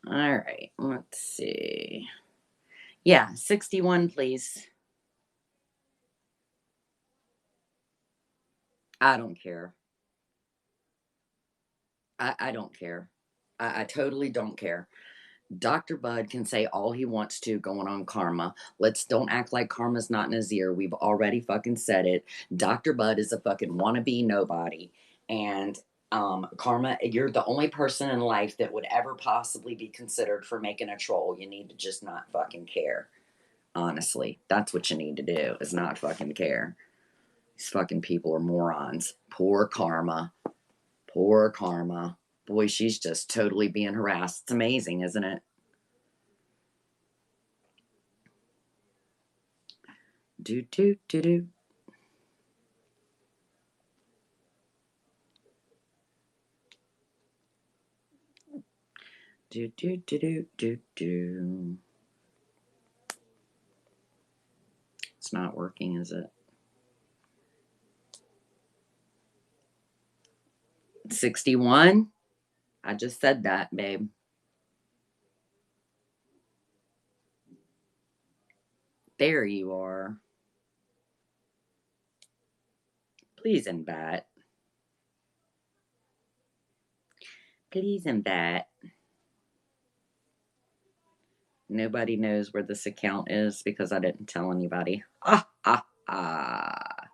All right, let's see. Yeah, 61, please. I don't care. I don't care. I totally don't care. Dr. Bud can say all he wants to going on karma. Let's don't act like karma's not in his ear. We've already fucking said it. Dr. Bud is a fucking wannabe nobody. And karma, you're the only person in life that would ever possibly be considered for making a troll. You need to just not fucking care. Honestly, that's what you need to do is not fucking care. These fucking people are morons. Poor karma. Poor karma. Boy, she's just totally being harassed. It's amazing, isn't it? Do do do do. Do do do do do do. It's not working, is it? 61? I just said that, babe. There you are. Please and bat. Please and bat. Nobody knows where this account is because I didn't tell anybody. Ah, ah, ah.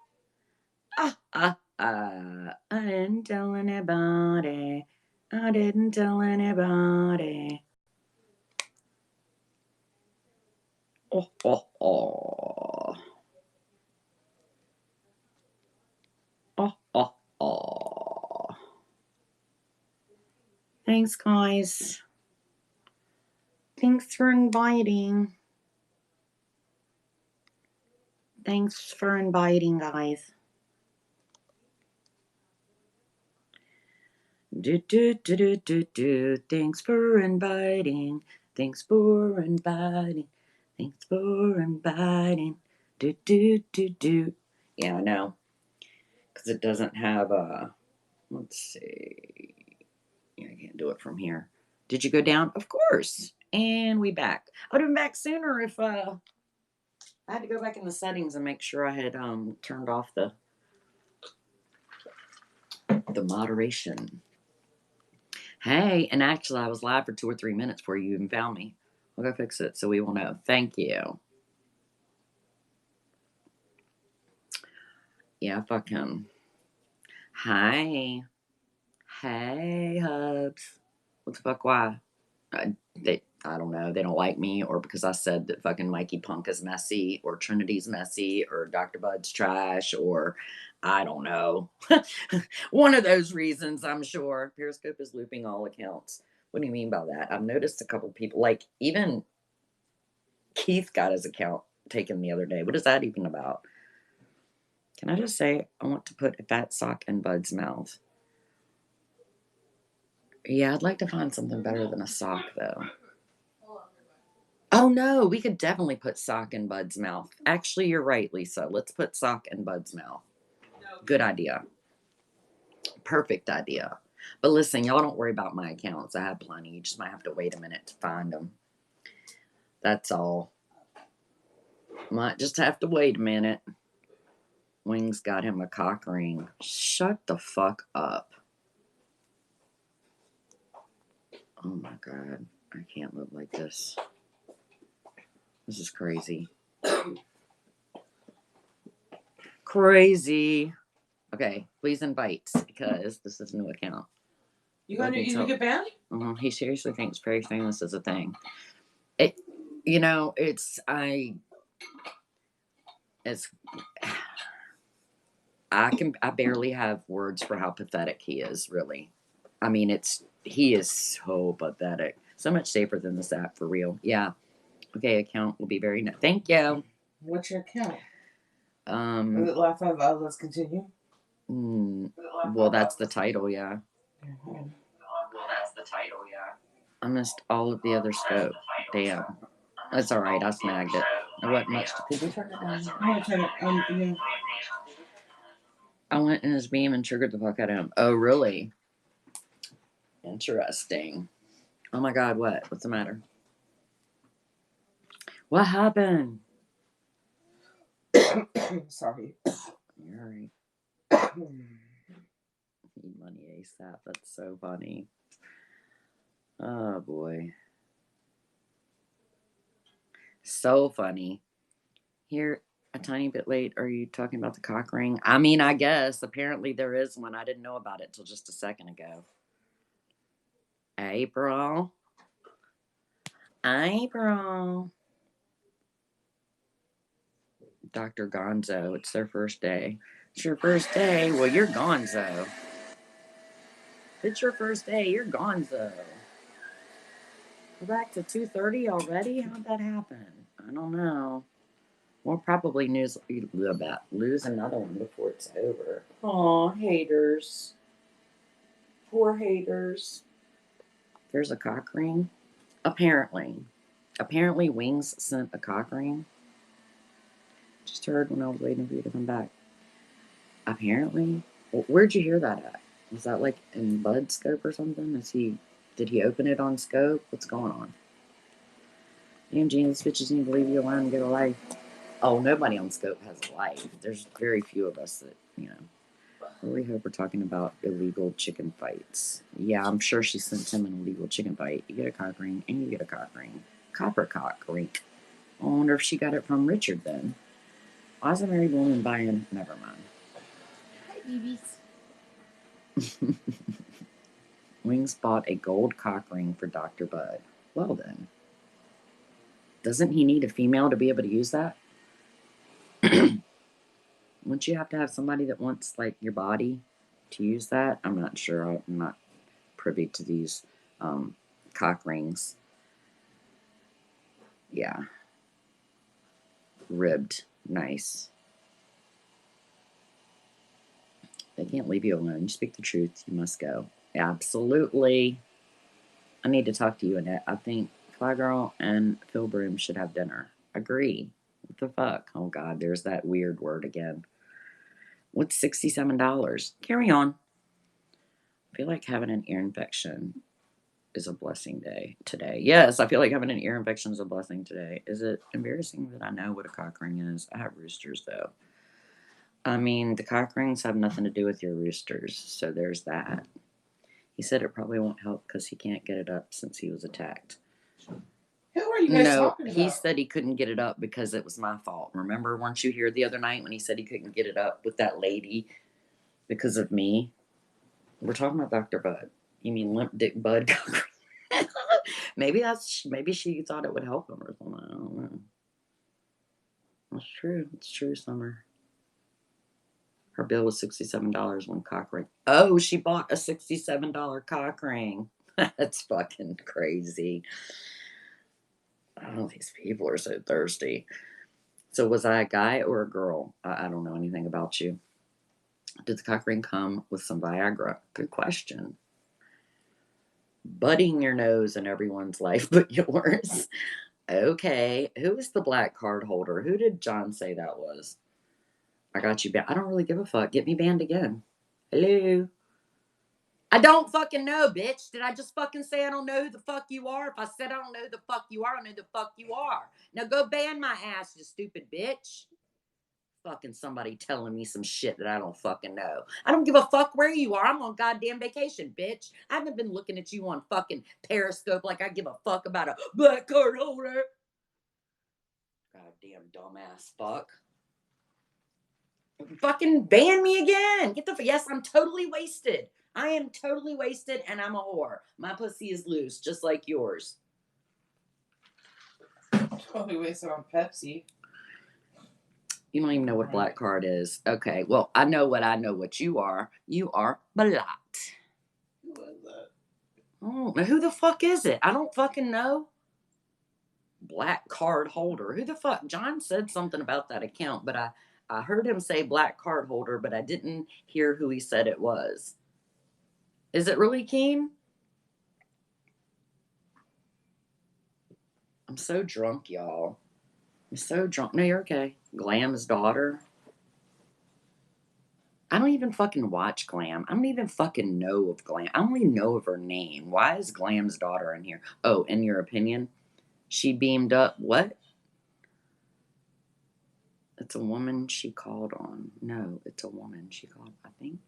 Ah, ah, ah. I didn't tell anybody. I didn't tell anybody. Oh, oh, oh. Oh, oh, oh. Thanks, guys. Thanks for inviting. Thanks for inviting, guys. Do, do, do, do, do, do. Thanks for inviting. Thanks for inviting. Thanks for inviting. Do, do, do, do. Yeah, I know. Because it doesn't have a. Let's see. Yeah, I can't do it from here. Did you go down? Of course. And we back. I would have been back sooner if I had to go back in the settings and make sure I had turned off the moderation. Hey, and actually I was live for 2 or 3 minutes before you even found me. I'll go fix it so we will know. Thank you. Yeah, fucking. Hi. Hey, Hubs. What the fuck? Why? I don't know. They don't like me, or because I said that fucking Mikey Punk is messy, or Trinity's messy, or Dr. Bud's trash, or I don't know. One of those reasons, I'm sure. Periscope is looping all accounts. What do you mean by that? I've noticed a couple people, like even Keith got his account taken the other day. What is that even about? Can I just say I want to put a fat sock in Bud's mouth? Yeah, I'd like to find something better than a sock, though. Oh no, we could definitely put sock in Bud's mouth. Actually, you're right, Lisa. Let's put sock in Bud's mouth. Good idea. Perfect idea. But listen, y'all don't worry about my accounts. I have plenty. You just might have to wait a minute to find them. That's all. Might just have to wait a minute. Wings got him a cock ring. Shut the fuck up. Oh my god. I can't live like this. This is crazy. Crazy. Okay, please invite because this is a new account. You get banned? He seriously thinks very famous is a thing. It's I barely have words for how pathetic he is, really. I mean, he is so pathetic. So much safer than this app, for real. Yeah. Okay, account will be very nice. Thank you. What's your account? Is it Laugh Out Loud? Let's continue. Well, that's the title, yeah. I missed all of the other scope. Damn. That's all right. I snagged it. There wasn't much. Could you turn it down? I'm gonna turn it. Yeah. I went in his beam and triggered the fuck out of him. Oh, really? Interesting. Oh my God, what? What's the matter? What happened? Sorry. You're right. Need money ASAP. That's so funny. Oh boy. So funny. Here, a tiny bit late. Are you talking about the cock ring? I mean, I guess. Apparently there is one. I didn't know about it till just a second ago. April. April. Dr. Gonzo. It's their first day. It's your first day? Well, you're Gonzo. It's your first day. You're Gonzo. We're back to 2:30 already? How'd that happen? I don't know. We'll probably lose another one before it's over. Aw, haters. Poor haters. There's a cock ring. Apparently. Apparently Wings sent a cock ring. Just heard when I was waiting for you to come back. Apparently. Where'd you hear that at? Was that like in Bud Scope or something? Did he open it on Scope? What's going on? Damn, Gina, these bitches need to leave you alone and get a life. Oh, nobody on Scope has a life. There's very few of us that, really hope we're talking about illegal chicken fights. Yeah, I'm sure she sent him an illegal chicken fight. You get a cock ring, and you get a cock ring. Copper cock ring. I wonder if she got it from Richard then. Why is a married woman buying? Never mind. Hi, babies. Wings bought a gold cock ring for Dr. Bud. Well then. Doesn't he need a female to be able to use that? Wouldn't you have to have somebody that wants like your body to use that? I'm not sure. I'm not privy to these cock rings. Yeah. Ribbed. Nice. They can't leave you alone. You speak the truth. You must go. Absolutely. I need to talk to you, Annette. I think Fly Girl and Phil Broom should have dinner. Agree. What the fuck? Oh, God. There's that weird word again. What's $67? Carry on. I feel like having an ear infection is a blessing day today. Yes, I feel like having an ear infection is a blessing today. Is it embarrassing that I know what a cock ring is? I have roosters, though. I mean, the cock rings have nothing to do with your roosters, so there's that. He said it probably won't help because he can't get it up since he was attacked. Who are you guys talking about? He said he couldn't get it up because it was my fault. Remember, weren't you here the other night when he said he couldn't get it up with that lady because of me? We're talking about Dr. Bud. You mean Limp Dick Bud? maybe she thought it would help him or something. I don't know. That's true. It's true, Summer. Her bill was $67 one cock ring. Oh, she bought a $67 cock ring. That's fucking crazy. Oh, these people are so thirsty. So was I a guy or a girl? I don't know anything about you. Did the cock ring come with some Viagra? Good question. Budding your nose in everyone's life but yours. Okay. Who is the black card holder? Who did John say that was? I got you banned. I don't really give a fuck. Get me banned again. Hello? I don't fucking know, bitch. Did I just fucking say I don't know who the fuck you are? If I said I don't know who the fuck you are, I know who the fuck you are. Now go ban my ass, you stupid bitch. Fucking somebody telling me some shit that I don't fucking know. I don't give a fuck where you are. I'm on goddamn vacation, bitch. I haven't been looking at you on fucking Periscope like I give a fuck about a black card holder. Goddamn dumbass fuck. Fucking ban me again. Yes, I'm totally wasted. I am totally wasted and I'm a whore. My pussy is loose, just like yours. Totally wasted on Pepsi. You don't even know what black card is. Okay, well, I know what you are. You are blocked. Who was that? Oh, now who the fuck is it? I don't fucking know. Black card holder. Who the fuck? John said something about that account, but I heard him say black card holder, but I didn't hear who he said it was. Is it really Keen? I'm so drunk, y'all. I'm so drunk. No, you're okay. Glam's daughter. I don't even fucking watch Glam. I don't even fucking know of Glam. I only know of her name. Why is Glam's daughter in here? Oh, in your opinion, she beamed up. What? It's a woman she called on. No, it's a woman she called. I think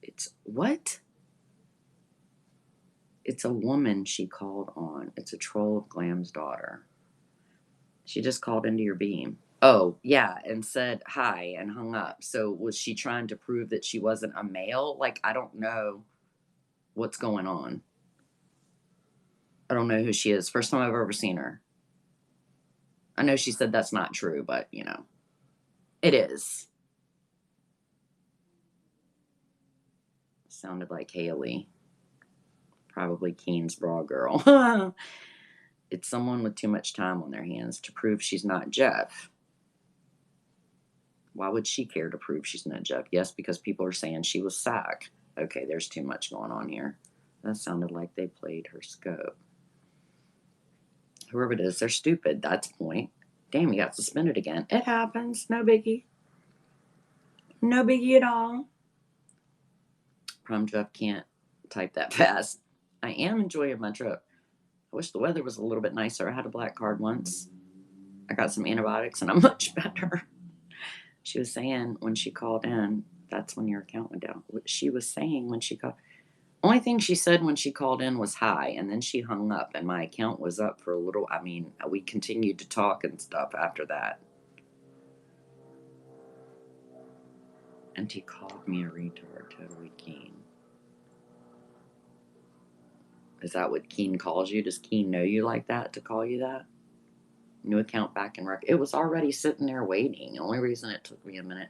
it's what? It's a woman she called on. It's a troll of Glam's daughter. She just called into your beam. Oh, yeah, and said hi and hung up. So was she trying to prove that she wasn't a male? Like, I don't know what's going on. I don't know who she is. First time I've ever seen her. I know she said that's not true, but it is. Sounded like Haley. Probably Keen's bra girl. It's someone with too much time on their hands to prove she's not Jeff. Why would she care to prove she's not Jeff? Yes, because people are saying she was Sack. Okay, there's too much going on here. That sounded like they played her scope. Whoever it is, they're stupid. That's the point. Damn, you got suspended again. It happens. No biggie. No biggie at all. Prom Jeff can't type that fast. I am enjoying my trip. I wish the weather was a little bit nicer. I had a black card once. I got some antibiotics and I'm much better. She was saying when she called in, that's when your account went down. What she was saying when she called, only thing she said when she called in was hi, and then she hung up, and my account was up for a little. I mean, we continued to talk and stuff after that. And he called me a retard, totally Keen. Is that what Keen calls you? Does Keen know you like that to call you that? New account back in rec. It was already sitting there waiting. The only reason it took me a minute.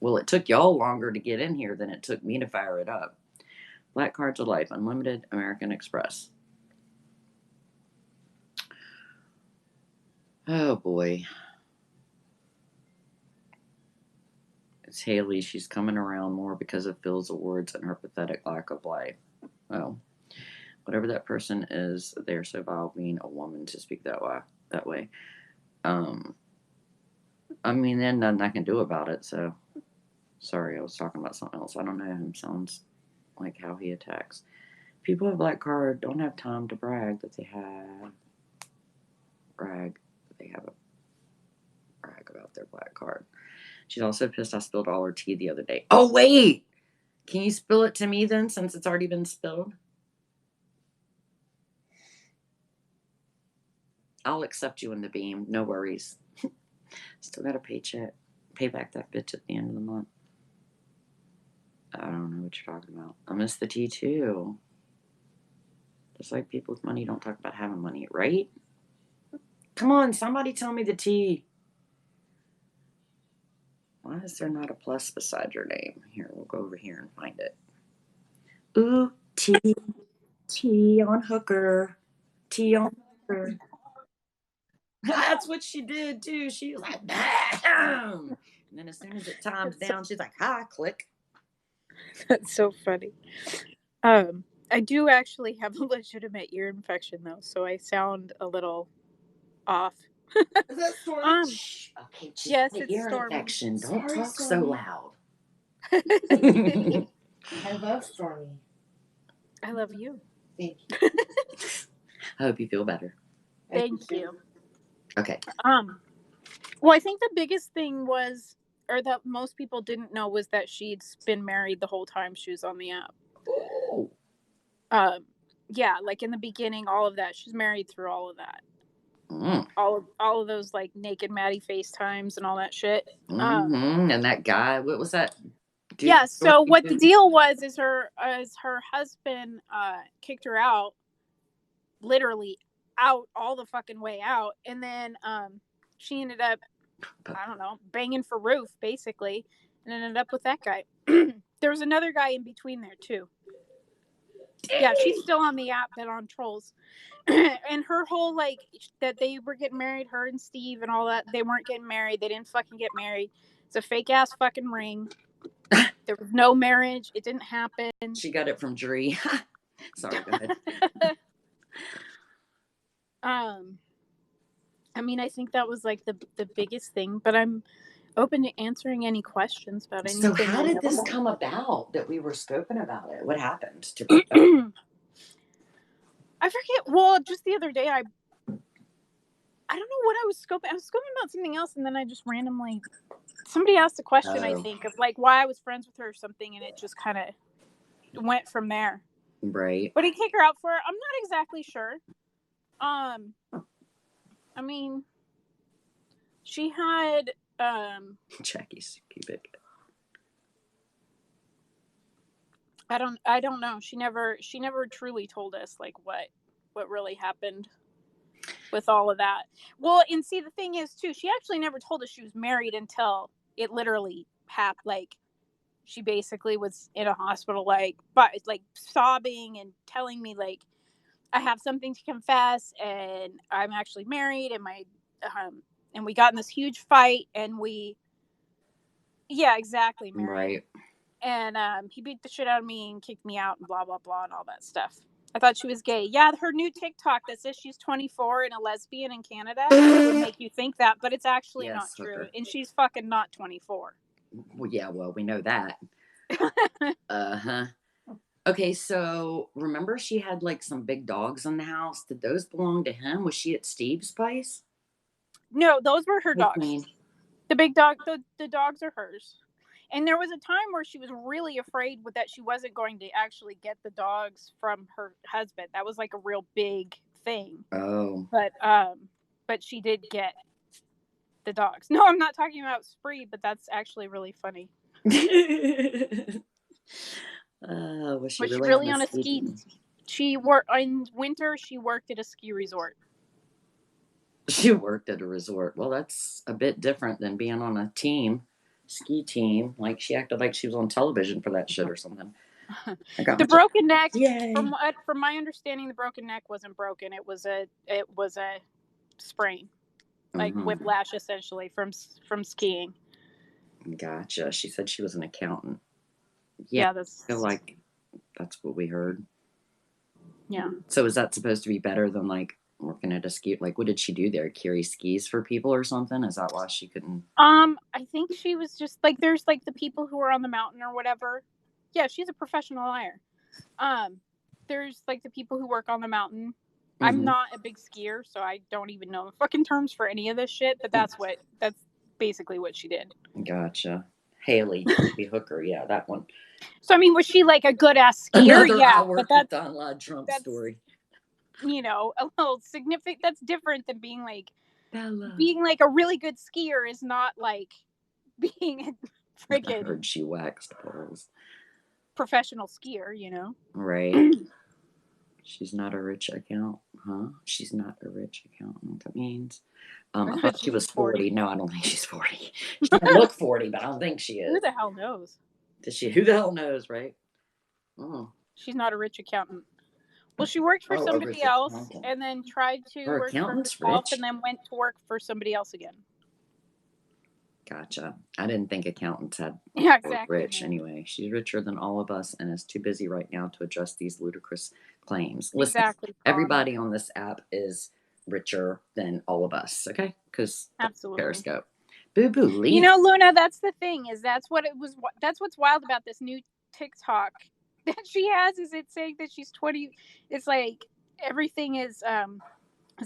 Well, it took y'all longer to get in here than it took me to fire it up. Black Cards of Life, Unlimited, American Express. Oh boy. It's Haley. She's coming around more because of Phil's awards and her pathetic lack of life. Oh. Whatever that person is, they're so vile being a woman to speak that way. I mean, then nothing I can do about it, so sorry, I was talking about something else. I don't know him. Sounds like how he attacks. People with black card don't have time to brag that they have a brag about their black card. She's also pissed I spilled all her tea the other day. Oh wait! Can you spill it to me then, since it's already been spilled? I'll accept you in the beam. No worries. Still got a paycheck. Pay back that bitch at the end of the month. I don't know what you're talking about. I miss the tea too. Just like people with money don't talk about having money, right? Come on, somebody tell me the tea. Why is there not a plus beside your name? Here, we'll go over here and find it. Ooh, tea on hooker. Tea on hooker. That's what she did too. She was like, bam! And then as soon as it times down, she's like, hi, click. That's so funny. I do actually have a legitimate ear infection though, so I sound a little off. Is that Stormy? Okay, just yes, the it's ear Stormy. infection. Don't Sorry, talk so Stormy. loud. I love Stormy. I love you. Thank you. I hope you feel better. Thank you. Okay. Well, I think the biggest thing was, or that most people didn't know, was that she'd been married the whole time she was on the app. Oh. Yeah, like in the beginning, all of that. She's married through all of that. Mm. All of those like naked Maddie FaceTimes and all that shit. And that guy, what was that? Dude, yeah. So what the deal was is her husband kicked her out, literally out all the fucking way out, and then she ended up, I don't know, banging for Roof basically, and ended up with that guy. There was another guy in between there too. Yeah, she's still on the app, but on Trolls. And her whole like that they were getting married, her and Steve and all that, they weren't getting married. They didn't fucking get married. It's a fake ass fucking ring. There was no marriage. It didn't happen. She got it from Dree. Sorry, go ahead. I mean, I think that was like the biggest thing, but open to answering any questions about anything. So how did this come about that we were scoping about it? What happened to I forget. Well, just the other day, I don't know what I was scoping. I was scoping about something else, and then I just randomly somebody asked a question. I think of like why I was friends with her or something, and it just kind of went from there. Right. What did he kick her out for? I'm not exactly sure. I mean, she had Jackie's cubic. I don't know. She never truly told us like what really happened with all of that. Well, and see the thing is too, she actually never told us she was married until it literally happened. Like she basically was in a hospital like sobbing and telling me like I have something to confess and I'm actually married and my and we got in this huge fight and exactly, married. Right. And he beat the shit out of me and kicked me out and blah blah blah and all that stuff. I thought she was gay. Yeah, her new TikTok that says she's 24 and a lesbian in Canada would make you think that, but it's actually not true. And she's fucking not 24. Well, yeah, well, we know that. Uh-huh. Okay, so remember she had like some big dogs in the house. Did those belong to him? Was she at Steve's place? No, those were her dogs. Queen. The big dog, the dogs are hers. And there was a time where she was really afraid that she wasn't going to actually get the dogs from her husband. That was like a real big thing. Oh. But she did get the dogs. No, I'm not talking about Spree, but that's actually really funny. Was she really on a ski team? She worked in winter. She worked at a ski resort. She worked at a resort. Well, that's a bit different than being on a ski team. Like she acted like she was on television for that shit or something. The broken neck. From my understanding, the broken neck wasn't broken. It was a sprain, like whiplash, essentially from skiing. Gotcha. She said she was an accountant. Yeah, I feel like that's what we heard. Yeah. So is that supposed to be better than like working at a ski? Like, what did she do there? Carry skis for people or something? Is that why she couldn't? I think she was just like there's like the people who are on the mountain or whatever. Yeah, she's a professional liar. There's like the people who work on the mountain. I'm not a big skier, so I don't even know the fucking terms for any of this shit. But that's basically what she did. Gotcha. Haley Hooker, yeah, that one. So I mean, was she like a good ass skier? But that's Donald Trump story. You know, a little significant. That's different than being like a really good skier is not like being a freaking. I heard she waxed poles. Professional skier, you know. Right. She's not a rich accountant, huh? She's not a rich accountant. That means. I thought she was 40. No, I don't think she's 40. She doesn't look 40, but I don't think she is. Who the hell knows? Who the hell knows, right? Oh. She's not a rich accountant. Well, she worked for somebody else and then tried to work for herself and then went to work for somebody else again. Gotcha. I didn't think accountants had rich anyway. She's richer than all of us and is too busy right now to address these ludicrous claims. Listen, everybody on this app is richer than all of us, okay? Because Periscope. Boo-boo, you know, Luna, that's the thing is that's what's wild about this new TikTok that she has is it saying that she's 20. It's like everything is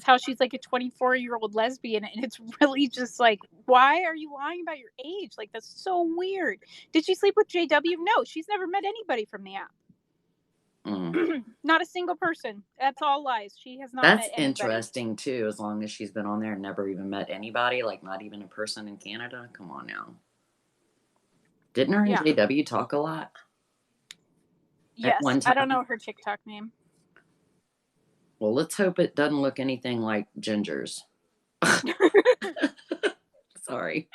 how she's like a 24-year-old lesbian, and it's really just like, why are you lying about your age? Like that's so weird. Did she sleep with JW? No, she's never met anybody from the app. Not a single person. That's all lies. She has not met anybody. That's interesting too, as long as she's been on there and never even met anybody, like not even a person in Canada. Come on now. Didn't her and JW talk a lot? Yes. I don't know her TikTok name. Well, let's hope it doesn't look anything like Ginger's. Sorry.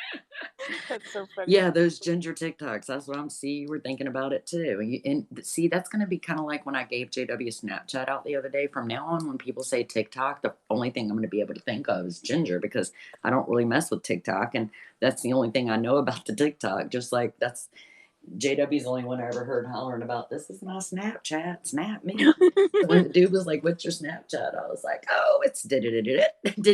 That's so funny. Yeah, those Ginger TikToks. That's what I'm seeing. You were thinking about it too. And see, that's going to be kind of like when I gave JW Snapchat out the other day. From now on, when people say TikTok, the only thing I'm going to be able to think of is Ginger because I don't really mess with TikTok. And that's the only thing I know about the TikTok. Just like JW's the only one I ever heard hollering about, this is my Snapchat, snap me. When the dude was like, what's your Snapchat? I was like, oh, it's didn't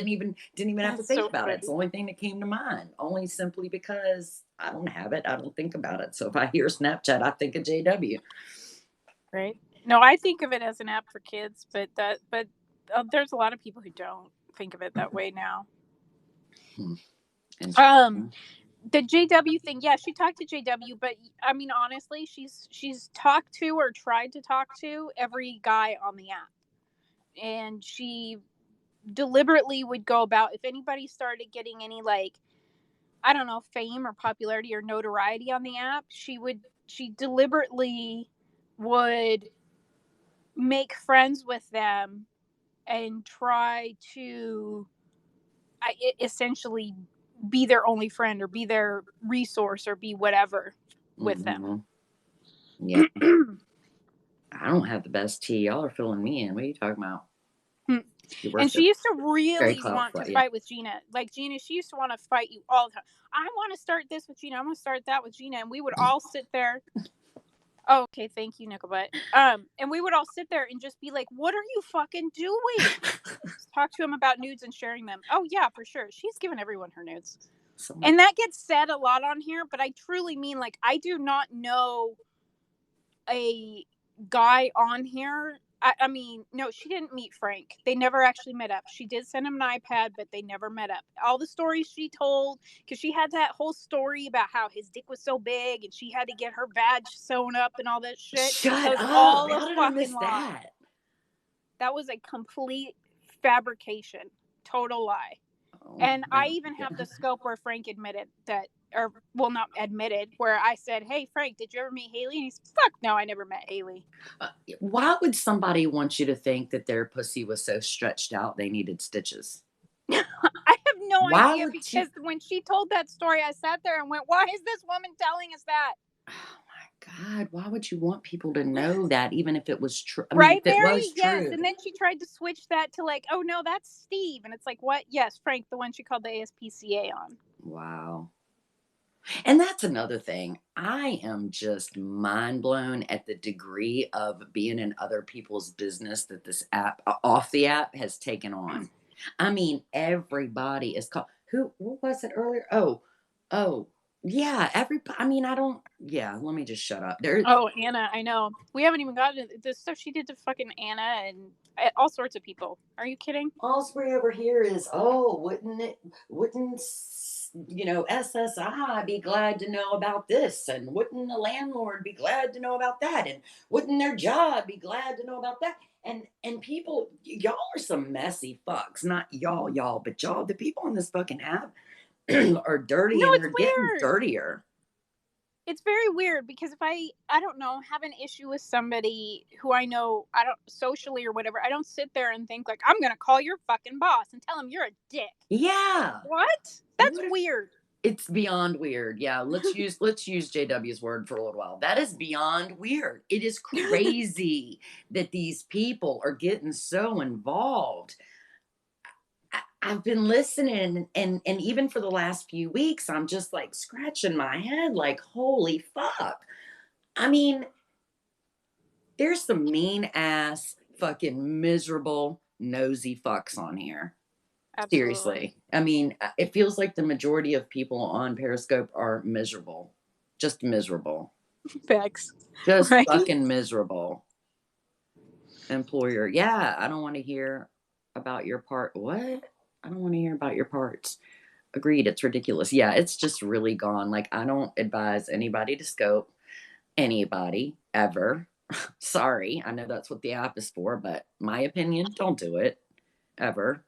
even have to That's think so about it. funny. It's the only thing that came to mind, only simply because I don't have it. I don't think about it. So if I hear Snapchat, I think of JW. Right? No, I think of it as an app for kids, but there's a lot of people who don't think of it that way now. The JW thing, yeah, she talked to JW, but I mean, honestly, she's talked to or tried to talk to every guy on the app, and she deliberately would go about, if anybody started getting any, like, I don't know, fame or popularity or notoriety on the app, she deliberately would make friends with them and try to essentially be their only friend or be their resource or be whatever with them. Yeah. I don't have the best tea. Y'all are filling me in. What are you talking about? And she used to really want to fight with Gina. Like, Gina, she used to want to fight you all the time. I want to start this with Gina. I want to start that with Gina. And we would all sit there. Oh, okay, thank you, Nickelbutt. And we would all sit there and just be like, what are you fucking doing? Talk to him about nudes and sharing them. Oh, yeah, for sure. She's given everyone her nudes. And that gets said a lot on here, but I truly mean, like, I do not know a guy on here. I mean, no, she didn't meet Frank. They never actually met up. She did send him an iPad, but they never met up. All the stories she told, because she had that whole story about how his dick was so big and she had to get her badge sewn up and all that shit. Shut up. All How did I miss that? That was a complete fabrication. Total lie. Oh, and I even have the scope where Frank admitted that, or, well, not admitted, where I said, hey, Frank, did you ever meet Haley? And he's, fuck no, I never met Haley. Why would somebody want you to think that their pussy was so stretched out they needed stitches? I have no idea, because when she told that story, I sat there and went, why is this woman telling us that? Oh my God, why would you want people to know that, even if it was true? Right, Mary? Yes. And then she tried to switch that to, like, oh no, that's Steve. And it's like, what? Yes, Frank, the one she called the ASPCA on. Wow. And that's another thing. I am just mind blown at the degree of being in other people's business that this app, off the app, has taken on. I mean, everybody is called. What was it earlier? Oh, yeah. Everybody. I mean, I don't. Yeah. Let me just shut up. Oh, Anna, I know. We haven't even gotten the stuff she did to fucking Anna and all sorts of people. Are you kidding? All we ever hear is, oh, wouldn't SSI be glad to know about this? And wouldn't the landlord be glad to know about that? And wouldn't their job be glad to know about that? And people, y'all are some messy fucks. Not y'all, but y'all, the people on this fucking app are dirty, and they're getting dirtier. It's very weird, because if I don't know, have an issue with somebody who I know, I don't, socially or whatever, I don't sit there and think, like, I'm going to call your fucking boss and tell him you're a dick. Yeah. What? That's weird. It's beyond weird. Yeah, let's use JW's word for a little while. That is beyond weird. It is crazy that these people are getting so involved. I've been listening, and even for the last few weeks, I'm just like scratching my head, like, holy fuck. I mean, there's some mean ass, fucking miserable, nosy fucks on here. Absolutely. Seriously. I mean, it feels like the majority of people on Periscope are miserable. Just miserable. Facts. Just fucking miserable. Employer. Yeah, I don't want to hear about your part. What? I don't want to hear about your parts. Agreed. It's ridiculous. Yeah, it's just really gone. Like, I don't advise anybody to scope anybody ever. Sorry. I know that's what the app is for, but my opinion, don't do it ever.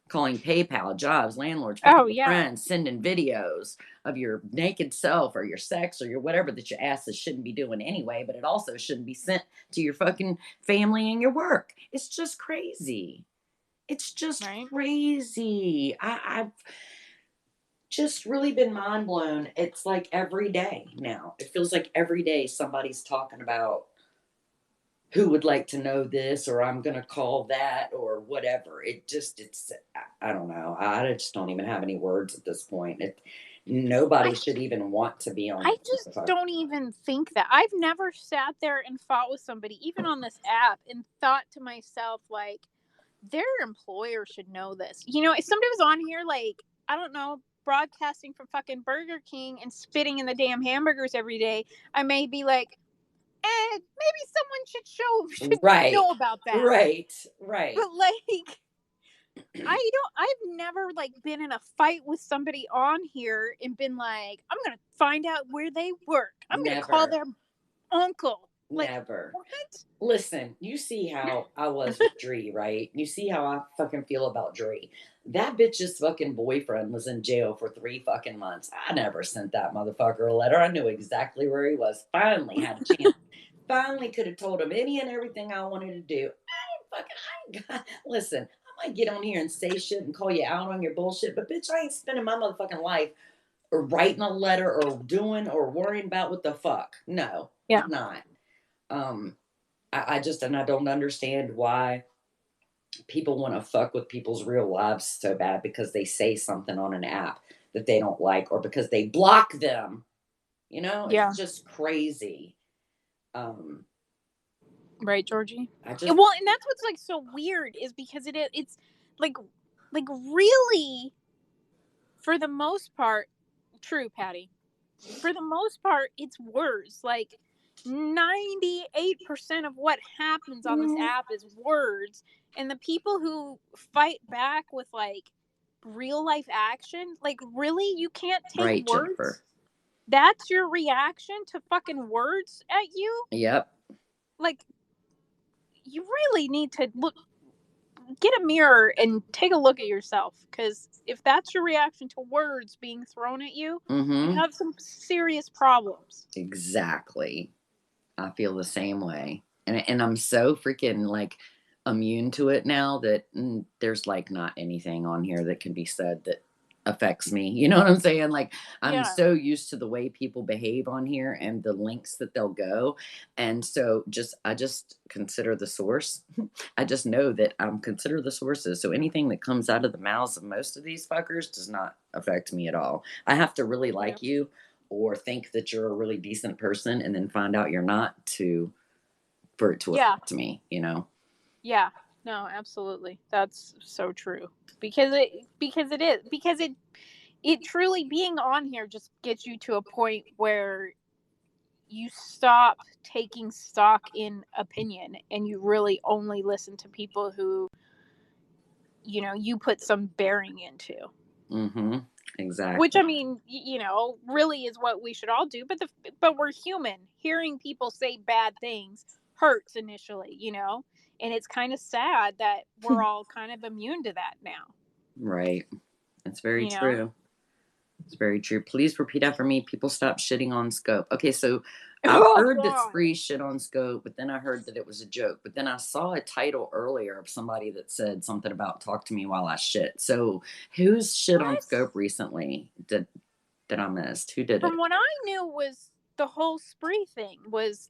Calling PayPal, jobs, landlords, friends, sending videos of your naked self or your sex or your whatever that your asses shouldn't be doing anyway, but it also shouldn't be sent to your fucking family and your work. It's just crazy. It's just crazy. I've just really been mind blown. It's like every day now. It feels like every day somebody's talking about who would like to know this, or I'm going to call that, or whatever. I don't know. I just don't even have any words at this point. Nobody should even want to be on. I just don't even think that. I've never sat there and fought with somebody, even on this app, and thought to myself, like, their employer should know this. You know, if somebody was on here, like, I don't know, broadcasting from fucking Burger King and spitting in the damn hamburgers every day, I may be like, maybe someone should Right. know about that. Right. But like, I've never like been in a fight with somebody on here and been like, I'm gonna find out where they work. I'm gonna call their uncle. Like, Never. what? Listen, you see how I was with Dree, right? You see how I fucking feel about Dree. That bitch's fucking boyfriend was in jail for 3 fucking months. I never sent that motherfucker a letter. I knew exactly where he was. Finally had a chance. Finally could have told him any and everything I wanted to do. Listen, I might get on here and say shit and call you out on your bullshit, but bitch, I ain't spending my motherfucking life or writing a letter or doing or worrying about what the fuck. No, Yeah. I'm not. I just, and I don't understand why people want to fuck with people's real lives so bad because they say something on an app that they don't like or because they block them. You know, Yeah. it's just crazy. Right, Georgie? Well, and that's what's like so weird is because it's like really, for the most part, true, Patty. For the most part, it's words. Like 98% of what happens on this app is words, and the people who fight back with like real life action, like really, you can't take right, words. Jennifer. That's your reaction to fucking words at you? Yep. Like, you really need to get a mirror and take a look at yourself, because if that's your reaction to words being thrown at you, you have some serious problems. Exactly. I feel the same way. And I'm so freaking like immune to it now that there's like not anything on here that can be said that affects me. You know what I'm saying? Like I'm so used to the way people behave on here and the links that they'll go. And so I just consider the source. I just know that consider the sources. So anything that comes out of the mouths of most of these fuckers does not affect me at all. I have to really like you or think that you're a really decent person and then find out you're not for it to affect me, you know? Yeah. No, absolutely. That's so true. Because it truly, being on here just gets you to a point where you stop taking stock in opinion and you really only listen to people who, you know, you put some bearing into. Mm-hmm. Exactly. Which, I mean, you know, really is what we should all do. But we're human. Hearing people say bad things hurts initially, you know? And it's kind of sad that we're all kind of immune to that now. Right. That's very true. It's very true. Please repeat after me. People stop shitting on Scope. Okay, so I heard that Spree shit on Scope, but then I heard that it was a joke. But then I saw a title earlier of somebody that said something about talk to me while I shit. So who's shit on Scope recently that I missed? Who did it? From what I knew was the whole Spree thing was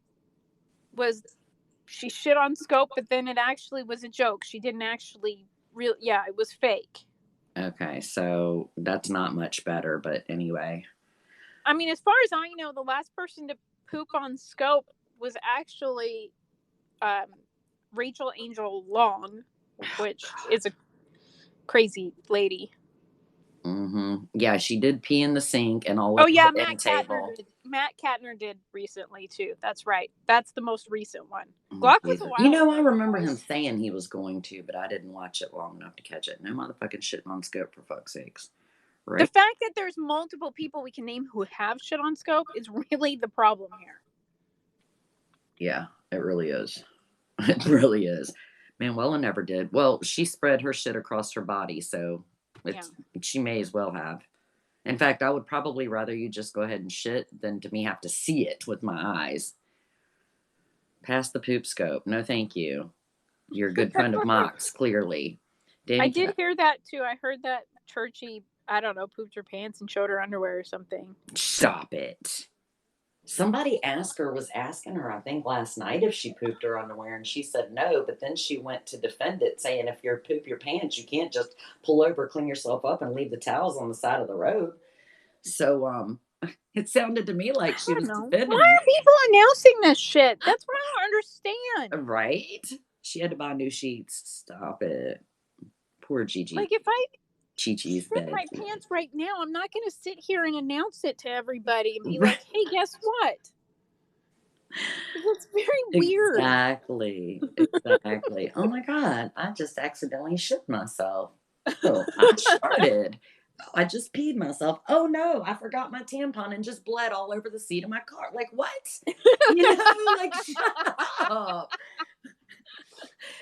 she shit on Scope, but then it actually was a joke. She didn't actually it was fake. Okay, so that's not much better, but anyway. I mean, as far as I know, the last person to poop on Scope was actually Rachel Angel Long, which is a crazy lady. Mm-hmm. Yeah, she did pee in the sink and all over the end table. Matt Katner did recently too. That's right. That's the most recent one. Glock was a while. You know, I remember him saying he was going to, but I didn't watch it long enough to catch it. No motherfucking shitting on Scope, for fuck's sakes. Right? The fact that there's multiple people we can name who have shit on Scope is really the problem here. Yeah, it really is. It really is. Manuela never did. Well, she spread her shit across her body, so she may as well have. In fact, I would probably rather you just go ahead and shit than to me have to see it with my eyes. Pass the poop Scope. No, thank you. You're a good friend of Mox, clearly. I did hear that too. I heard that Churchy, I don't know, pooped her pants and showed her underwear or something. Stop it. Somebody was asking her, I think last night, if she pooped her underwear, and she said no, but then she went to defend it, saying if you poop your pants, you can't just pull over, clean yourself up, and leave the towels on the side of the road. So it sounded to me like she I was don't know. defending Why her. are people announcing this shit? That's what I don't understand. Right? She had to buy new sheets. Stop it. Poor Gigi. Like, if I Chi-Chi's shit bed. my pants right now, I'm not going to sit here and announce it to everybody and be like, hey, guess what? It's very weird. Exactly. Oh my God. I just accidentally shit myself. Oh, I farted. Oh, I just peed myself. Oh no, I forgot my tampon and just bled all over the seat of my car. Like, what? Like, shut up.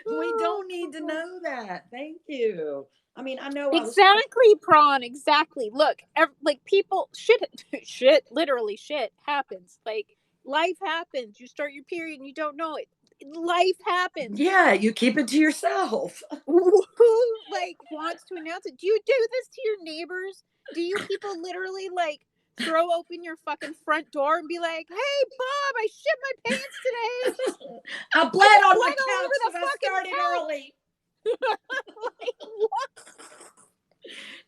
We don't need to know that. Thank you. I mean, I know Exactly, Prawn. Exactly. Look, like, people, shit, literally shit happens. Like, life happens. You start your period and you don't know it. Life happens. Yeah, you keep it to yourself. Who like wants to announce it? Do you do this to your neighbors? Do you people literally like throw open your fucking front door and be like, "Hey, Bob, I shit my pants today. I bled I on bled my all couch over the because I fucking started couch." early. Like, what?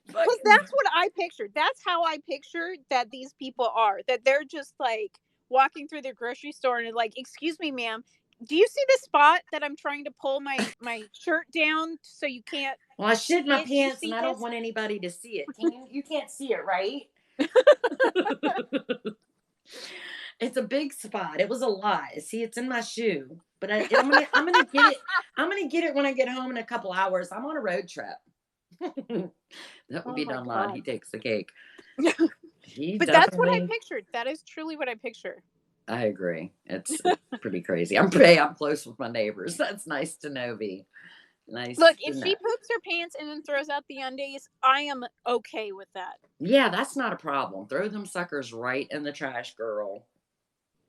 Because Fucking that's what I pictured. That's how I pictured that these people are. That they're just like walking through the grocery store and like, "Excuse me, ma'am, do you see the spot that I'm trying to pull my shirt down so you can't Well, I shit my see it? Do you pants and see I don't this?" want anybody to see it. Can you? You can't see it, right? It's a big spot. It was a lie. See, it's in my shoe. But I'm gonna get it. I'm gonna get it when I get home in a couple hours. I'm on a road trip. That would Oh be my done loud. god. He takes the cake. He But that's what I definitely. pictured. That is truly what I picture. I agree. It's pretty crazy. I'm close with my neighbors. That's nice to know, V. Nice Look, to if know. she poops her pants and then throws out the undies, I am okay with that. Yeah, that's not a problem. Throw them suckers right in the trash, girl,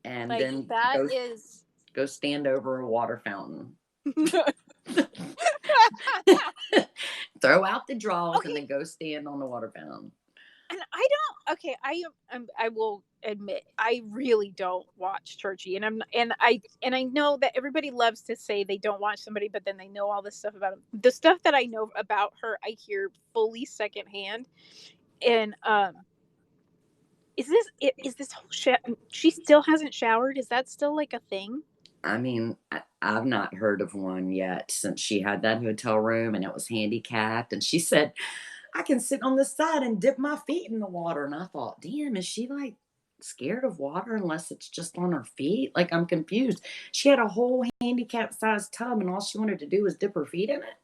and Like, then that is go stand over a water fountain. Throw out the drawers and okay. then go stand on the water fountain. And I don't. Okay, I will admit I really don't watch Churchy, and I know that everybody loves to say they don't watch somebody, but then they know all this stuff about him. The stuff that I know about her, I hear fully secondhand. And is this whole she still hasn't showered? Is that still like a thing? I mean, I've not heard of one yet since she had that hotel room and it was handicapped. And she said, I can sit on the side and dip my feet in the water. And I thought, damn, is she like scared of water unless it's just on her feet? Like, I'm confused. She had a whole handicap sized tub and all she wanted to do was dip her feet in it.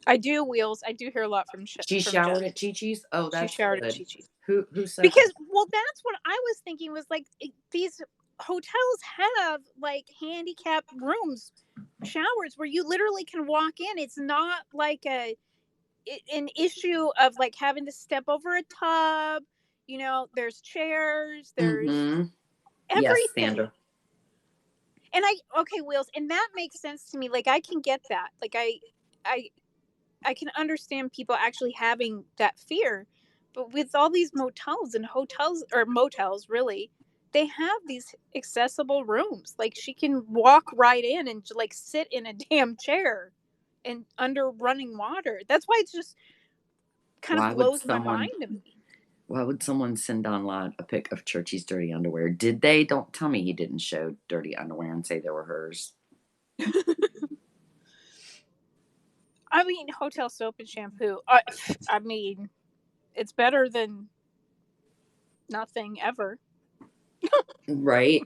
I do, Wheels. I do hear a lot from She Jeff. showered at Chi Chi's. Oh, She that's showered at good. Chi Chi's. Who said that? Because, well, that's what I was thinking was like, these hotels have like handicap rooms, showers where you literally can walk in. It's not like an issue of like having to step over a tub. There's chairs, there's Mm-hmm. Yes, everything. Sandra. And okay, Wheels, and that makes sense to me. Like, I can get that. Like, I can understand people actually having that fear, but with all these motels and hotels, or motels really, they have these accessible rooms. Like, she can walk right in and like sit in a damn chair and under running water. That's why it's just kind of Why would blows my someone mind to me. why would someone send online a pic of Churchy's dirty underwear? Did they? Don't tell me he didn't show dirty underwear and say they were hers. I mean, hotel soap and shampoo. I mean, it's better than nothing ever. Right?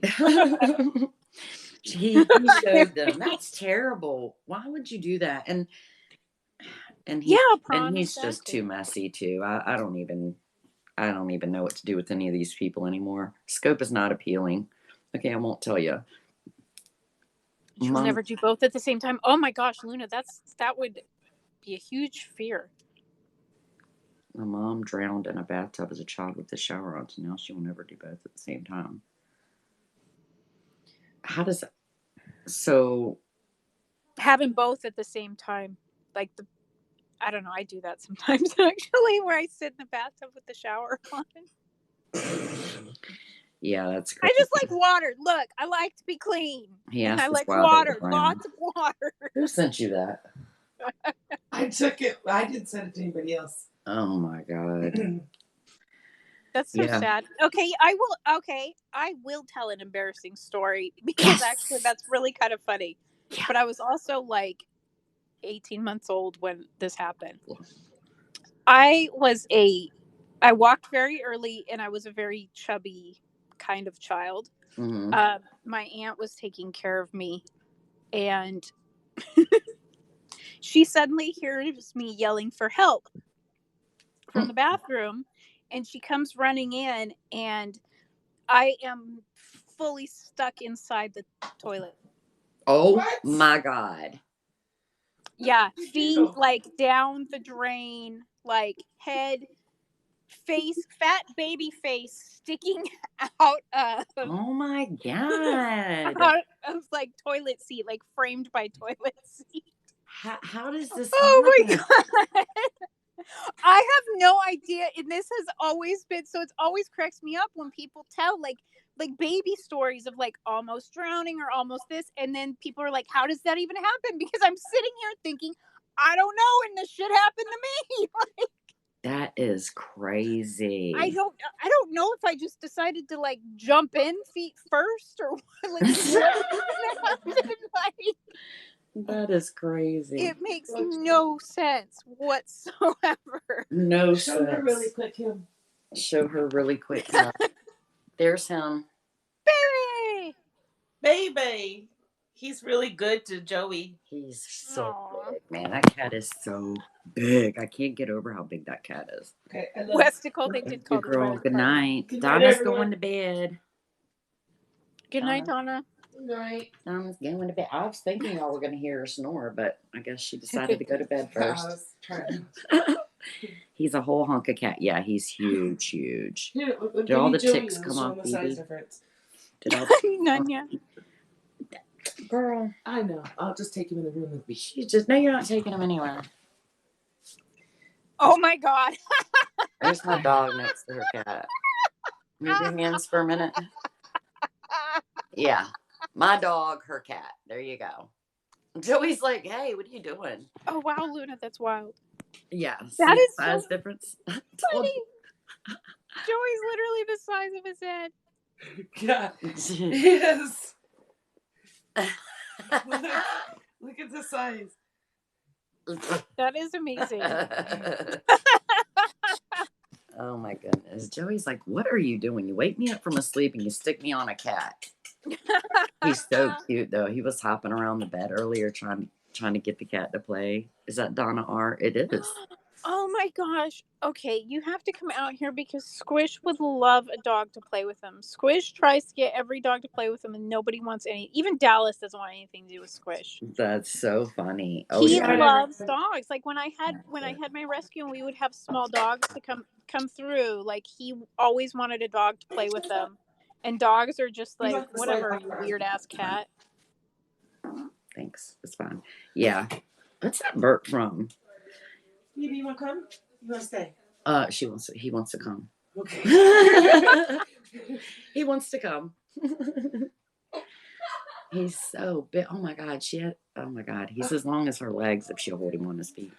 he showed them. That's terrible. Why would you do that? And Yeah, he's just exactly. too messy too. I don't even know what to do with any of these people anymore. Scope is not appealing. Okay, I won't tell you. She'll never do both at the same time. Oh my gosh, Luna, that would be a huge fear. My mom drowned in a bathtub as a child with the shower on, so now she will never do both at the same time. How does that? So Having both at the same time, like I don't know. I do that sometimes actually, where I sit in the bathtub with the shower on. yeah, that's I crazy. just like water. Look, I like to be clean, and I Asked us like while they water. were brown. Lots of water. Who sent you that? I took it. I didn't send it to anybody else. Oh my god. That's so Yeah. sad. Okay, I will tell an embarrassing story because actually that's really kind of funny. Yeah. But I was also like 18 months old when this happened. I walked very early and I was a very chubby kind of child. Mm-hmm. My aunt was taking care of me and she suddenly hears me yelling for help from the bathroom, and she comes running in, and I am fully stuck inside the toilet. Oh What? my God. Yeah, What did you feet do? like down the drain, like head, face, fat baby face sticking out of Oh my God. out of like toilet seat, like framed by toilet seat. How does this Oh my happen? god. I have no idea, and this has always been so. It always cracks me up when people tell like baby stories of like almost drowning or almost this, and then people are like, "How does that even happen?" Because I'm sitting here thinking, I don't know, and this shit happened to me. Like, That is crazy. I don't know if I just decided to like jump in feet first or like what even happened. Like, That is crazy. it makes no sense whatsoever. No Show her sense. really quick, him. Show her really quick. There's him. Baby! Baby. He's really good to Joey. He's so Aw. big, man. That cat is so big. I can't get over how big that cat is. Okay, I love Westicle, they did call Good the girl. red Good card. night. Good night, Donna's everyone. going to bed. Good night, Donna. Good night. Donna's going to bed. I was thinking y'all were going to hear her snore, but I guess she decided to go to bed I first. was trying. He's a whole hunk of cat. Yeah, he's huge, huge. Here, Did all the Joey, ticks I'll come show off, him the size Phoebe? difference. Did all the None yet. girl? I know. I'll just take him in the room with me. She just no. You're not taking him anywhere. Oh my god. There's my dog next to her cat. Move your hands for a minute. Yeah, my dog, her cat. There you go. Joey's like, hey, what are you doing? Oh wow, Luna, that's wild. Yeah, That is size so difference. funny. Joey's literally the size of his head. Yeah. Yes. Look at the size. That is amazing. Oh my goodness. Joey's like, what are you doing? You wake me up from a sleep and you stick me on a cat. He's so cute though. He was hopping around the bed earlier trying to get the cat to play. Is that Donna R? It is. Oh my gosh. Okay, you have to come out here because Squish would love a dog to play with him. Squish tries to get every dog to play with him and nobody wants any. Even Dallas doesn't want anything to do with Squish. That's so funny. Oh He yeah. loves dogs. Like when I had my rescue and we would have small dogs to come through, like he always wanted a dog to play with him. And dogs are just like whatever, you weird ass cat. Thanks. It's fine. Yeah. What's that Bert from? Phoebe, you want to come? You want to stay? He wants to come. Okay. He wants to come. He's so big. Oh my God. Oh my God. He's as long as her legs if she'll hold him on his feet.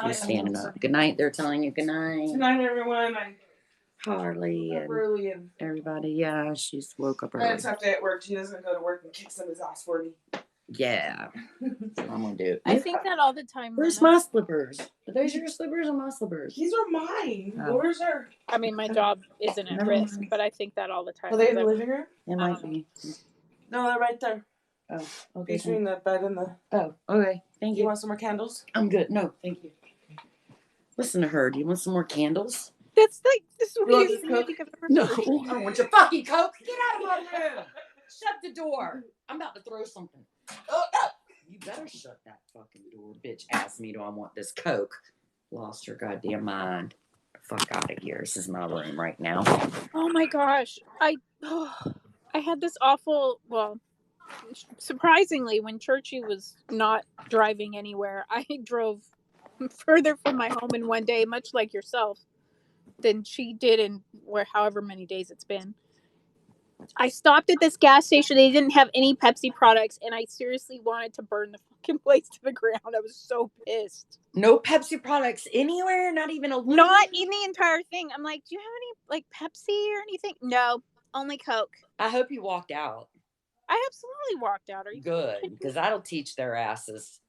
He's standing up. Good night. They're telling you good night. Good night, everyone. Harley and early and everybody. Yeah, she's woke up I early. had a tough day at work. She doesn't go to work and kicks him his ass for me. Yeah. That's what I'm gonna do. I think that all the time. Where's Luna. my slippers? Are those your slippers or my slippers? These are mine. Oh. Where's her? I mean, my job isn't at Never risk, mind. but I think that all the time. Are they in the living room? It might be. No, they're right there. Oh, okay. Between the bed and the. Oh, okay. Thank You you. want some more candles? I'm good. No, thank you. Listen to her. Do you want some more candles? That's like the want sweetest this thing I Coke? think I've ever No, heard. I don't want your fucking Coke. Get out of my room. Shut the door. I'm about to throw something. Oh, no. You better shut that fucking door. Bitch asked me, do I want this Coke? Lost her goddamn mind. Fuck out of here. This is my room right now. Oh my gosh. I had this awful, well, surprisingly, when Churchy was not driving anywhere, I drove further from my home in one day, much like yourself, than she did in however many days it's been. I stopped at this gas station. They didn't have any Pepsi products, and I seriously wanted to burn the fucking place to the ground. I was so pissed. No Pepsi products anywhere, not even a little. Not in the entire thing. I'm like, do you have any like Pepsi or anything? No, only Coke. I hope you walked out. I absolutely walked out. Are you good? Because that'll teach their asses.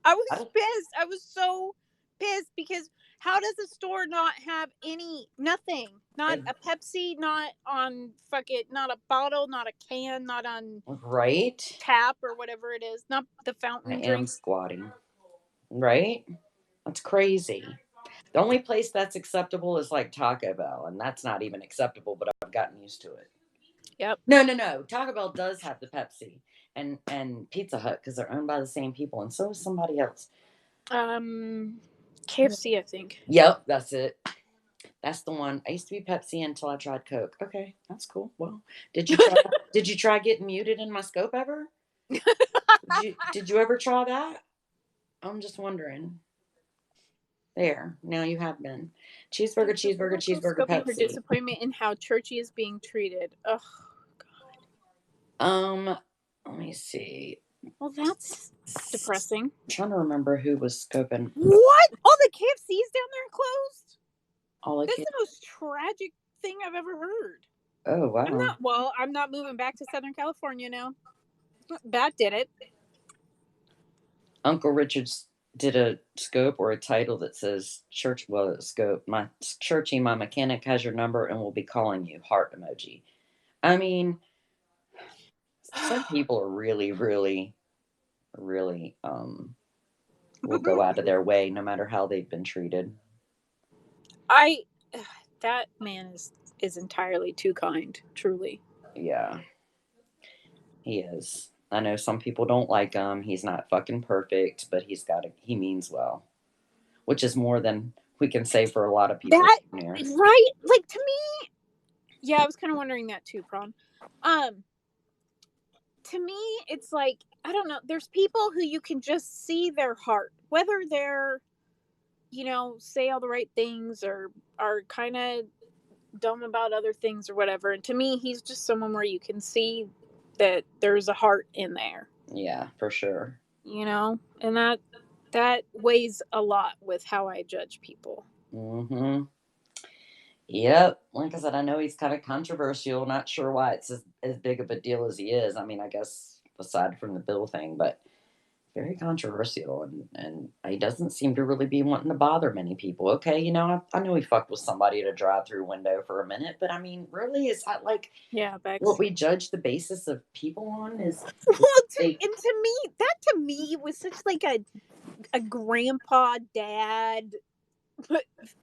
I was pissed. I was so pissed because how does a store not have nothing? Not a Pepsi, not on not a bottle, not a can, not on right tap or whatever it is, not the fountain drink. am squatting. Right? That's crazy. The only place that's acceptable is like Taco Bell, and that's not even acceptable, but I've gotten used to it. Yep. No. Taco Bell does have the Pepsi and Pizza Hut because they're owned by the same people, and so is somebody else. KFC, I think. Yep, that's it. That's the one. I used to be Pepsi until I tried Coke. Okay, that's cool. Well, did you try getting muted in my scope ever? Did you ever try that? I'm just wondering. There, now you have been. Cheeseburger, Pepsi. Her disappointment in how Churchy is being treated. Oh God. Let me see. Well, that's depressing. I'm trying to remember who was scoping. What? All the KFCs down there closed? That's the the most tragic thing I've ever heard. Oh, wow. I'm not moving back to Southern California now. That did it. Uncle Richard's did a scope or a title that says scope. My Churchy, my mechanic has your number and will be calling you. Heart emoji. I mean, some people are really, really, really will go out of their way no matter how they've been treated. That man is entirely too kind, truly. Yeah. He is. I know some people don't like him. He's not fucking perfect, but he means well. Which is more than we can say for a lot of people. Right? Like, to me, yeah, I was kind of wondering that too, Prawn. To me, it's like, I don't know, there's people who you can just see their heart, whether they're, say all the right things or are kind of dumb about other things or whatever. And to me, he's just someone where you can see that there's a heart in there. Yeah, for sure. And that weighs a lot with how I judge people. Mm-hmm. Yep. Like I said, I know he's kind of controversial. Not sure why it's as big of a deal as he is. I mean, I guess aside from the bill thing, but very controversial. And he doesn't seem to really be wanting to bother many people. Okay, I know he fucked with somebody at a drive-through window for a minute, but I mean, really, is that like what we judge the basis of people on is? To me was such like a grandpa dad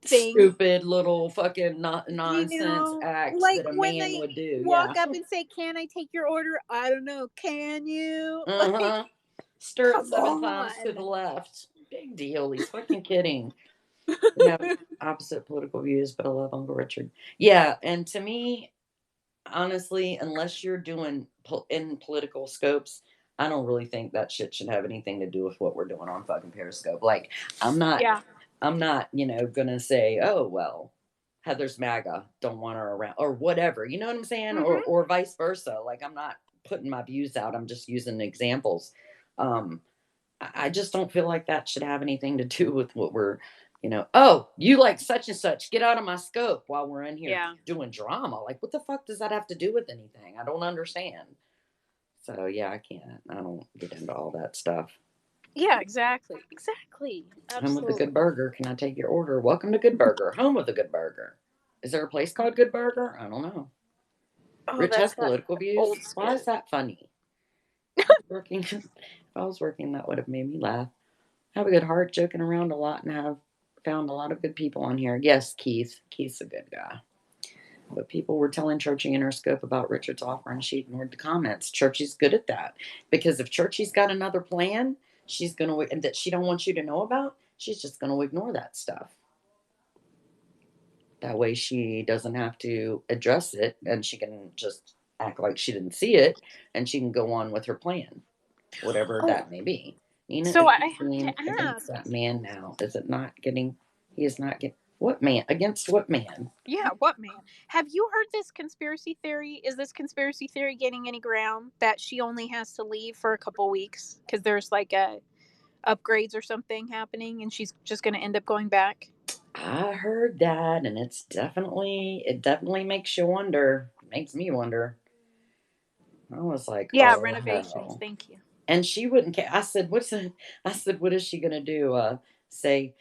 thing. Stupid little fucking nonsense act like that a when man they would do. Walk up and say, "Can I take your order?" I don't know. Can you? Like, stir it 7 times to the left. Big deal. He's fucking kidding. We have opposite political views, but I love Uncle Richard. Yeah, and to me, honestly, unless you're doing in political scopes, I don't really think that shit should have anything to do with what we're doing on fucking Periscope. Like, I'm not, gonna say, oh, well, Heather's MAGA, don't want her around, or whatever, you know what I'm saying? Mm-hmm. Or vice versa. Like, I'm not putting my views out. I'm just using examples. I just don't feel like that should have anything to do with what we're, oh, you like such and such, get out of my scope while we're in here doing drama. Like, what the fuck does that have to do with anything? I don't understand. So, yeah, I don't get into all that stuff. Yeah, exactly. Absolutely. Home of the Good Burger. Can I take your order? Welcome to Good Burger. Home of the Good Burger. Is there a place called Good Burger? I don't know. Rich has political views. Why is that funny? If I was working, that would have made me laugh. Have a good heart, joking around a lot, and have found a lot of good people on here. Yes, Keith. Keith's a good guy. But people were telling Churchy in her scope about Richard's offer, and she ignored the comments. Churchy's good at that. Because if Churchy's got another plan, and that she don't want you to know about, she's just going to ignore that stuff. That way she doesn't have to address it, and she can just act like she didn't see it, and she can go on with her plan, whatever that may be. Nina, so I have to ask that man now. Is it not getting? He is not getting. What man? Against what man? Yeah, what man? Have you heard this conspiracy theory? Is this conspiracy theory getting any ground that she only has to leave for a couple weeks because there's like a upgrades or something happening and she's just going to end up going back? I heard that, and it definitely makes you wonder. Makes me wonder. I was like, Yeah, oh renovations. hell. Thank you. And she wouldn't care. I said, what is she gonna do? Say,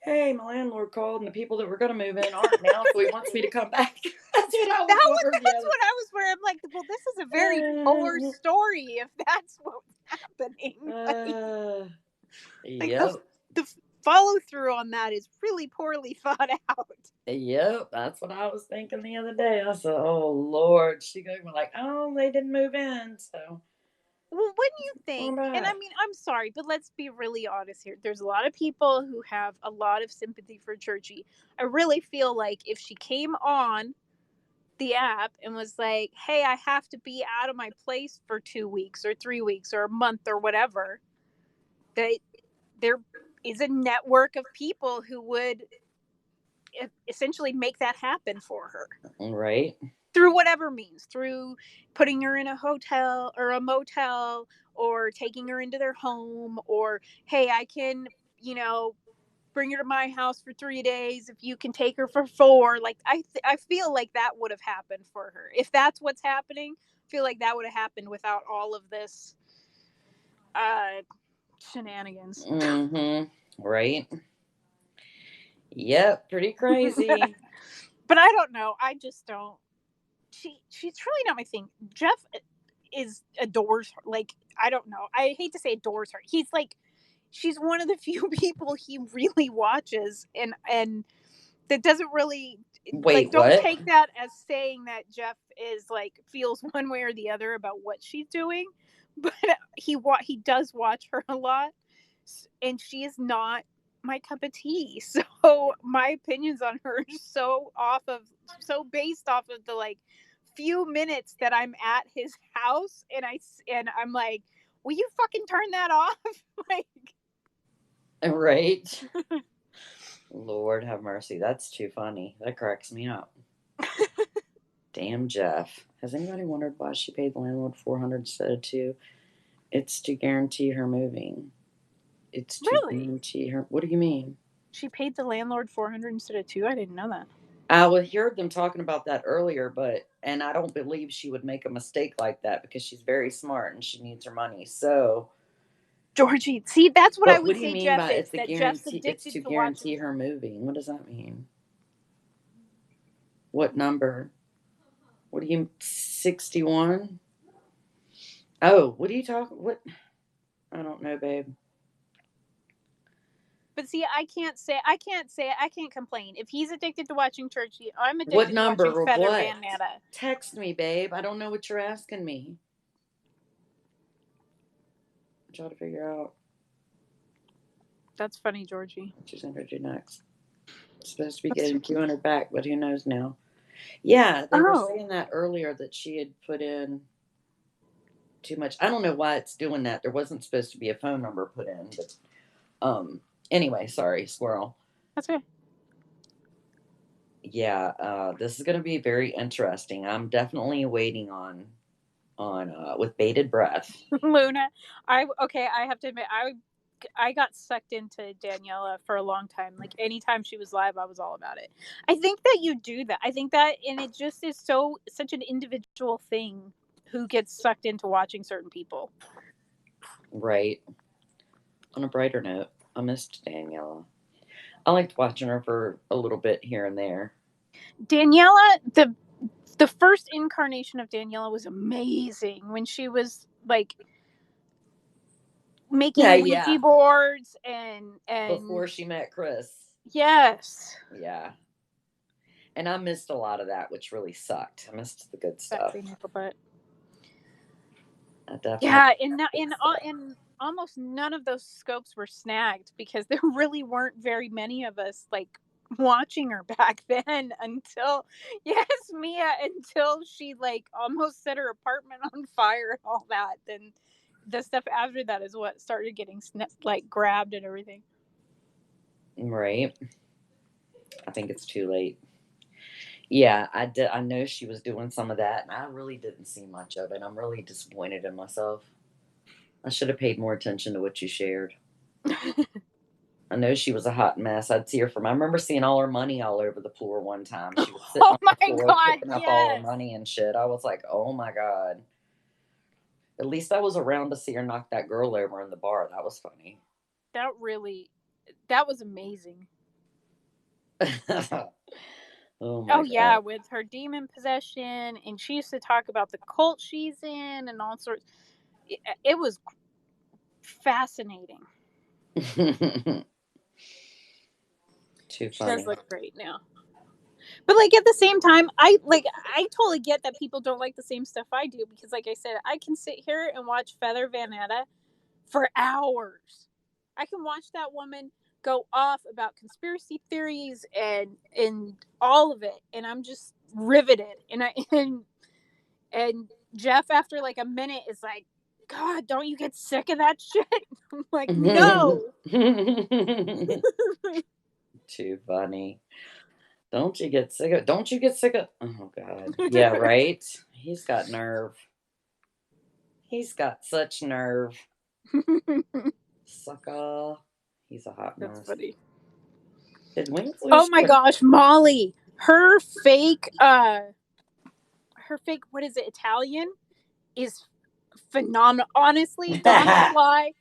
hey, my landlord called, and the people that were gonna move in aren't now, so he wants me to come back. That's what I was wondering the That's other. what I was where I'm like, well, this is a very poor story if that's what's happening. Like Yep. the follow through on that is really poorly thought out. Yep, that's what I was thinking the other day. I said, "Oh Lord," she gonna be like, "Oh, they didn't move in, so Well, wouldn't you going think? And I back." mean, I'm sorry, but let's be really honest here. There's a lot of people who have a lot of sympathy for Churchy. I really feel like if she came on the app and was like, "Hey, I have to be out of my place for 2 weeks or 3 weeks or a month or whatever," that there is a network of people who would essentially make that happen for her Right. through whatever means, through putting her in a hotel or a motel or taking her into their home, or hey, I can, you know, bring her to my house for 3 days if you can take her for four. Like I feel like that would have happened for her if that's what's happening. I feel like that would have happened without all of this uh shenanigans. Mm-hmm. Right. Yep. Pretty crazy. But I don't know, I just don't. She's truly not my thing. Jeff is adores her. Like, I don't know, I hate to say adores her. He's like, she's one of the few people he really watches, and that doesn't really, like, Wait, don't what? take that as saying that Jeff is like feels one way or the other about what she's doing, but he does watch her a lot, and she is not my cup of tea. So my opinions on her are so based off of the like few minutes that I'm at his house, and I'm like, will you fucking turn that off? Like, Right. Lord have mercy. That's too funny. That cracks me up. Damn Jeff. Has anybody wondered why she paid the landlord 400 instead of two? It's to guarantee her moving. It's to really? guarantee her. What do you mean? She paid the landlord 400 instead of two? I didn't know that. I would heard them talking about that earlier, and I don't believe she would make a mistake like that because she's very smart and she needs her money. So, Georgie, see, that's what I but what would do you say mean Jeff by is. it's a That Jeff's guarantee? It's addicted to to watching. guarantee her moving. What does that mean? What number? What do you 61? Oh, what are you talking? What? I don't know, babe. But see, I can't complain. If he's addicted to watching Churchy, I'm What addicted to watching number of Feather what? Bandana. Text me, babe. I don't know what you're asking me. I'm trying to figure out That's funny, Georgie. what she's going to do next. Supposed to be That's getting 200 back, but who knows now? Yeah, they were oh, saying that earlier that she had put in too much. I don't know why it's doing that. There wasn't supposed to be a phone number put in, but anyway, sorry, squirrel. that's okay. Yeah, this is going to be very interesting. I'm definitely waiting on with bated breath. Luna, I have to admit, I got sucked into Daniela for a long time. Like anytime she was live, I was all about it. I think that you do that. I think that, and it just is such an individual thing who gets sucked into watching certain people. Right. On a brighter note, I missed Daniela. I liked watching her for a little bit here and there. Daniela, the first incarnation of Daniela was amazing when she was like Yeah, making Ouija yeah. boards and Before she met Chris. yes, Yeah. And I missed a lot of that, which really sucked. I missed the good that stuff. cream apple butt. I definitely Yeah, and almost none of those scopes were snagged because there really weren't very many of us like watching her back then until yes, Mia, until she like almost set her apartment on fire and all that. Then the stuff after that is what started getting like grabbed and everything. right. I think it's too late. Yeah, I know she was doing some of that, and I really didn't see much of it. I'm really disappointed in myself. I should have paid more attention to what you shared. I know she was a hot mess. I'd see her from. I remember seeing all her money all over the floor one time. She was sitting Oh on my the floor god, picking up all her yes. money and shit. I was like, oh my god. At least I was around to see her knock that girl over in the bar. That was funny. That was amazing. Oh my Oh yeah, god. with her demon possession, and she used to talk about the cult she's in and all sorts. It was fascinating. Too She does funny. look great now. But like at the same time, I totally get that people don't like the same stuff I do, because like I said, I can sit here and watch Feather Vanetta for hours. I can watch that woman go off about conspiracy theories and all of it, and I'm just riveted. And Jeff, after like a minute, is like, God, don't you get sick of that shit? I'm like, no. Too funny. Don't you get sick of? Don't you get sick of? Oh god. Yeah, right. He's got nerve. He's got such nerve. Sucker. He's a hot That's mess. funny. Did Wings Oh lose my you? gosh, Molly, her fake what is it, Italian, is phenomenal. Honestly, Dawn Sly,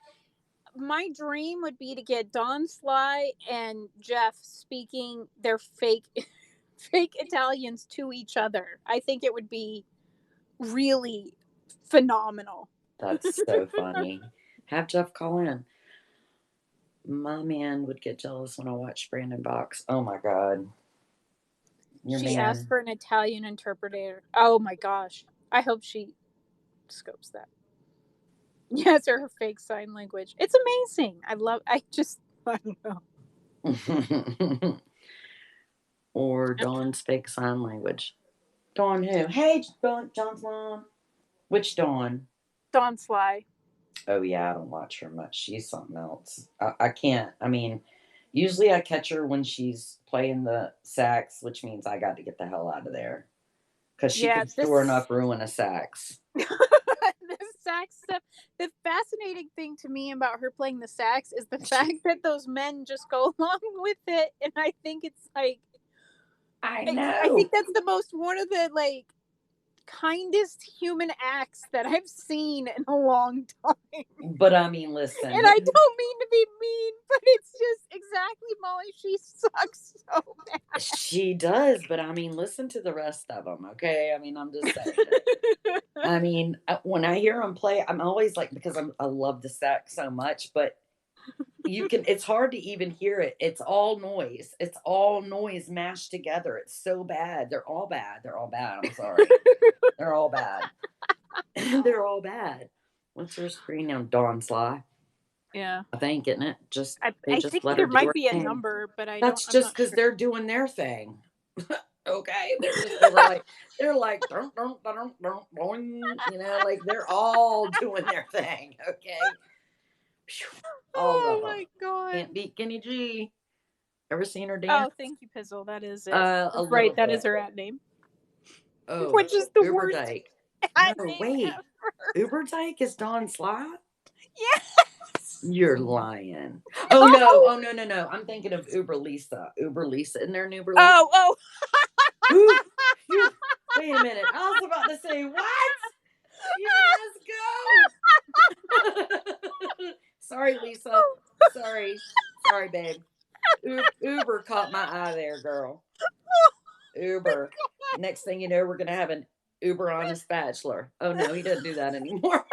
my dream would be to get Dawn Sly and Jeff speaking their fake fake Italians to each other. I think it would be really phenomenal. That's so funny. Have Jeff call in. My man would get jealous when I watch Brandon Box. Oh my god. Your She asked man. for an Italian interpreter. Oh my gosh. I hope she scopes that. Yes, or her fake sign language. It's amazing. I don't know. Or Dawn's fake sign language. Dawn who? Hey, John's mom. Which Dawn? Dawn Sly. Oh yeah, I don't watch her much. She's something else. I can't. I mean, usually I catch her when she's playing the sax, which means I got to get the hell out of there because she Yeah, could sure enough ruin a sax. the sax stuff. The fascinating thing to me about her playing the sax is the fact that those men just go along with it, and I think it's like I I know. think that's the most one of the like kindest human acts that I've seen in a long time. But I mean, listen. And I don't mean to be mean, but it's just exactly Molly. She sucks so bad. She does, but I mean, listen to the rest of them, okay? I mean, I'm just saying. I mean, when I hear them play, I'm always like, because I love the sax so much, but it's hard to even hear it. It's all noise. It's all noise mashed together. It's so bad. They're all bad. They're all bad. I'm sorry. They're all bad. They're all bad. What's her screen now? Dawn Sly. Yeah, I think, isn't it? They I just think let her there do might her be a thing. number, but That's I'm just not because sure. they're doing their thing. Okay, they're like dun, dun, dun, dun, dun, boing, like they're all doing their thing. Okay, all Oh of them. my god. Can't beat Kenny G. Ever seen her dance? Oh, thank you, Pizzle. That is it. A That's little right. That is bit. her at name, Oh, which is the Uber worst Dyke. at No, name wait. ever. Uber Dyke is Dawn Sly? Yes. You're lying. Oh no. Oh no, no, no. I'm thinking of Uber Lisa. Uber Lisa. Isn't there an Uber Lisa? Oh. Who? Phew. Wait a minute. I was about to say, what? Let's go. Sorry, Lisa. Sorry. Sorry, babe. Uber caught my eye there, girl. Uber. Next thing you know, we're going to have an Uber honest bachelor. Oh, no, he doesn't do that anymore.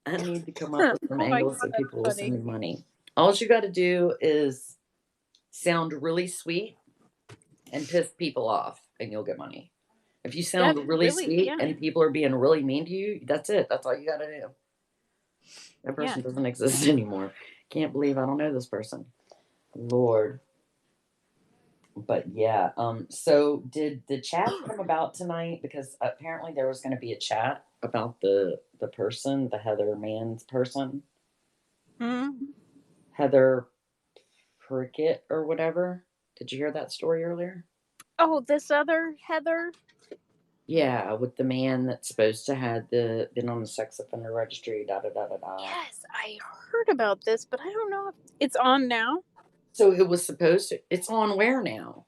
I need to come up with some Oh my angles god, so that's people will funny. send me money. All you got to do is sound really sweet and piss people off, and you'll get money. If you sound That's really really, sweet yeah. and people are being really mean to you, that's it. That's all you got to do. That Yeah. person doesn't exist anymore. Can't believe I don't know this person. Lord. But yeah, so did the chat come about tonight? Because apparently there was going to be a chat about the person, the Heather Mann's person, Mm-hmm. Heather Prickett or whatever. Did you hear that story earlier? Oh, this other Heather. Yeah, with the man that's supposed to have been on the sex offender registry. Da da da da da. Yes, I heard about this, but I don't know if it's on now. So it was supposed to. It's on where now?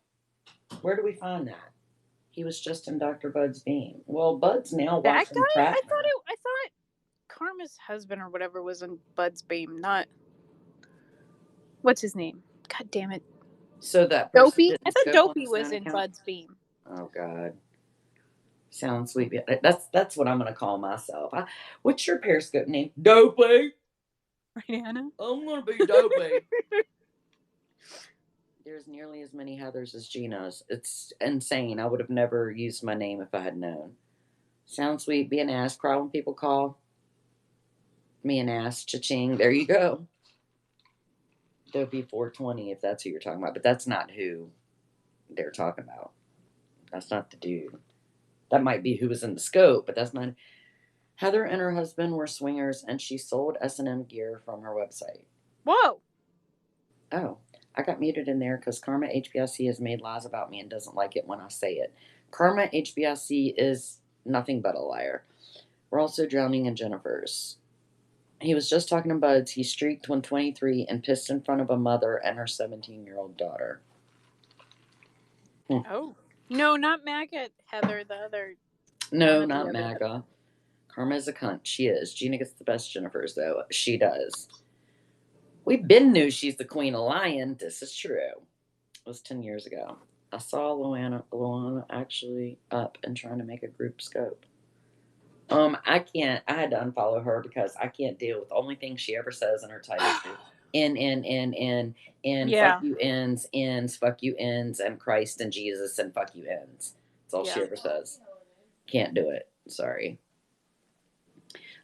Where do we find that? He was just in Dr. Bud's beam. Well, Bud's now That watching guy? Trap. I thought Karma's husband or whatever was in Bud's beam, not what's his name? God damn it. So that person Dopey? didn't I thought scope on Dopey his was own in account? Bud's beam. Oh God. Sounds sweet. That's what I'm gonna call myself. What's your Periscope name? Dopey. Right, Anna? I'm gonna be Dopey. There's nearly as many Heathers as Gina's. It's insane. I would have never used my name if I had known. Sounds sweet. Be an ass. Cry when people call me an ass. Cha-ching. There you go. Dopey 420 if that's who you're talking about. But that's not who they're talking about. That's not the dude. That might be who was in the scope, but that's not. Heather and her husband were swingers, and she sold S&M gear from her website. Whoa. Oh, I got muted in there because Karma HBIC has made lies about me and doesn't like it when I say it. Karma HBIC is nothing but a liar. We're also drowning in Jennifer's. He was just talking to Buds. He streaked when 23 and pissed in front of a mother and her 17-year-old daughter. Oh. No, not MAGA, Heather, the other. No, not MAGA. Karma is a cunt. She is. Gina gets the best Jennifer's, though. She does. We've been knew she's the queen of lion. This is true. It was 10 years ago. I saw Luana actually up and trying to make a group scope. I can't. I had to unfollow her because I can't deal with the only thing she ever says in her title is N, Yeah. fuck you ends, fuck you ends, and Christ and Jesus and fuck you ends. That's all she ever says. Can't do it. Sorry.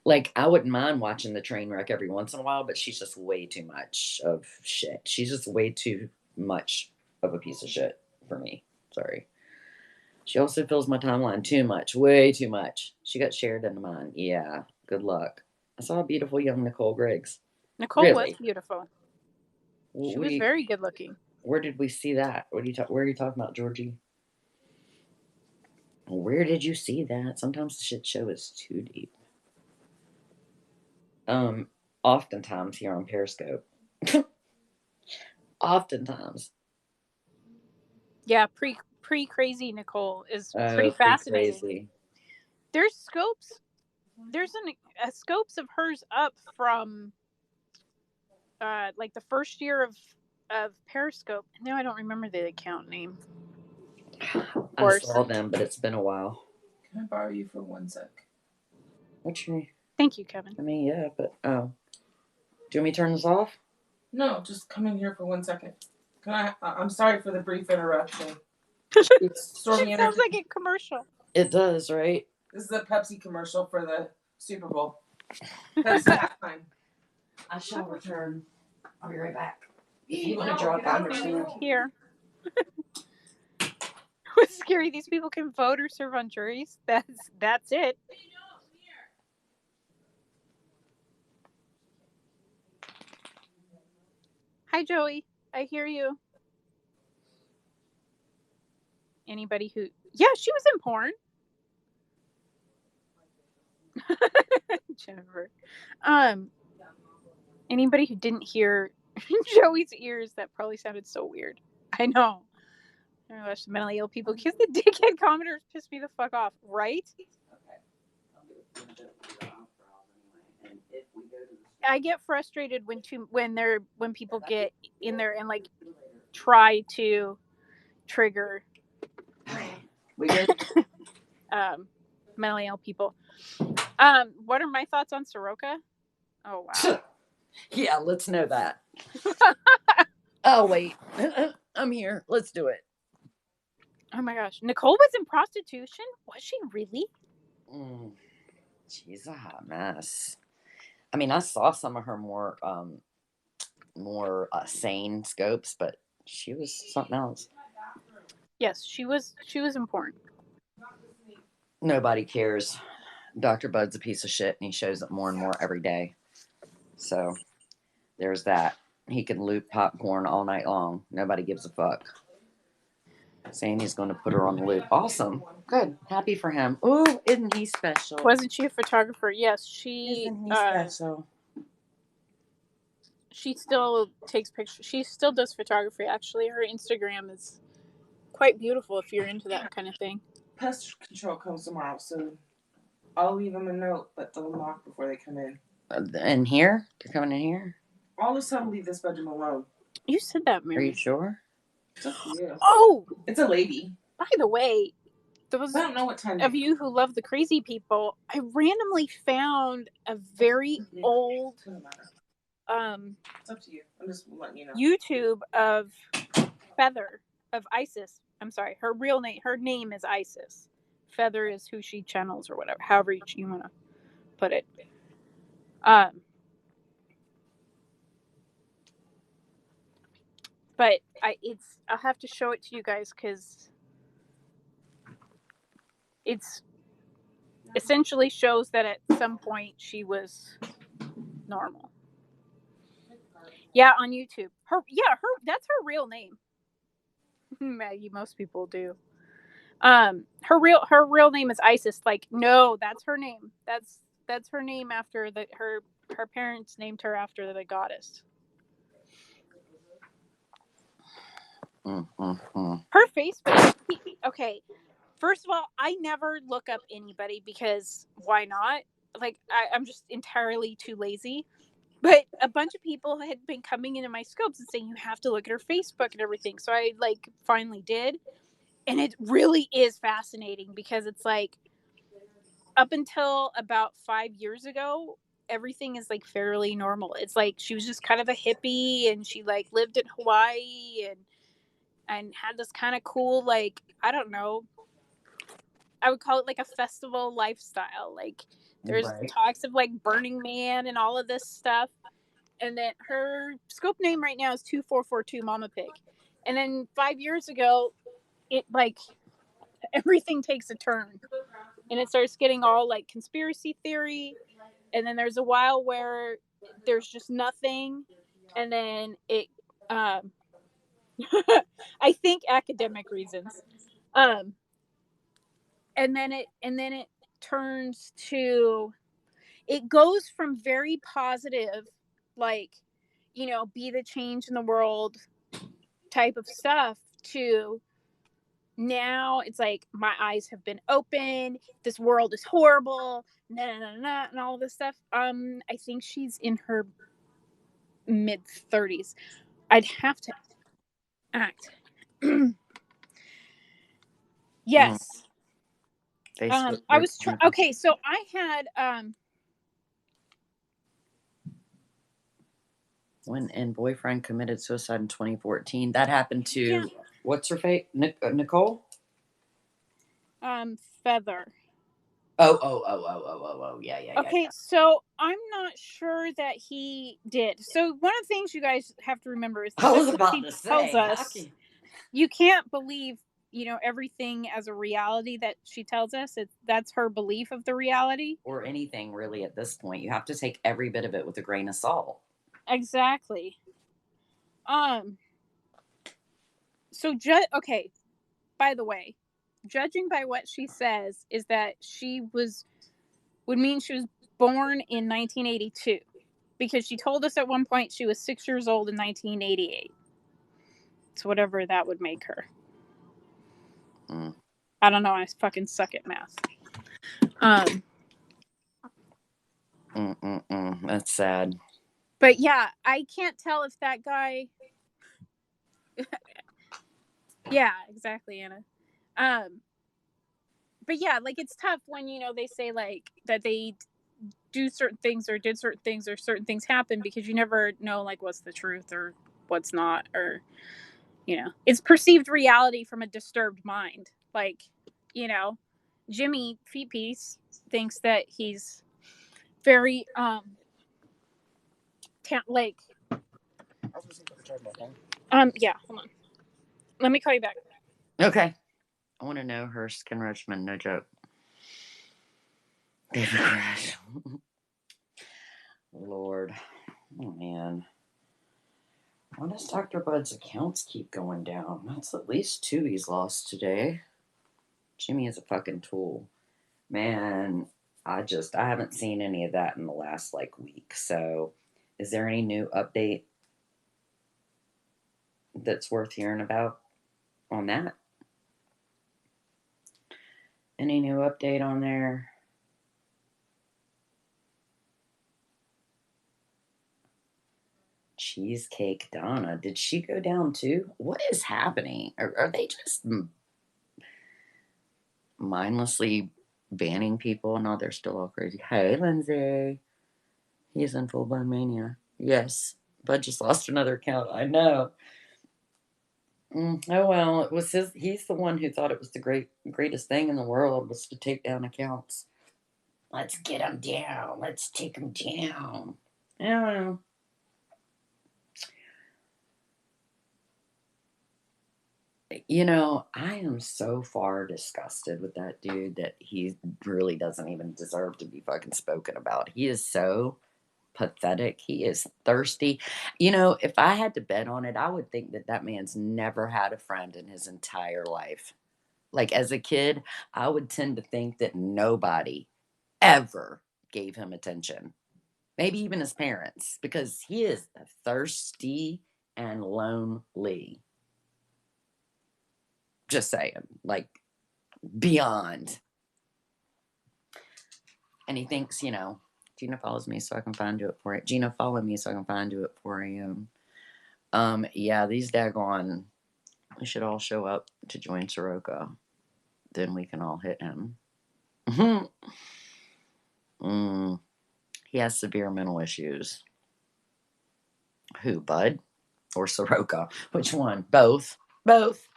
Like, I wouldn't mind watching the train wreck every once in a while, but she's just way too much of shit. She's just way too much of a piece of shit for me. Sorry. She also fills my timeline too much. Way too much. She got shared into mine. Yeah. Good luck. I saw a beautiful young Nicole Griggs. Nicole was beautiful. She was very good looking. Where did we see that? Where are you talking about, Georgie? Where did you see that? Sometimes the shit show is too deep. Oftentimes here on Periscope. Oftentimes. Yeah, pre crazy Nicole is pretty fascinating. Crazy. There's scopes. There's a scopes of hers up from like the first year of Periscope. Now I don't remember the account name. I saw them, but it's been a while. Can I borrow you for 1 sec? What's your... Thank you, Kevin. I mean, yeah, but do you want me to turn this off? No, just come in here for 1 second. I'm sorry for the brief interruption. It sounds like a commercial. It does, right? This is a Pepsi commercial for the Super Bowl. Pepsi halftime. I shall return. I'll be right back. You want to drop out here? What's scary? These people can vote or serve on juries. That's it. Hi, Joey. I hear you. Anybody who... Yeah, she was in porn. Jennifer. Anybody who didn't hear Joey's ears, that probably sounded so weird. I know. Oh my gosh, mentally ill people. Because the dickhead commenters piss me the fuck off, right? I get frustrated when people get in there and like try to trigger mentally ill people. What are my thoughts on Soroka? Oh wow. Yeah, let's know that. Oh wait, I'm here. Let's do it. Oh my gosh, Nicole was in prostitution? Was she really? She's a hot mess. I mean, I saw some of her more sane scopes, but she was something else. Yes, she was important. Nobody cares. Dr. Bud's a piece of shit, and he shows it more and more every day. So there's that. He can loot popcorn all night long. Nobody gives a fuck. saying he's going to put her on the loop. Awesome. Good. Happy for him. Oh, isn't he special? Wasn't she a photographer? Yes, she. Isn't he special? She still takes pictures. She still does photography. Actually, her Instagram is quite beautiful if you're into that kind of thing. Pest control comes tomorrow, so I'll leave them a note, but they'll knock before they come in. In here? They're coming in here? All of a sudden, leave this bedroom alone. You said that, Mary. Are you sure? It's up to you. Oh! It's a lady. By the way, those I don't know what time of you who love the crazy people, I randomly found a very old it's up to you. I'm just letting you know. YouTube of Feather of Isis. I'm sorry, her real name. Her name is Isis. Feather is who she channels or whatever. However you want to put it. But I'll have to show it to you guys because it's essentially shows that at some point she was normal. Yeah, on YouTube. Her that's her real name. Maggie, most people do. Her real name is Isis. Like, no, that's her name. That's her name after her parents named her after the goddess. Her Facebook. Okay, first of all, I never look up anybody because why not? Like, I'm just entirely too lazy. But a bunch of people had been coming into my scopes and saying you have to look at her Facebook and everything. So I finally did. And it really is fascinating because it's like up until about 5 years ago, everything is fairly normal. It's like she was just kind of a hippie and she lived in Hawaii and had this kind of cool I don't know, I would call it a festival lifestyle. There's talks of Burning Man and all of this stuff. And then her scope name right now is 2442 Mama Pig. And then 5 years ago, it everything takes a turn. And it starts getting all conspiracy theory. And then there's a while where there's just nothing. And then it, I think academic reasons. And then it turns to, it goes from very positive, be the change in the world type of stuff to now it's my eyes have been opened, this world is horrible, and all this stuff. I think she's in her mid 30s. I'd have to act. Yes. I was okay, so I had when and boyfriend committed suicide in 2014. That happened to what's her fate? Nicole? Feather. Oh. Yeah. Okay, so I'm not sure that he did. So one of the things you guys have to remember is I was about to say, you can't believe, everything as a reality that she tells us. That's her belief of the reality. Or anything really at this point. You have to take every bit of it with a grain of salt. Exactly. So okay. By the way, judging by what she says is that would mean she was born in 1982 because she told us at one point she was 6 years old in 1988. So whatever that would make her. I don't know. I fucking suck at math. That's sad. But yeah, I can't tell if that guy. Yeah, exactly, Anna. But yeah, it's tough when they say that they do certain things or did certain things or certain things happen because you never know what's the truth or what's not, or it's perceived reality from a disturbed mind. Jimmy Feet Piece thinks that he's very yeah, hold on, let me call you back. Okay. I want to know her skin regimen, no joke. David Crash. Lord. Oh, man. Why does Dr. Bud's accounts keep going down? That's at least 2 he's lost today. Jimmy is a fucking tool. Man, I haven't seen any of that in the last like week. So, is there any new update that's worth hearing about on that? Any new update on there? Cheesecake Donna. Did she go down too? What is happening? Are they just mindlessly banning people? No, they're still all crazy. Hey, Lindsay. He's in full blown mania. Yes. Bud just lost another account. I know. Oh well, it was his. He's the one who thought it was the greatest thing in the world was to take down accounts. Let's get them down. Let's take them down. I don't know. I am so far disgusted with that dude that he really doesn't even deserve to be fucking spoken about. He is so pathetic. He is thirsty. If I had to bet on it, I would think that that man's never had a friend in his entire life. Like as a kid, I would tend to think that nobody ever gave him attention. Maybe even his parents, because he is thirsty and lonely. Just saying, like beyond. And he thinks, Gina follows me so I can find do it for it. Gina, follow me so I can find do it 4 a.m. Yeah, these daggone, we should all show up to join Soroka. Then we can all hit him. He has severe mental issues. Who, Bud? Or Soroka? Which one? Both. Both.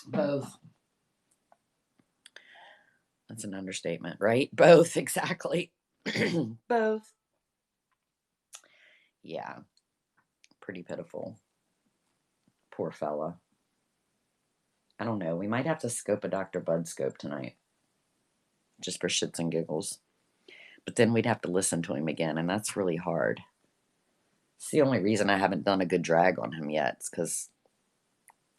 Both. That's an understatement, right? Both, exactly. Both. Yeah. Pretty pitiful. Poor fella. I don't know. We might have to scope a Dr. Bud scope tonight. Just for shits and giggles. But then we'd have to listen to him again, and that's really hard. It's the only reason I haven't done a good drag on him yet. It's because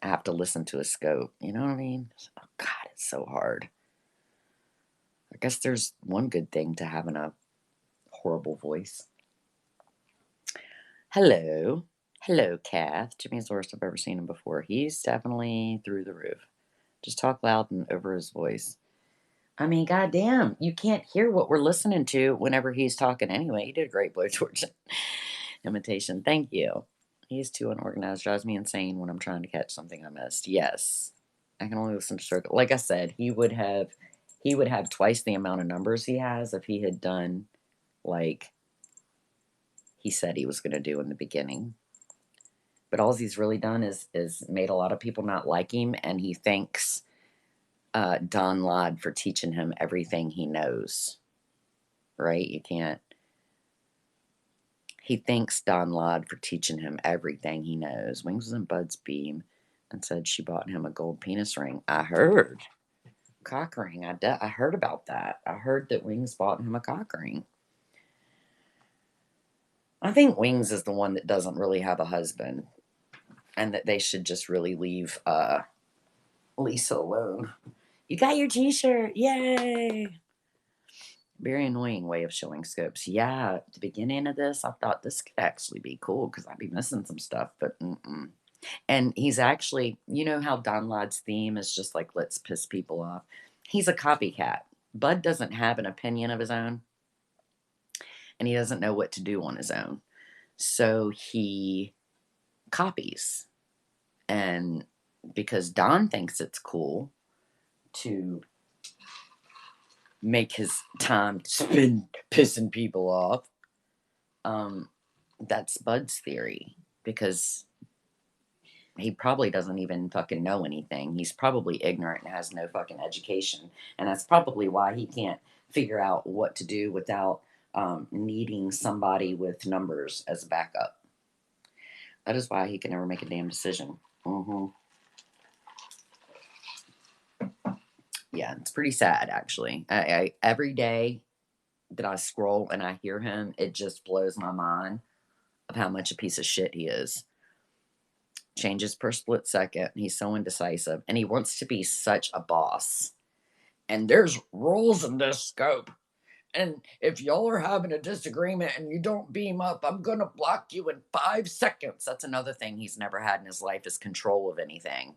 I have to listen to a scope. You know what I mean? Oh, God, it's so hard. I guess there's one good thing to having a horrible voice. Hello. Hello, Kath. Jimmy's the worst I've ever seen him before. He's definitely through the roof. Just talk loud and over his voice. I mean, goddamn, you can't hear what we're listening to whenever he's talking anyway. He did a great blowtorch imitation. Thank you. He's too unorganized. Drives me insane when I'm trying to catch something I missed. Yes. I can only listen to Circle. Like I said, he would have twice the amount of numbers he has if he had done like he said he was going to do in the beginning. But all he's really done is made a lot of people not like him, and he thanks Don Ladd for teaching him everything he knows. Right? You can't. He thanks Don Ladd for teaching him everything he knows. Wings was in Bud's beam and said she bought him a gold penis ring. I heard. Cock ring. I heard about that. I heard that Wings bought him a cock ring. I think Wings is the one that doesn't really have a husband, and that they should just really leave Lisa alone. You got your t-shirt. Yay. Very annoying way of showing scopes. Yeah, at the beginning of this, I thought this could actually be cool because I'd be missing some stuff, but And he's actually, you know how Don Ladd's theme is just like, let's piss people off? He's a copycat. Bud doesn't have an opinion of his own, and he doesn't know what to do on his own. So he copies. And because Don thinks it's cool to make his time spend pissing people off, that's Bud's theory. Because he probably doesn't even fucking know anything. He's probably ignorant and has no fucking education. And that's probably why he can't figure out what to do without needing somebody with numbers as a backup. That is why he can never make a damn decision. Yeah, it's pretty sad, actually. I every day that I scroll and I hear him, it just blows my mind of how much a piece of shit he is. Changes per split second. He's so indecisive. And he wants to be such a boss. And there's rules in this scope. And if y'all are having a disagreement and you don't beam up, I'm going to block you in 5 seconds. That's another thing he's never had in his life is control of anything.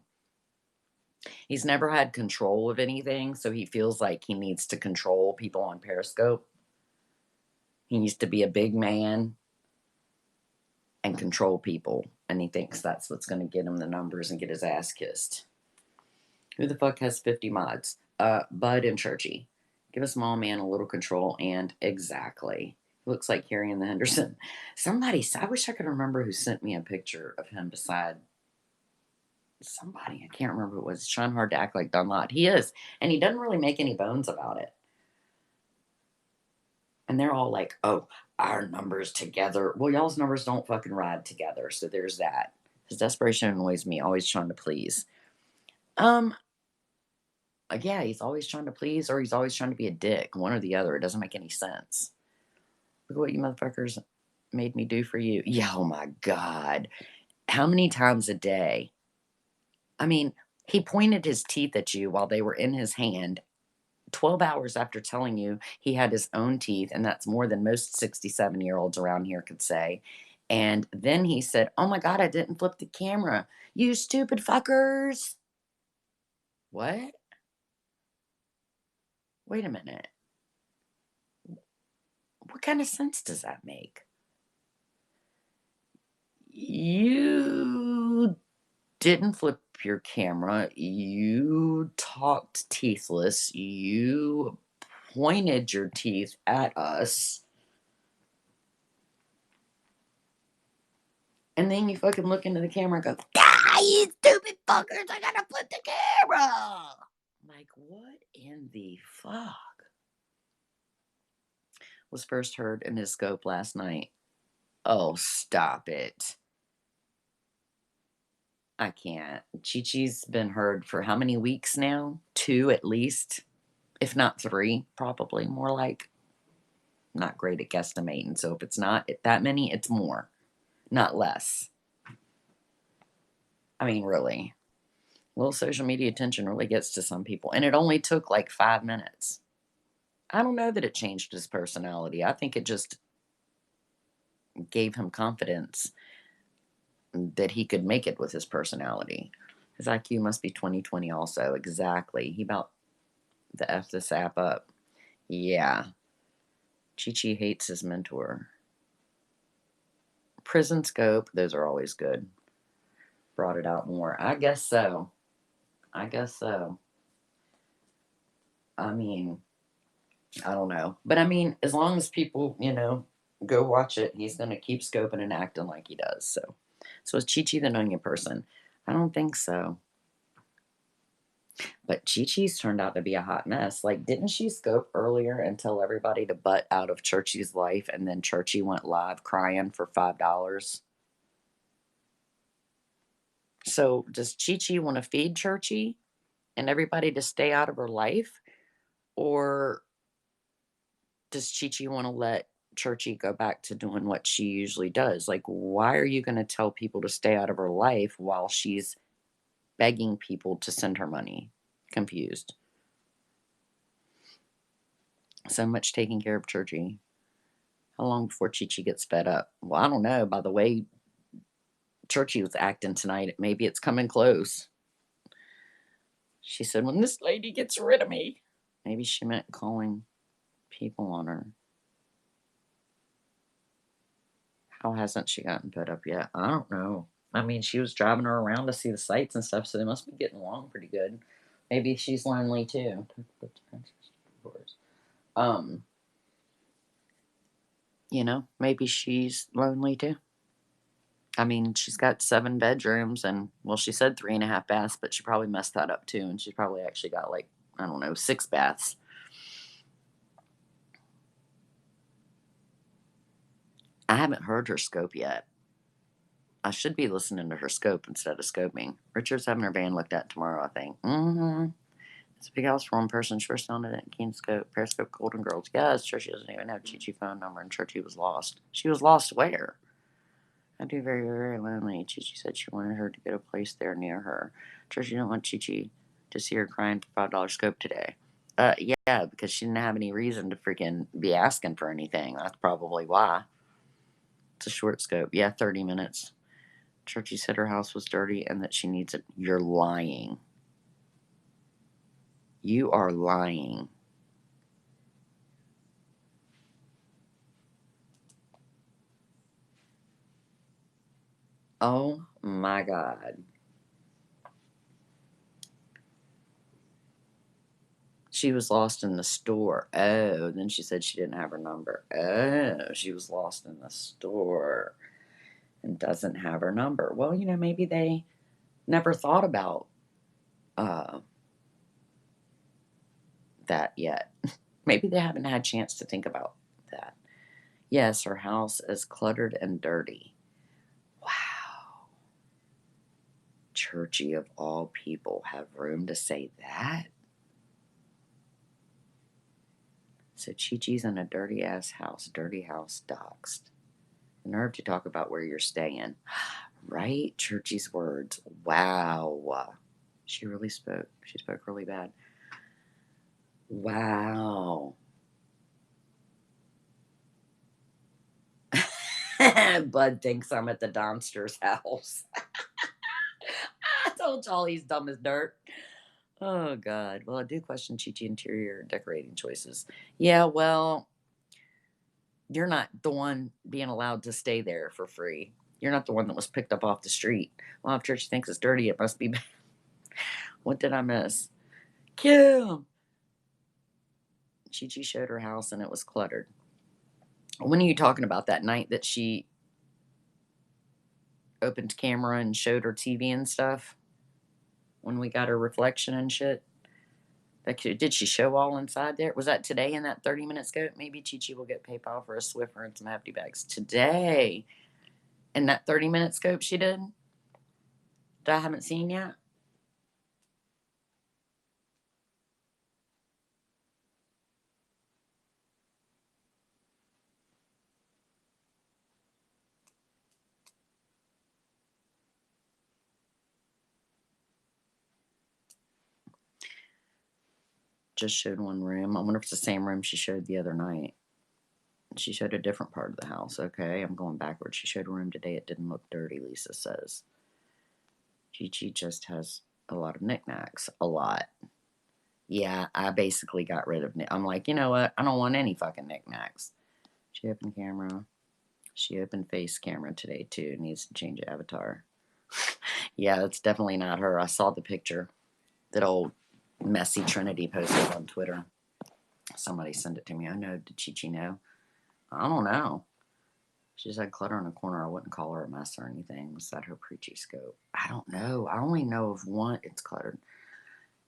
He's never had control of anything, so he feels like he needs to control people on Periscope. He needs to be a big man and control people, and he thinks that's what's going to get him the numbers and get his ass kissed. Who the fuck has 50 mods? Bud and Churchy. Give a small man a little control, and exactly. Looks like Harry and the Henderson. Somebody, I wish I could remember who sent me a picture of him beside somebody. I can't remember who it was. He's trying hard to act like Dunlop. He is, and he doesn't really make any bones about it. And they're all like, oh, our numbers together. Well, y'all's numbers don't fucking ride together, so there's that. His desperation annoys me, always trying to please. Yeah, he's always trying to please, or he's always trying to be a dick. One or the other. It doesn't make any sense. Look at what you motherfuckers made me do for you. Yeah, oh my God. How many times a day? I mean, he pointed his teeth at you while they were in his hand 12 hours after telling you he had his own teeth, and that's more than most 67-year-olds around here could say. And then he said, oh my God, I didn't flip the camera. You stupid fuckers. What? Wait a minute. What kind of sense does that make? You didn't flip your camera. You talked teethless. You pointed your teeth at us. And then you fucking look into the camera and go, ah, you stupid fuckers, I gotta flip the camera. Like, what in the fuck? Was first heard in his scope last night. Oh, stop it. I can't. Chi-Chi's been heard for how many weeks now? 2 at least, if not 3, probably more like. Not great at guesstimating, so if it's not that many, it's more, not less. I mean, really. A little social media attention really gets to some people, and it only took like 5 minutes. I don't know that it changed his personality. I think it just gave him confidence that he could make it with his personality. His IQ must be 2020 also. Exactly. He about to F this app up. Yeah. Chi-Chi hates his mentor. Prison Scope, those are always good. Brought it out more. I guess so. I mean, I don't know. But I mean, as long as people, go watch it, he's going to keep scoping and acting like he does. So is Chi-Chi the onion person? I don't think so. But Chi-Chi's turned out to be a hot mess. Like, didn't she scope earlier and tell everybody to butt out of Churchy's life, and then Churchy went live crying for $5? So does Chi-Chi want to feed Churchy and everybody to stay out of her life? Or does Chi-Chi want to let Churchy go back to doing what she usually does? Like, why are you going to tell people to stay out of her life while she's begging people to send her money? Confused. So much taking care of Churchy. How long before Chi-Chi gets fed up? Well, I don't know. By the way Churchy was acting tonight, maybe it's coming close. She said, when this lady gets rid of me. Maybe she meant calling people on her. How hasn't she gotten fed up yet? I don't know. I mean, she was driving her around to see the sights and stuff, so they must be getting along pretty good. Maybe she's lonely too. Maybe she's lonely too. I mean, she's got 7 bedrooms and, well, she said 3.5 baths, but she probably messed that up too. And she's probably actually got 6 baths. I haven't heard her scope yet. I should be listening to her scope instead of scoping. Richard's having her van looked at tomorrow, I think. It's a big house for one person. Sure sounded it. Keen scope. Periscope Golden Girls. Yes, sure she doesn't even have Chi-Chi phone number, and Churchy was lost. She was lost where? I'd be very, very lonely. Chi-Chi said she wanted her to get a place there near her. Church, you don't want Chi-Chi to see her crying for $5 scope today. Yeah, because she didn't have any reason to freaking be asking for anything. That's probably why. It's a short scope. Yeah, 30 minutes. Churchy said her house was dirty and that she needs it. You're lying. You are lying. Oh my God. She was lost in the store. Oh, then she said she didn't have her number. Oh, she was lost in the store and doesn't have her number. Well, maybe they never thought about uh, that yet. Maybe they haven't had a chance to think about that. Yes, her house is cluttered and dirty. Wow. Churchy of all people have room to say that? So Chi-Chi's in a dirty ass house, dirty house doxed. The nerve to talk about where you're staying. Right? Churchy's words. Wow. She really spoke. She spoke really bad. Wow. Bud thinks I'm at the Donster's house. I told y'all he's dumb as dirt. Oh, God. Well, I do question Chi-Chi interior decorating choices. Yeah, well, you're not the one being allowed to stay there for free. You're not the one that was picked up off the street. Well, if Church thinks it's dirty, it must be bad. What did I miss? Kim! Chi-Chi showed her house and it was cluttered. When are you talking about? That night that she opened camera and showed her TV and stuff? When we got her reflection and shit? Did she show all inside there? Was that today in that 30-minute scope? Maybe Chi-Chi will get PayPal for a Swiffer and some hefty bags. Today, in that 30-minute scope she did? That I haven't seen yet? Just showed one room. I wonder if it's the same room she showed the other night. She showed a different part of the house. Okay, I'm going backwards. She showed a room today. It didn't look dirty, Lisa says. Chi-Chi just has a lot of knickknacks. A lot. Yeah, I basically got rid of I'm like, you know what? I don't want any fucking knickknacks. She opened camera. She opened face camera today, too. Needs to change avatar. Yeah, that's definitely not her. I saw the picture that old messy Trinity posted on Twitter. Somebody sent it to me. I know. Did Chi-Chi know? I don't know. She just had clutter in a corner. I wouldn't call her a mess or anything. Was that her preachy scope? I don't know. I only know of one. It's cluttered.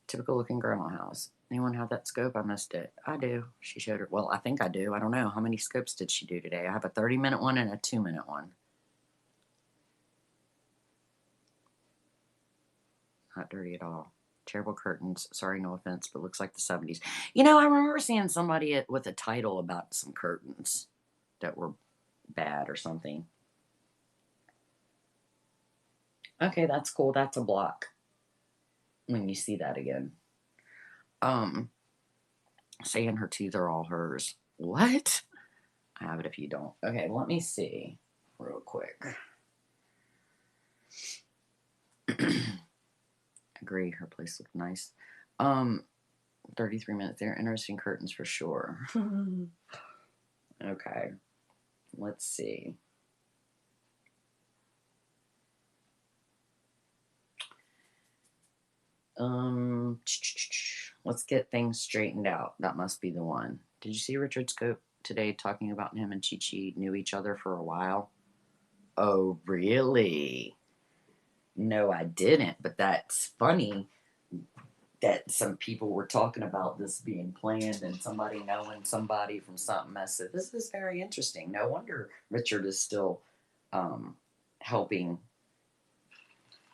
Typical looking grandma house. Anyone have that scope? I missed it. I do. She showed her. Well, I think I do. I don't know. How many scopes did she do today? I have a 30-minute one and a 2-minute one. Not dirty at all. Terrible curtains. Sorry, no offense, but looks like the 70s. I remember seeing somebody with a title about some curtains that were bad or something. Okay, that's cool. That's a block. When you see that again. Saying her teeth are all hers. What? I have it if you don't. Okay, let me see real quick. Agree, her place looked nice. 33 minutes there. Interesting curtains for sure. Okay. Let's see. Let's get things straightened out. That must be the one. Did you see Richard Scope today talking about him and Chi-Chi knew each other for a while? Oh, really? No, I didn't, but that's funny that some people were talking about this being planned and somebody knowing somebody from something. I said, this is very interesting. No wonder Richard is still helping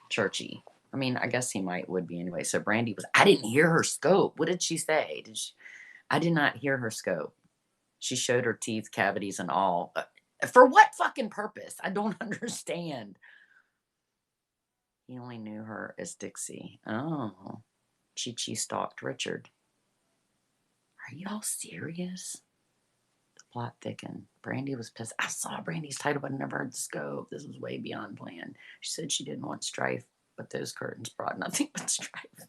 Churchy. I mean, I guess he would be anyway. So Brandy I didn't hear her scope. What did she say? I did not hear her scope. She showed her teeth, cavities, and all. For what fucking purpose? I don't understand. He only knew her as Dixie. Oh. Chi stalked Richard. Are y'all serious? The plot thickened. Brandy was pissed. I saw Brandy's title, but I never heard the scope. This was way beyond plan. She said she didn't want strife, but those curtains brought nothing but strife.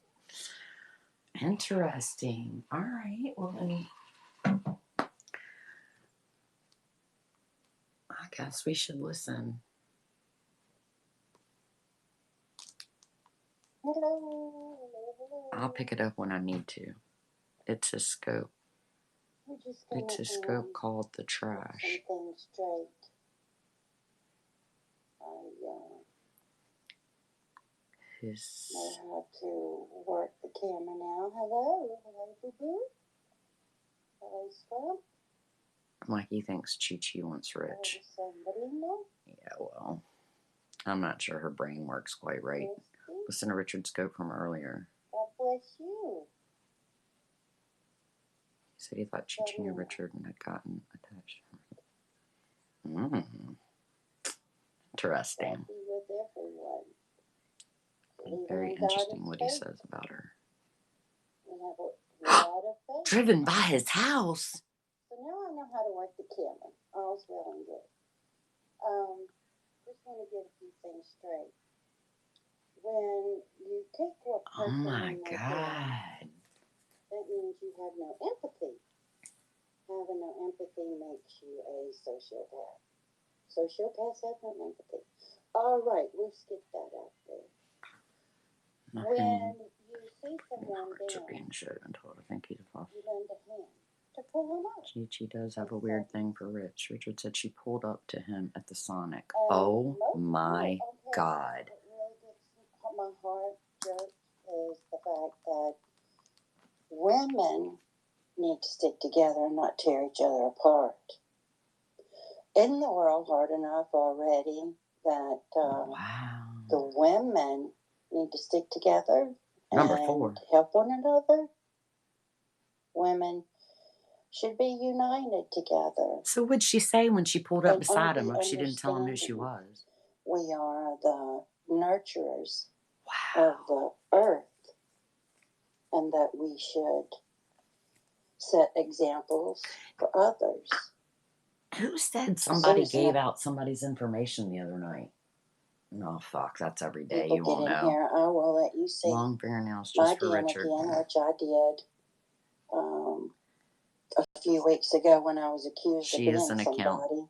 Interesting. All right. Well, then I guess we should listen. Hello. I'll pick it up when I need to. It's a scope. It's a scope called The Trash. Something straight. His... know how to work the camera now. Hello. Hello, boo-boo. Hello, Scrub. Mikey thinks Chi wants Rich. Somebody know? Yeah, well, I'm not sure her brain works quite right. Listen to Richard's scope from earlier. God bless you. He said he thought Chi knew Richard and had gotten attached. Interesting. Happy with everyone. Very interesting what he says about her. We have a lot of faith. Driven by his house. So now I know how to work the camera. All's well and good. Just want to get a few things straight. When you take what person Oh my in their God. that means you have no empathy. Having no empathy makes you a sociopath. Sociopaths have no empathy. All right, we'll skip that out there. Nothing. When you see someone Richard down, being showed and told. I think he's off. you lend a hand to pull him up. Chi does have a weird thing for Rich. Richard said she pulled up to him at the Sonic. And Oh most my people, God. What really gets my heart jerked is the fact that women need to stick together and not tear each other apart. Isn't the world hard enough already that Wow. the women need to stick together Number and 4. help one another? Women should be united together. So what'd she say when she pulled up And beside him only if she didn't tell him who she understanding. was? We are the nurturers Wow. of the earth, and that we should set examples for others. Who said somebody Susan, gave out somebody's information the other night? No, fuck, that's every day. People You get won't in know. here, I will let you see Long fingernails my just for den Richard. again, which I did a few weeks ago when I was accused She of is being an account. somebody.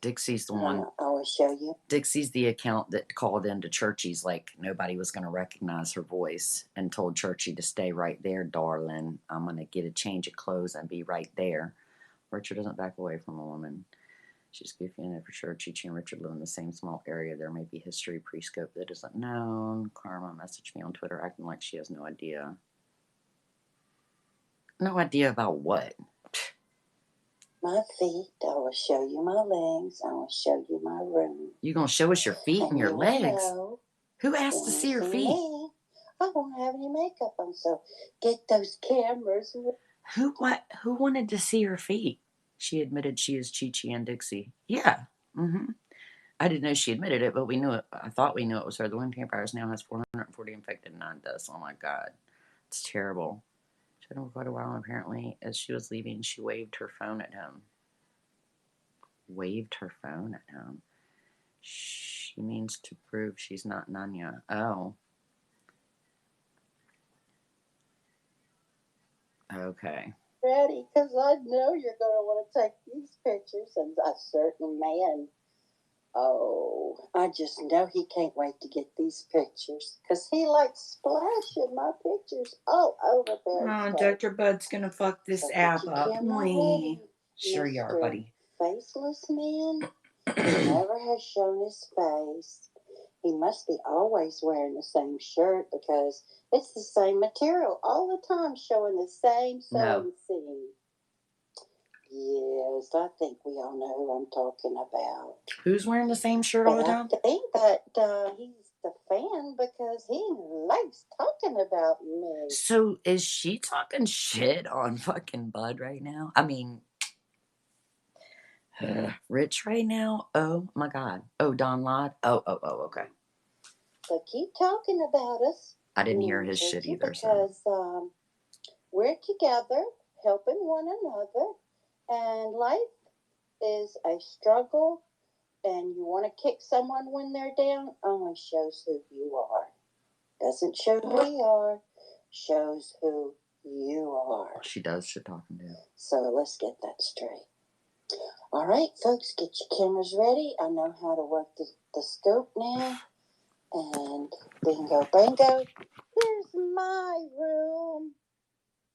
Dixie's the one. I will show you. Dixie's the account that called into Churchy's like nobody was going to recognize her voice and told Churchy to stay right there, darling. I'm going to get a change of clothes and be right there. Richard doesn't back away from a woman. She's goofy in it for sure. Chi and Richard live in the same small area. There may be history pre-scope that isn't known. Karma messaged me on Twitter acting like she has no idea. No idea about what? My feet, I will show you my legs, I will show you my room. You gonna show us your feet and your you will legs? know Who asked to when see you your feet? Me. I don't have any makeup on, so get those cameras. Who wanted to see her feet? She admitted she is Chi and Dixie. Yeah. I didn't know she admitted it, but we knew it. I thought we knew it was her. The Wind Vampires now has 440 infected, 9 deaths. Oh my God. It's terrible. She had him for quite a while, and apparently, as she was leaving, she waved her phone at him. Waved her phone at him. She means to prove she's not Nanya. Oh. Okay. Ready, because I know you're going to want to take these pictures, and a certain man, I just know he can't wait to get these pictures, because he likes splashing my pictures all over there. Oh, Dr. Bud's going to fuck this app up. Sure you are, buddy. Faceless man never has shown his face. He must be always wearing the same shirt because it's the same material all the time, showing the same sewing scene. Yes, I think we all know who I'm talking about. Who's wearing the same shirt all the time? I think that he's the fan because he likes talking about me. So is she talking shit on fucking Bud right now? I mean, Rich right now? Oh my God. Oh, Don Lod? Oh, okay. So keep talking about us. I didn't hear his shit either. Because we're together, helping one another, and life is a struggle, and you want to kick someone when they're down, only shows who you are. Doesn't show who we are, shows who you are. She does shit talking to. So let's get that straight. All right, folks, get your cameras ready. I know how to work the scope now. And bingo, bango. Here's my room.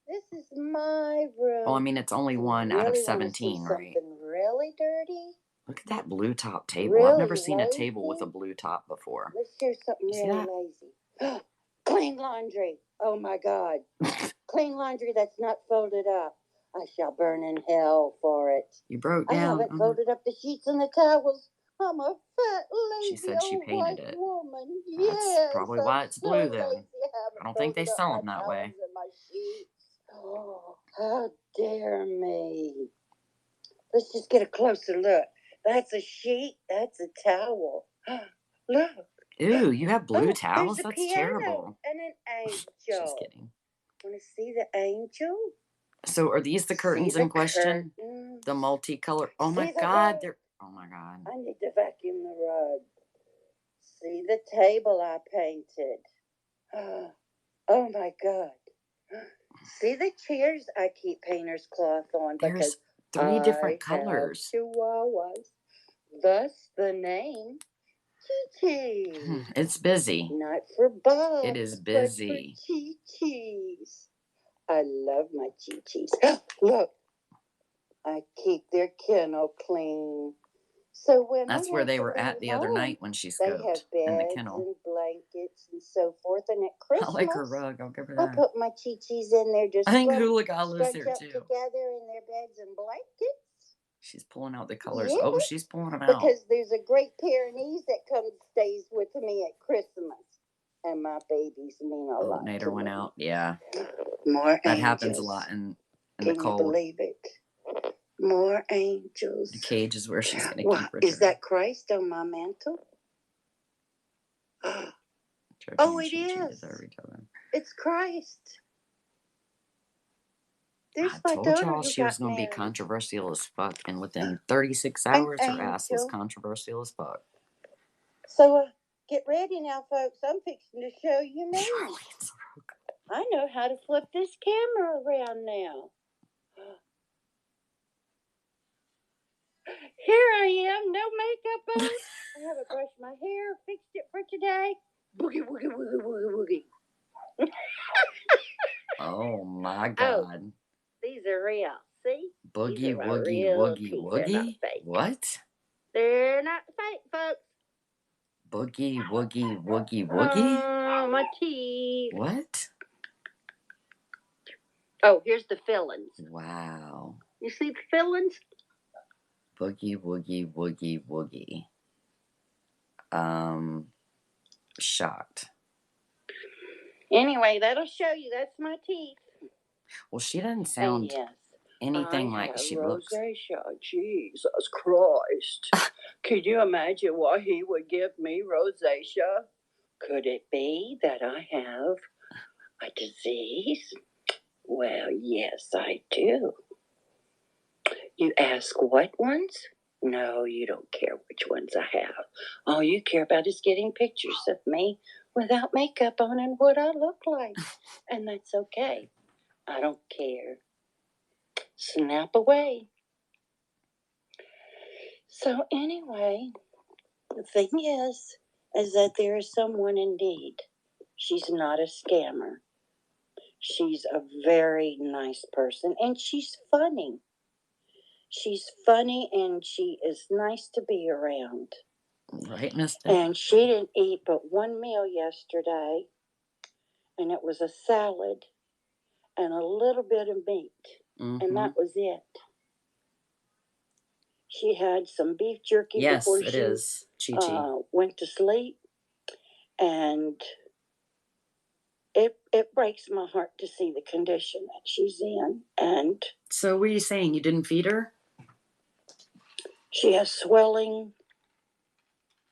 This is my room. Oh, I mean, it's only one out of 17, right? Something really dirty. Look at that blue top table. Really I've never seen lazy? a table with a blue top before. Let's hear something really lazy. Clean laundry. Oh my God. Clean laundry that's not folded up. I shall burn in hell for it. You broke down. I haven't folded up the sheets and the towels. I'm a fat, lazy, she said she painted it. woman. That's probably why it's blue then. I don't think they sell them that way. Oh, how dare me. Let's just get a closer look. That's a sheet. That's a towel. Look. Ew, you have blue towels? That's piano terrible. and an angel. Just kidding. Want to see the angel? So are these the curtains in question? Curtains. The multicolor. Oh my God, rug? they're. Oh my God. I need to vacuum the rug. See the table I painted. Oh my God. See the chairs I keep painter's cloth on. There's 3 different colors. Chihuahuas. Thus the name Chi-Chi. It's busy. Not for Bob. It is busy. But for Chi-Chis. I love my Chi-Chis. Look, I keep their kennel clean. So when that's where they were at the other night when she scoped in the kennel. And blankets and so forth. And at Christmas, I like her rug. I'll give her that. I put my Chi-Chis in there. Just I think Hula Gal lives here too. Together in their beds and blankets. She's pulling out the colors. Yeah. Oh, she's pulling them out. Because there's a great Pyrenees that comes stays with me at Christmas. And my babies mean a lot. Nader went out. Yeah. More that angels. Happens a lot in the cold. Can you believe it? More angels. The cage is where she's going to keep her. Is that Christ on my mantle? Oh, it is. It's Christ. I told y'all she was going to be controversial as fuck, and within 36 hours, her ass was controversial as fuck. So, get ready now, folks. I'm fixing to show you me. I know how to flip this camera around now. Here I am, no makeup on. I haven't brushed my hair, fixed it for today. Boogie, woogie, woogie, woogie, woogie. Oh my God. Oh, these are real. See? Boogie, woogie, woogie, woogie? What? They're not fake, folks. Boogie, woogie, woogie, woogie? Oh, my teeth. What? Oh, here's the fillings. Wow. You see the fillings? Boogie, woogie, woogie, woogie. Shocked. Anyway, that'll show you. That's my teeth. Well, she doesn't sound anything like she looks. Rosacea. Jesus Christ. Could you imagine why he would give me rosacea? Could it be that I have a disease? Well, yes, I do. You ask what ones? No, you don't care which ones I have. All you care about is getting pictures of me without makeup on and what I look like. And that's okay. I don't care. Snap away. So anyway, the thing is that there is someone indeed. She's not a scammer. She's a very nice person, and she's funny. She's funny, and she is nice to be around. Right, mister? And she didn't eat but one meal yesterday, and it was a salad and a little bit of meat, and that was it. She had some beef jerky before she went to sleep, and it breaks my heart to see the condition that she's in. And so what are you saying? You didn't feed her? She has swelling.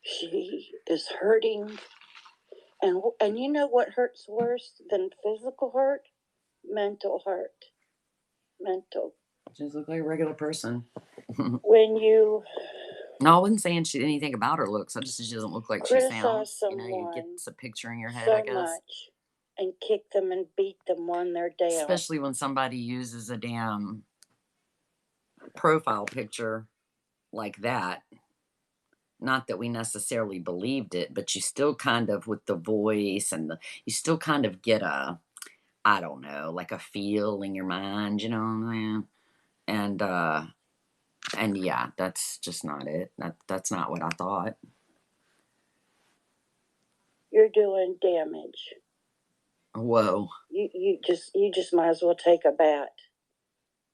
She is hurting. And you know what hurts worse than physical hurt? Mental hurt. Mental. She just look like a regular person. When you No, I wasn't saying anything about her looks. I just she doesn't look like she criticize sounds. You someone get a picture in your head, so I guess. much and kick them and beat them when they're down. Especially when somebody uses a damn profile picture like that. Not that we necessarily believed it, but you still kind of, with the voice and you still kind of get a, I don't know, like a feel in your mind, you know what I'm saying? And yeah, that's just not it. That's not what I thought. You're doing damage. Whoa. You just might as well take a bat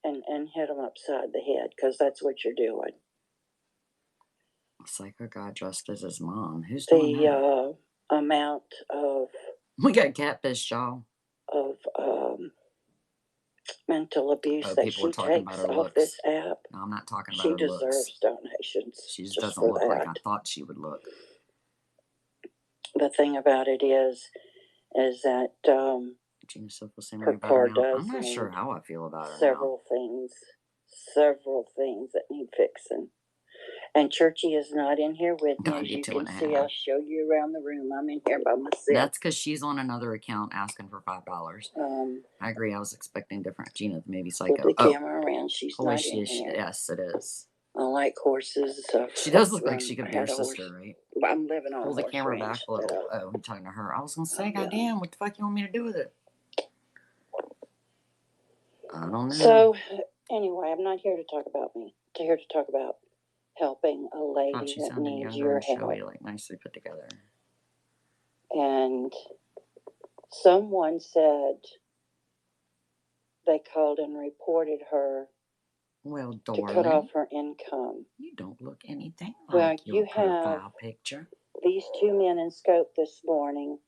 and hit them upside the head, because that's what you're doing. Psycho guy dressed as his mom. Who's doing that? The amount of We got catfish, y'all. Of mental abuse that she takes off this app. No, I'm not talking about she her looks. She deserves donations. She just doesn't look like I thought she would look. The thing about it is that Gina feels same her way about car her now. does I'm not need sure how I feel about her several things that need fixing. And Churchy is not in here with me. As you can see, I'll show you around the room. I'm in here by myself. That's because she's on another account asking for $5. I agree. I was expecting different. Gina, maybe Psycho. Put the camera around. She's not in here. Yes, it is. I like horses. She does look like she could be her sister, right? I'm living on. Pull the camera back a little. Oh, I'm talking to her. I was gonna say, goddamn, what the fuck you want me to do with it? I don't know. So, anyway, I'm not here to talk about me. I'm here to talk about helping a lady that needs your help. Showy, like nicely put together. And someone said they called and reported her to cut off her income. You don't look anything like your profile picture. These two men in scope this morning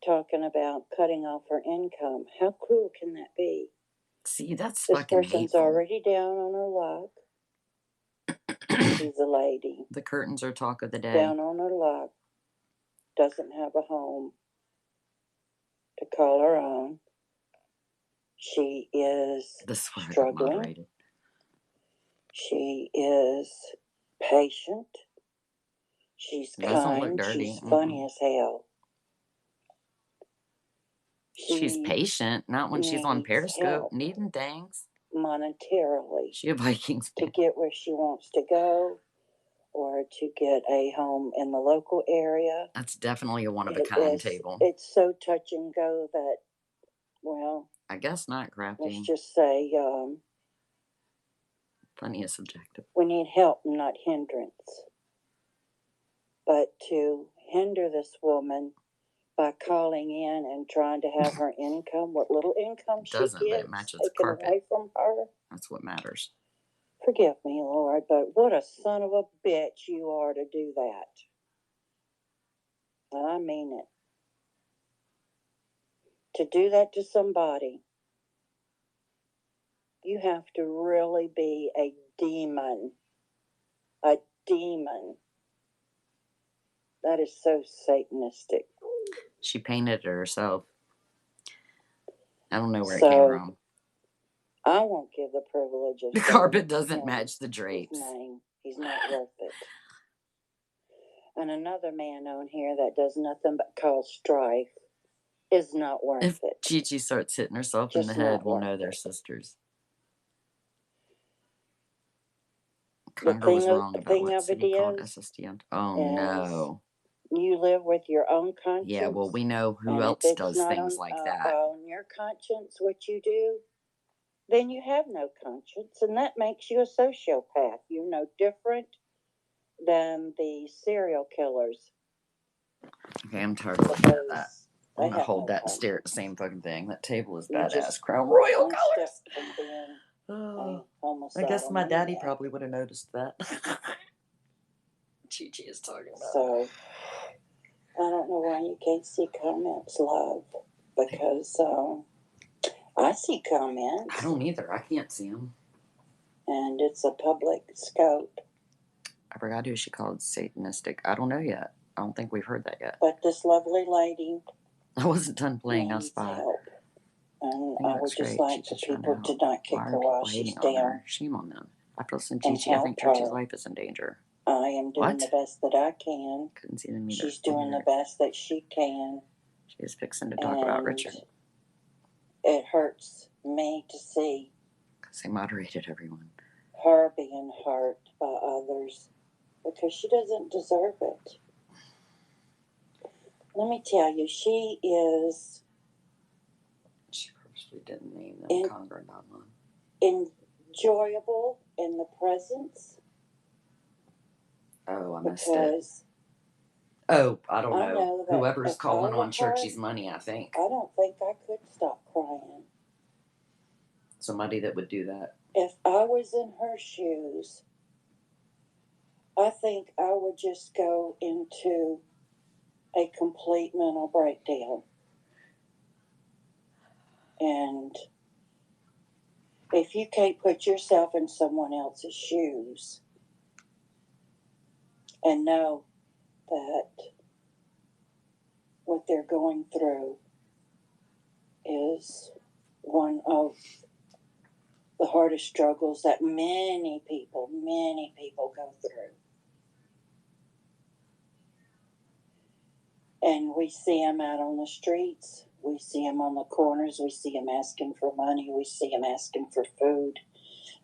talking about cutting off her income. How cruel can that be? See, that's this fucking person's hateful. Already down on her luck. She's a lady. The curtains are talk of the day. Down on her luck. Doesn't have a home to call her own. She is struggling. She is patient. She's kind. She's funny as hell. She's patient, not when she's on Periscope needing things. Monetarily. She a Vikings fan. To get where she wants to go, or to get a home in the local area. That's definitely a one-of-a-kind table. It's so touch and go that, well... I guess not, Crafty. Let's just say... funny is subjective. We need help, not hindrance. But to hinder this woman by calling in and trying to have her income, what little income she gets, but it matches the carpet. Away from her. That's what matters. Forgive me, Lord, but what a son of a bitch you are to do that. And I mean it. To do that to somebody, you have to really be a demon. A demon. That is so satanistic. She painted it herself. I don't know where it came from. I won't give the privilege of... The carpet doesn't match the drapes. He's not worth it. And another man on here that does nothing but cause strife is not worth it. If Chi-Chi starts hitting herself in the head, we'll know they're sisters. Conger was wrong about what City called SSD. Oh, no. You live with your own conscience. Yeah, well, we know who else does things like that. On your conscience, what you do, then you have no conscience, and that makes you a sociopath. You're no different than the serial killers. Okay, I'm tired of looking at that. I'm gonna hold that and stare at the same fucking thing. That table is badass. Crown Royal colors. Oh, I guess my daddy probably would have noticed that. Chi-Chi is talking about. So, I don't know why you can't see comments, love, because I see comments. I don't either. I can't see them. And it's a public scope. I forgot who she called satanistic. I don't know yet. I don't think we've heard that yet. But this lovely lady I wasn't done playing needs Us Spy. help. And I I think would that's just great. like She's for just trying to people to help. not kick Why her are while people she's hating on down her? Shame on them. After listening to and Gigi, I think help Church's her. life is in danger. I am doing What? the best that I can. Couldn't see them either. She's doing the best that she can. She is fixing to talk about And Richard. it hurts me to see Because they moderated everyone. her being hurt by others because she doesn't deserve it. Let me tell you, she is She purposely didn't name them Congress about one. enjoyable in the presence. Oh, I missed it. Oh, I don't know. Whoever's calling on Churchy's money, I think. I don't think I could stop crying. Somebody that would do that. If I was in her shoes, I think I would just go into a complete mental breakdown. And if you can't put yourself in someone else's shoes and know that what they're going through is one of the hardest struggles that many people go through. And we see them out on the streets. We see them on the corners. We see them asking for money. We see them asking for food.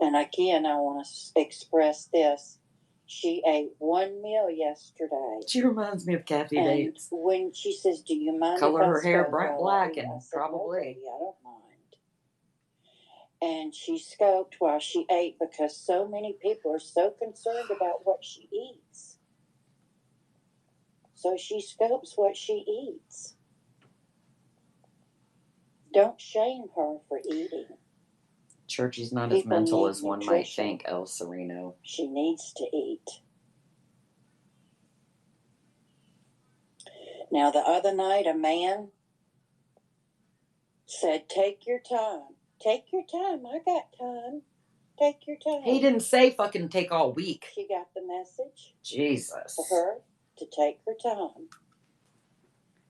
And again, I want to express this. She ate one meal yesterday. She reminds me of Kathy Bates. When she says, "Do you mind color if her I hair spoke bright black and said, probably. "No, baby, I don't mind." And she scoped while she ate because so many people are so concerned about what she eats. So she scopes what she eats. Don't shame her for eating. Churchy's not as mental as one might think, El Sereno. She needs to eat. Now, the other night, a man said, "Take your time. Take your time. I got time. Take your time." He didn't say fucking take all week. She got the message. Jesus. For her to take her time.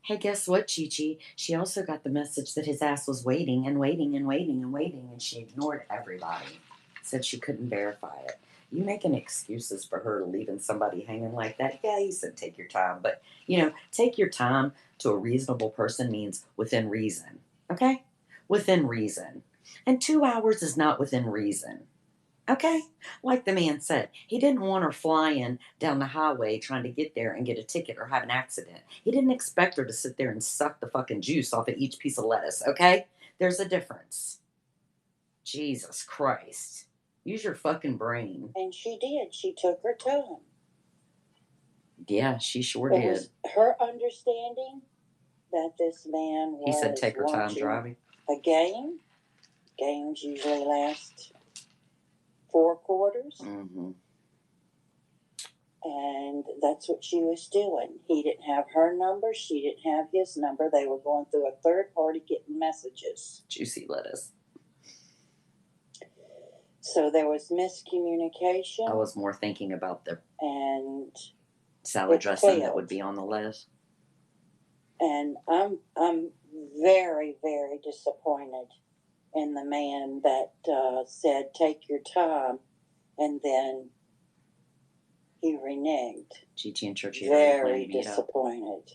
Hey, guess what, Chi-Chi? She also got the message that his ass was waiting and waiting and waiting and waiting, and she ignored everybody. Said she couldn't verify it. You making excuses for her leaving somebody hanging like that? Yeah, he said take your time. But, take your time to a reasonable person means within reason. Okay? Within reason. And 2 hours is not within reason. Okay? Like the man said, he didn't want her flying down the highway trying to get there and get a ticket or have an accident. He didn't expect her to sit there and suck the fucking juice off of each piece of lettuce, okay? There's a difference. Jesus Christ. Use your fucking brain. And she did. She took her time. Yeah, she sure did. It was her understanding that this man was He said take her time driving. A game. Games usually last 4 quarters. Mm-hmm. And that's what she was doing. He didn't have her number. She didn't have his number. They were going through a third party getting messages. Juicy lettuce. So there was miscommunication. I was more thinking about the salad dressing that would be on the lettuce. And I'm very, very disappointed in the man that said take your time, and then he reneged. Gigi and Churchy very disappointed.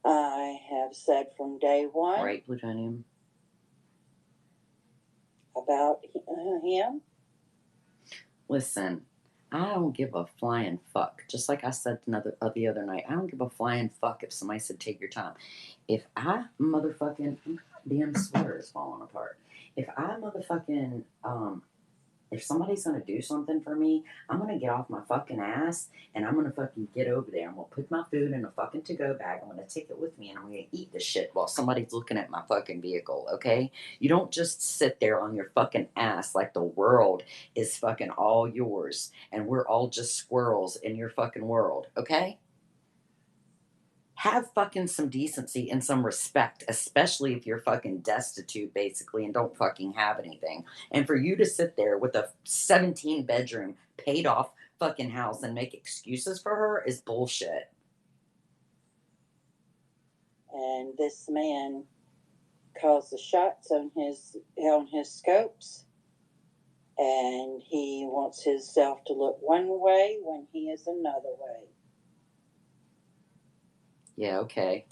I have said from day one. Right, plutonium. About him. Listen, I don't give a flying fuck. Just like I said the other night, I don't give a flying fuck if somebody said take your time. If I motherfucking damn sweater is falling apart. If I motherfucking if somebody's gonna do something for me, I'm gonna get off my fucking ass and I'm gonna fucking get over there. I'm gonna put my food in a fucking to-go bag. I'm gonna take it with me and I'm gonna eat the shit while somebody's looking at my fucking vehicle, okay? You don't just sit there on your fucking ass like the world is fucking all yours and we're all just squirrels in your fucking world, okay? have fucking some decency and some respect, especially if you're fucking destitute, basically, and don't fucking have anything. And for you to sit there with a 17 bedroom, paid off fucking house and make excuses for her is bullshit. And this man calls the shots on his scopes, and he wants himself to look one way when he is another way. Yeah, okay.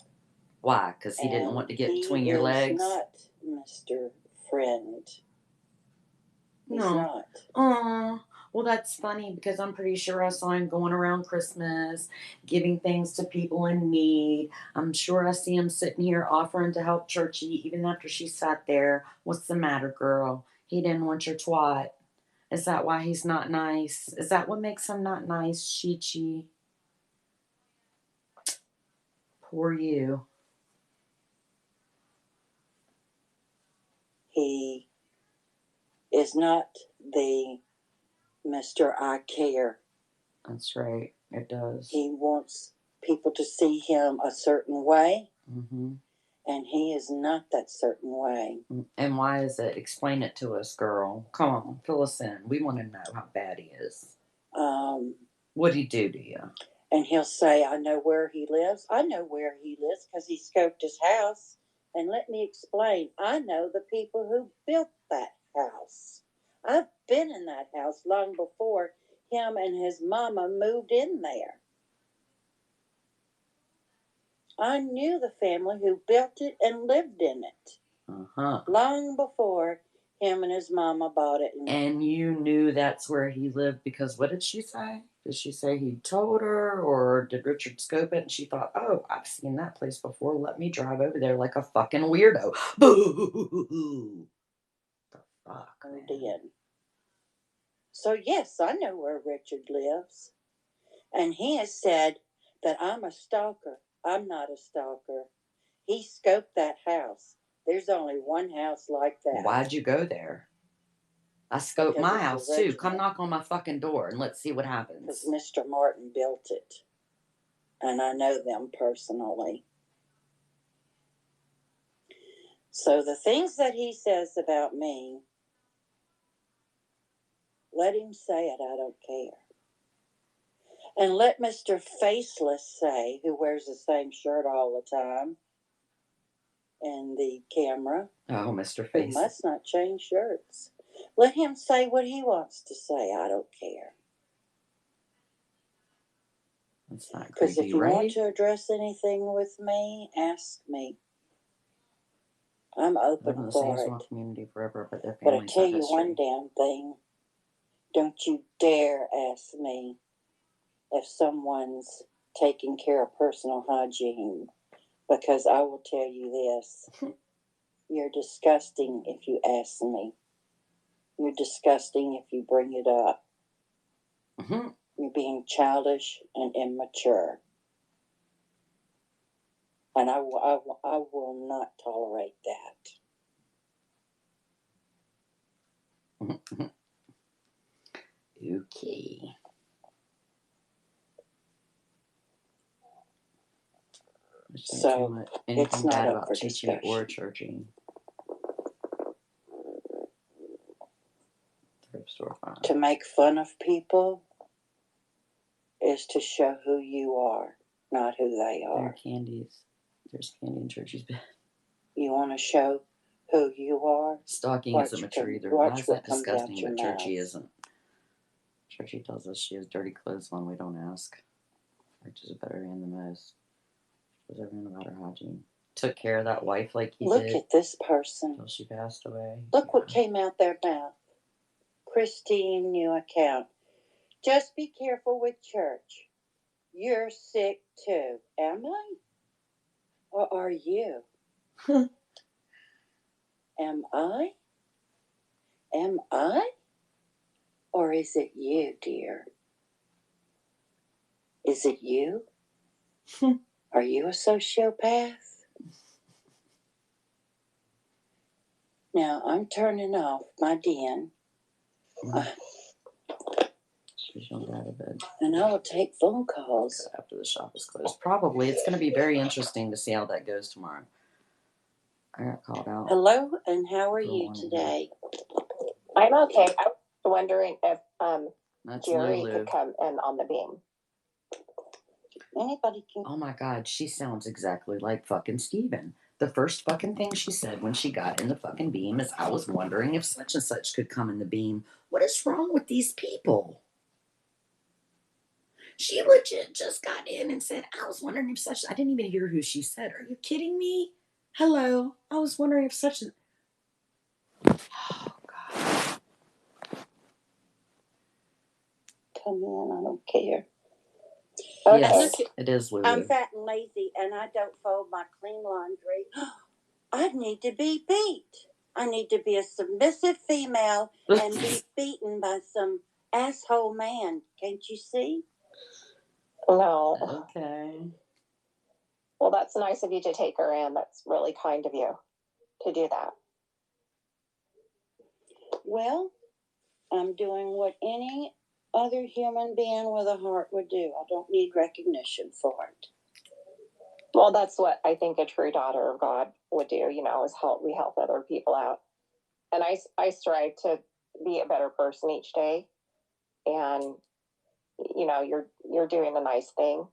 Why? Because he didn't want to get between your He legs? is not Mr. Friend. He's No. not. Well, that's funny because I'm pretty sure I saw him going around Christmas, giving things to people in need. I'm sure I see him sitting here offering to help Churchy even after she sat there. What's the matter, girl? He didn't want your twat. Is that why he's not nice? Is that what makes him not nice, Chi-Chi? Poor you. He is not the Mr. I Care. That's right. It does. He wants people to see him a certain way, Mm-hmm. and he is not that certain way. And why is it? Explain it to us, girl. Come on, fill us in. We want to know how bad he is. What'd he do to you? And he'll say, I know where he lives. I know where he lives because he scoped his house. And let me explain. I know the people who built that house. I've been in that house long before him and his mama moved in there. I knew the family who built it and lived in it. Uh-huh. Long before him and his mama bought it. And you knew that's where he lived because what did she say? Did she say he told her, or did Richard scope it and she thought, oh, I've seen that place before. Let me drive over there like a fucking weirdo. Boo! The fuck, man. So, yes, I know where Richard lives. And he has said that I'm a stalker. I'm not a stalker. He scoped that house. There's only one house like that. Why'd you go there? I scoped my house too. Come knock on my fucking door and let's see what happens. Because Mr. Martin built it. And I know them personally. So the things that he says about me, let him say it, I don't care. And let Mr. Faceless say, who wears the same shirt all the time, in the camera. Oh, Mr. Faceless. Who must not change shirts. Let him say what he wants to say, I don't care. That's not creepy, because if you right? want to address anything with me, ask me. I'm open for it. Community forever, but their But I families tell have you history. one damn thing. Don't you dare ask me if someone's taking care of personal hygiene, because I will tell you this. You're disgusting if you ask me. You're disgusting if you bring it up. Mm-hmm. You're being childish and immature. And I will not tolerate that. Okay. So anything bad about Chi-Chi or Churchy. Thrift store fine. To make fun of people is to show who you are, not who they are. There are candies. There's candy in Churchy's bed. You want to show who you are? Stalking isn't mature either. Why is that disgusting? But Churchy isn't. Churchy tells us she has dirty clothes on. We don't ask. Which is a better hand than most. She was everything about her hygiene. Took care of that wife like he did. Look at this person. Until she passed away. Look what came out their mouth. Christine, new account. Just be careful with church. You're sick too. Am I? Or are you? Am I? Am I? Or is it you, dear? Is it you? Are you a sociopath? Now, I'm turning off my den. She's going to go to bed. And I will take phone calls. After the shop is closed. Probably. It's going to be very interesting to see how that goes tomorrow. I got called out. Hello, and how are you today? I'm okay. I was wondering if That's Jerry Lulu. could come in on the beam. Anybody can. Oh my God, she sounds exactly like fucking Steven. The first fucking thing she said when she got in the fucking beam is, I was wondering if such and such could come in the beam. What is wrong with these people? She legit just got in and said, I was wondering if such... I didn't even hear who she said. Are you kidding me? Hello? I was wondering if such... Oh, God. Come in, I don't care. Okay. Yes, it is Lulu. I'm fat and lazy, and I don't fold my clean laundry. I need to be beat. I need to be a submissive female and be beaten by some asshole man. Can't you see? No. Okay. Well, that's nice of you to take her in. That's really kind of you to do that. Well, I'm doing what any other human being with a heart would do. I don't need recognition for it. Well, that's what I think a true daughter of God would do, is we help other people out. And I strive to be a better person each day. And, you're doing a nice thing.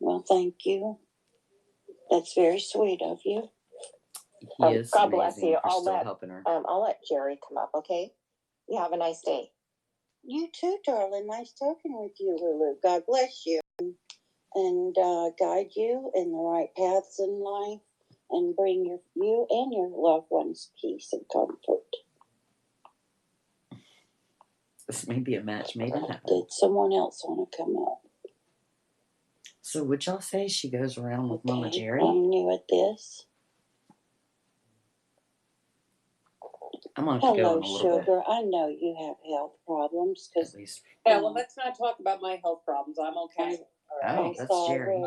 Well, thank you. That's very sweet of you. He is God amazing bless you. for still helping her. I'll let Jerry come up, okay? You have a nice day. You too, darling. Nice talking with you, Lulu. God bless you. And guide you in the right paths in life and bring you and your loved ones peace and comfort. This may be a match made in heaven. Did someone else want to come up? So would y'all say she goes around with Mama Jerry? I'm new at this. I'm going to have to go Hello, in a little sugar. I know you have health problems bit. because. At least. Yeah, well, let's not talk about my health problems. I'm okay. Oh, that's Jerry.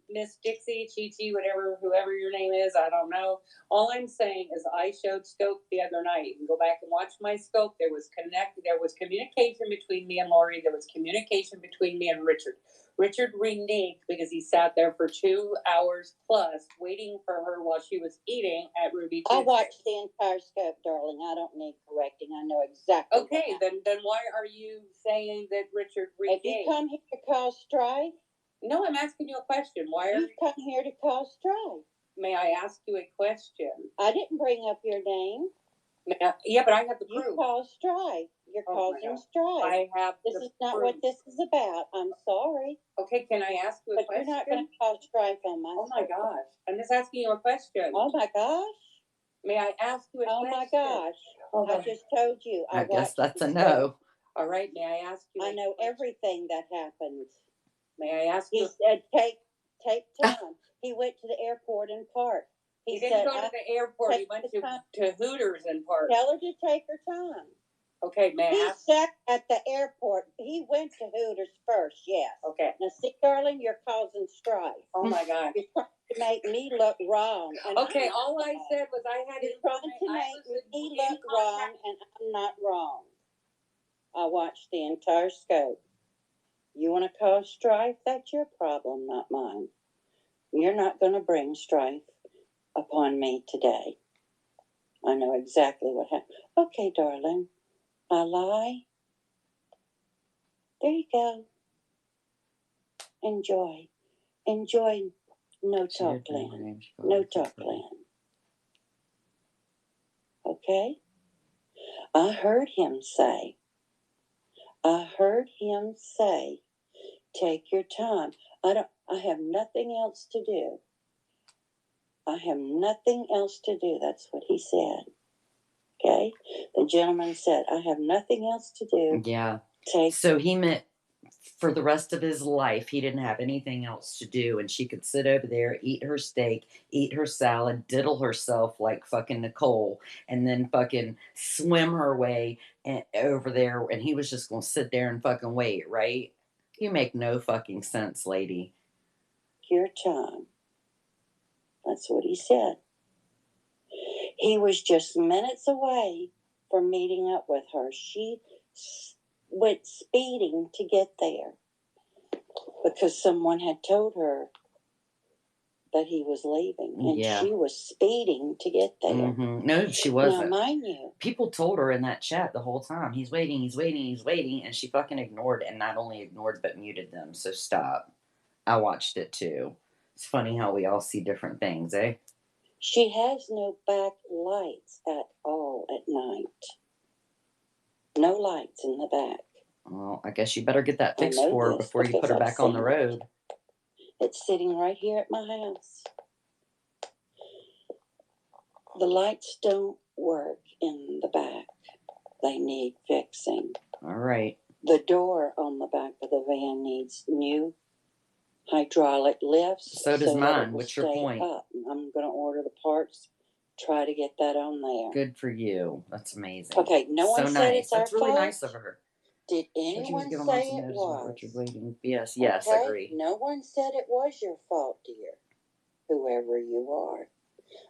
Miss Dixie, Chi, whoever your name is, I don't know. All I'm saying is I showed Scope the other night. You can go back and watch my Scope. There was communication between me and Lori. There was communication between me and Richard. Richard reneged because he sat there for 2 hours plus waiting for her while she was eating at Ruby Tuesday. I watched the entire Scope, darling. I don't need correcting. I know exactly. Okay, then why are you saying that Richard reneged? If you come here to cause strife. No, I'm asking you a question. Why are you come here to cause strife? May I ask you a question? I didn't bring up your name. Yeah, but I have the proof. You cause strife. You're causing strife. I have This is not what this is about. I'm sorry. Okay, can I ask you a question? But you're not going to cause strife on my Oh my gosh. I'm just asking you a question. Oh my gosh. May I ask you a question? Oh my gosh. Oh, I just told you. I guess that's a no. All right, may I ask you? I know everything that happened. May I ask you? He said, take time. He went to the airport and parked. He didn't go to the airport. He went to Hooters and parked. Tell her to take her time. Okay, may I ask? He sat at the airport. He went to Hooters first, yes. Okay. Now, see, darling, you're causing strife. Oh, my gosh. You're trying to make me look wrong. And okay, all I said was I had... You're trying to make me look wrong, and I'm not wrong. I watched the entire Scope. You want to cause strife? That's your problem, not mine. You're not going to bring strife upon me today. I know exactly what happened. Okay, darling. I lie. There you go. Enjoy. Enjoy no talk land. No talk land. Okay? I heard him say, take your time. I have nothing else to do. I have nothing else to do. That's what he said. Okay? The gentleman said, I have nothing else to do. Yeah. So he meant for the rest of his life, he didn't have anything else to do. And she could sit over there, eat her steak, eat her salad, diddle herself like fucking Nicole, and then fucking swim her way over there. And he was just going to sit there and fucking wait, right? You make no fucking sense, lady. Your time. That's what he said. He was just minutes away for meeting up with her. She went speeding to get there because someone had told her that he was leaving, and she was speeding to get there. Mm-hmm. No, she wasn't. Now, mind you, people told her in that chat the whole time, he's waiting, he's waiting, he's waiting, and she fucking ignored, and not only ignored, but muted them, so stop. I watched it too. It's funny how we all see different things, eh? She has no back lights at all at night. No lights in the back. Well, I guess you better get that fixed for her before you put her back on the road. It's sitting right here at my house. The lights don't work in the back. They need fixing. All right. The door on the back of the van needs new hydraulic lifts. So does mine. What's your point? Up. I'm going to order the parts, try to get that on there. Good for you. That's amazing. Okay, no one said it's our fault. That's really nice of her. Did anyone say it was? Yes, okay? agree. No one said it was your fault, dear. Whoever you are.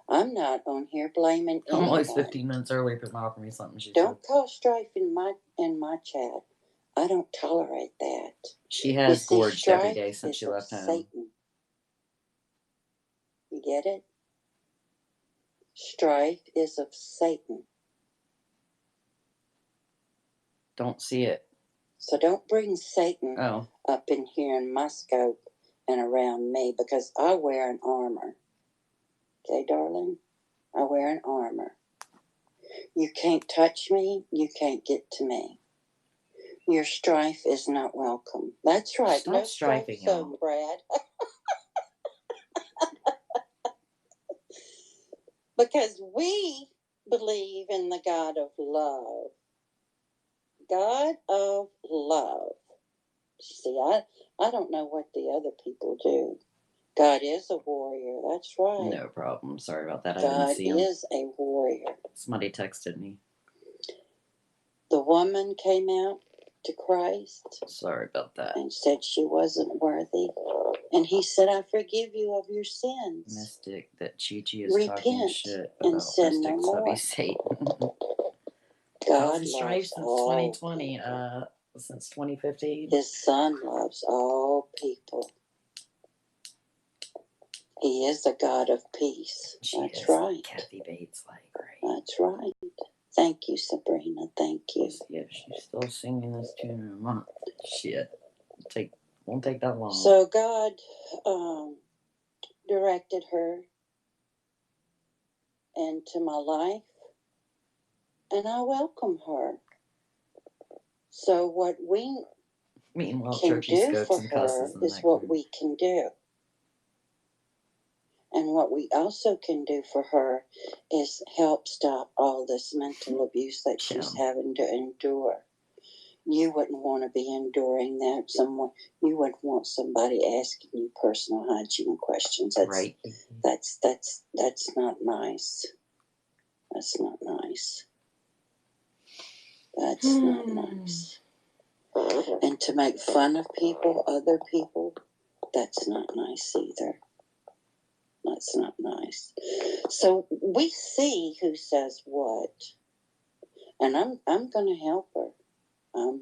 I'm not on here blaming anyone. I'm always 15 minutes early for offering me something. Don't cause strife in my chat. I don't tolerate that. She has gorged every day since she left home. Satan. You get it? Strife is of Satan. Don't see it. So don't bring Satan up in here in my scope and around me, because I wear an armor. Okay, darling? I wear an armor. You can't touch me. You can't get to me. Your strife is not welcome. That's right. Stop no strifing zone, Brad. Because we believe in the God of love. God of love. See, I don't know what the other people do. God is a warrior. That's right. No problem. Sorry about that. I God didn't see him. is a warrior. Somebody texted me. The woman came out to Christ. Sorry about that. And said she wasn't worthy. And he said, I forgive you of your sins. Mystic, that Chi-Chi is Repent talking shit and about sin Mystic no more. Satan. God loves loves since all 2020, since 2015. His son loves all people. He is a God of peace. That's right. Kathy Bates, like, right. That's right. Thank you, Sabrina. Thank you. Yeah, she's still singing this tune. Shit. Won't take that long. So God directed her into my life, and I welcome her. So what we can do for her is what we can do. And what we also can do for her is help stop all this mental abuse that she's having to endure. You wouldn't want to be enduring that. You wouldn't want somebody asking you personal hygiene questions. Right. That's not nice. That's not nice. That's not nice. And to make fun of people, other people, that's not nice either. That's not nice. So we see who says what. And I'm going to help her. I'm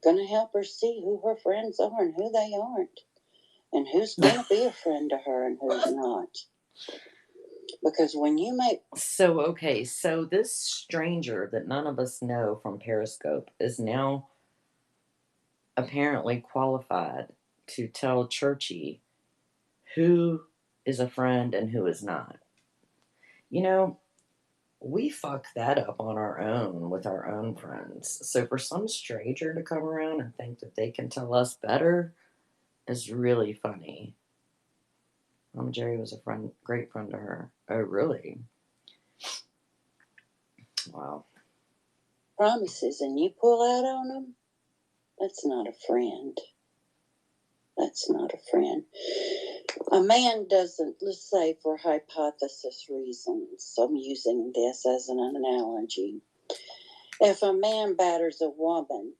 going to help her see who her friends are and who they aren't. And who's going to be a friend to her and who's not. Because when you make... So this stranger that none of us know from Periscope is now apparently qualified to tell Churchy who is a friend and who is not. You know, we fuck that up on our own with our own friends. So for some stranger to come around and think that they can tell us better is really funny. Jerry was a great friend to her. Oh, really? Wow. Promises and you pull out on them, that's not a friend. That's not a friend. A man doesn't, let's say for hypothesis reasons, I'm using this as an analogy. If a man batters a woman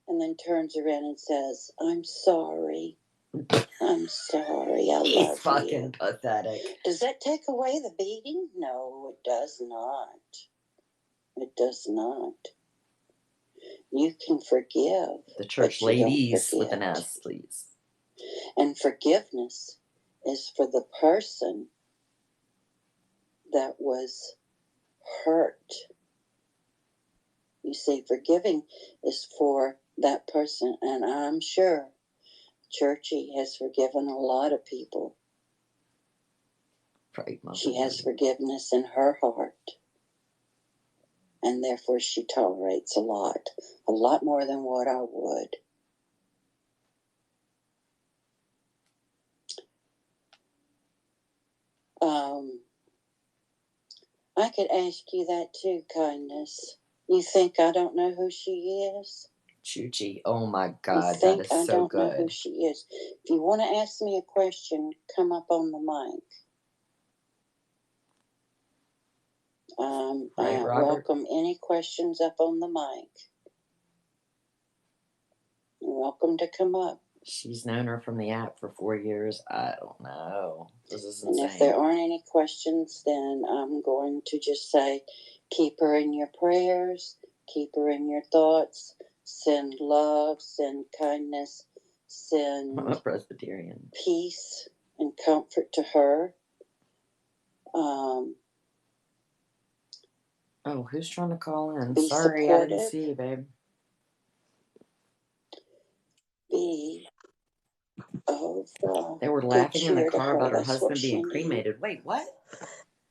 and then turns around and says, I'm sorry. I'm sorry, I love you. He's fucking pathetic. Does that take away the beating? No, it does not. It does not. You can forgive. The church ladies with an S, please. And forgiveness is for the person that was hurt. You see, forgiving is for that person, and I'm sure Churchy has forgiven a lot of people. Right, she has forgiveness in her heart, and therefore she tolerates a lot more than what I would. I could ask you that too, Kindness. You think I don't know who she is? Chuchi, oh my God, you think that is I so don't good. know who she is? If you want to ask me a question, come up on the mic. Right, I Robert? welcome any questions up on the mic. You're welcome to come up. She's known her from the app for 4 years. I don't know. This is And insane. if there aren't any questions, then I'm going to just say, keep her in your prayers, keep her in your thoughts, send love, send kindness, send I'm a Presbyterian. peace and comfort to her. Oh, who's trying to call in? Be Sorry, I didn't supportive. see you, babe. They were laughing in the car about her husband being cremated. Wait, what?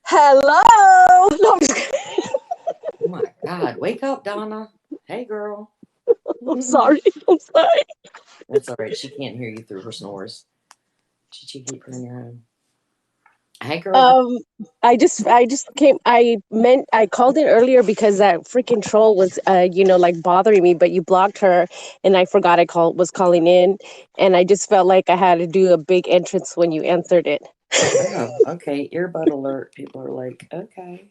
Hello. No, I'm just kidding. Oh my God. Wake up, Donna. Hey, girl. I'm sorry. I'm sorry. That's all right. She can't hear you through her snores. She keep her in your head. Hey, girl. I just came. I called in earlier because that freaking troll was, like bothering me. But you blocked her, and I forgot was calling in, and I just felt like I had to do a big entrance when you answered it. Oh, okay. Earbud alert. People are like, okay.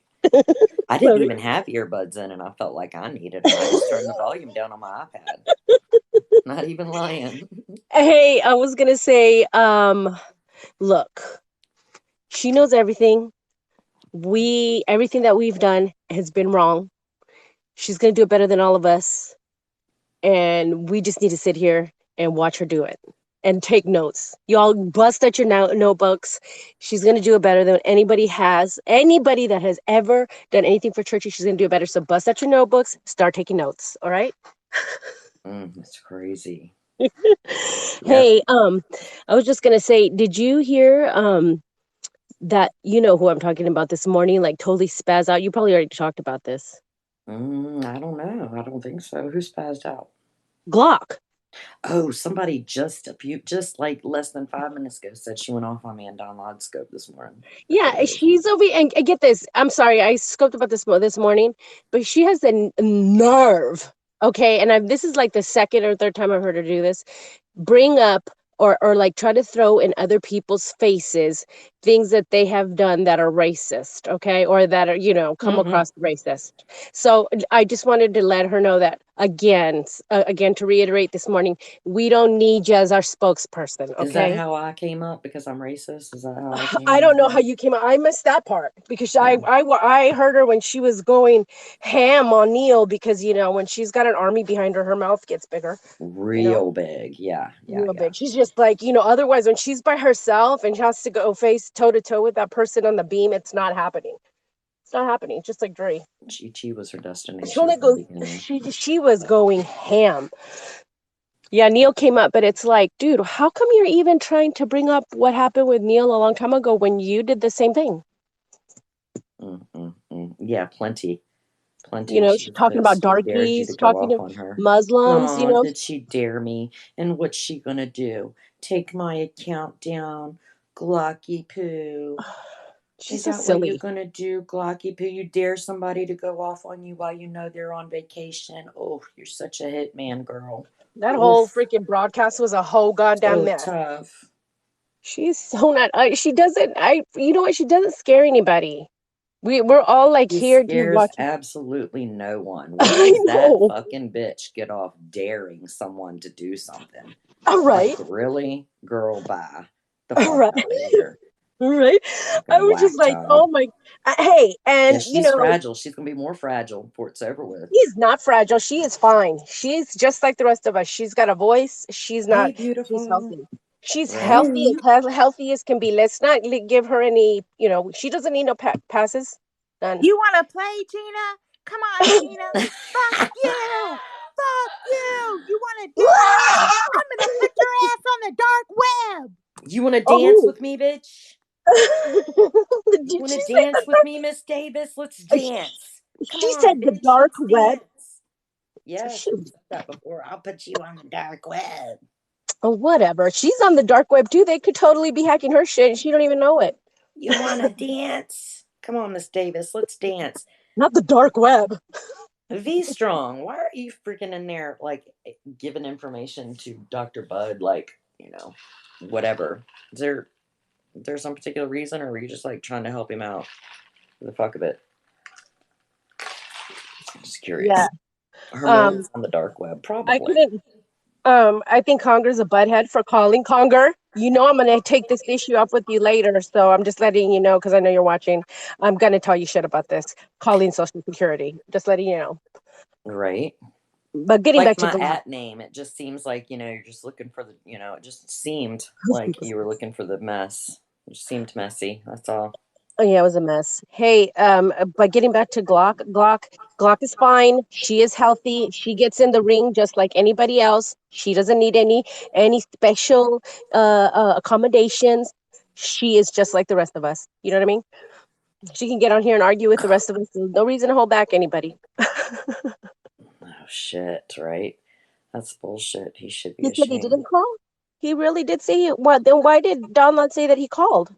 I didn't even have earbuds in, and I felt like I needed them. I just turned the volume down on my iPad. Not even lying. Hey, I was gonna say, look, she knows everything. Everything that we've done has been wrong. She's gonna do it better than all of us, and we just need to sit here and watch her do it and take notes. Y'all bust at your notebooks. She's gonna do it better than anybody has. Anybody that has ever done anything for churchy, she's gonna do it better. So bust out your notebooks, start taking notes. All right. That's crazy. Hey, I was just gonna say, did you hear that you know who I'm talking about this morning, like totally spaz out? You probably already talked about this. I don't know. I don't think so. Who spazzed out? Glock. Oh, somebody just like less than 5 minutes ago said she went off on me and download scope this morning. Yeah, she's over. And get this. I'm sorry, I scoped about this morning, but she has the nerve. Okay, and this is like the second or third time I've heard her do this. Bring up or like try to throw in other people's faces things that they have done that are racist, okay, or that are come across racist. So I just wanted to let her know that again to reiterate this morning, we don't need you as our spokesperson, okay? Is that how I came up because I'm racist? Is that how I came I up? don't know how you came out. I missed that part because I heard her when she was going ham on Neil because when she's got an army behind her, her mouth gets bigger. Real big. Yeah. Real big. She's just like, otherwise when she's by herself and she has to go face toe to toe with that person on the beam, it's not happening. It's not happening. It's just like Dre. Chi was her destination. She was going ham. Yeah, Neil came up, but it's like, dude, how come you're even trying to bring up what happened with Neil a long time ago when you did the same thing? Yeah, plenty. She's talking about darkies, talking to on her. Muslims, Did she dare me? And what's she gonna do? Take my account down? Glocky poo. She's Is so that what you're silly. gonna do, Glocky poo? You dare somebody to go off on you while you know they're on vacation? Oh, you're such a hitman, girl. That whole freaking broadcast was a whole goddamn mess. Tough. She's so not. She doesn't. You know what? She doesn't scare anybody. We're all like here to watch. Absolutely no one. When does that fucking bitch get off daring someone to do something? All right. Like, really, girl, bye the fuck out of here. Right? I Fucking was just whack like, job. oh my, hey, Yeah, and she's fragile. She's gonna be more fragile before it's over with. she's not fragile. She is fine. She's just like the rest of us. She's got a voice. She's Hey, not. She's beautiful. healthy. She's Right? healthy, healthy as can be. Let's not give her any. She doesn't need no passes. None. You want to play, Gina? Come on, Gina. Fuck you. Fuck you. You want to dance? I'm going to put your ass on the dark web. You wanna dance Oh, with me, bitch? You did wanna she say dance with me, Miss Davis? Let's dance. Come she on, said the bitch. dark Let's web? dance. Yes, She, I've said that before. I'll put you on the dark web. whatever. She's on the dark web too. They could totally be hacking her shit, and she don't even know it. You wanna dance? Come on, Miss Davis. Let's dance. Not the dark web. V Strong, why are you freaking in there like giving information to Dr. Bud? Like, whatever. Is there some particular reason, or were you just like trying to help him out for the fuck of it? Just Yeah. curious. Her Um. moves on the dark web, I probably. couldn't. I think Conger's a butthead for calling. Conger, I'm going to take this issue up with you later. So I'm just letting you know because I know you're watching. I'm going to tell you shit about this. Calling Social Security. Just letting you know. Right? But getting Like back to my Glock. at name, it just seems like, you're just looking for it just seemed like you were looking for the mess. It just seemed messy. That's all. Oh, yeah, it was a mess. Hey, but getting back to Glock is fine. She is healthy. She gets in the ring just like anybody else. She doesn't need any special accommodations. She is just like the rest of us. You know what I mean? She can get on here and argue with the rest of us. There's no reason to hold back anybody. Oh, shit, right? That's bullshit. He should be He said he ashamed. didn't call. He really did say it. What? Then why did Don not say that he called?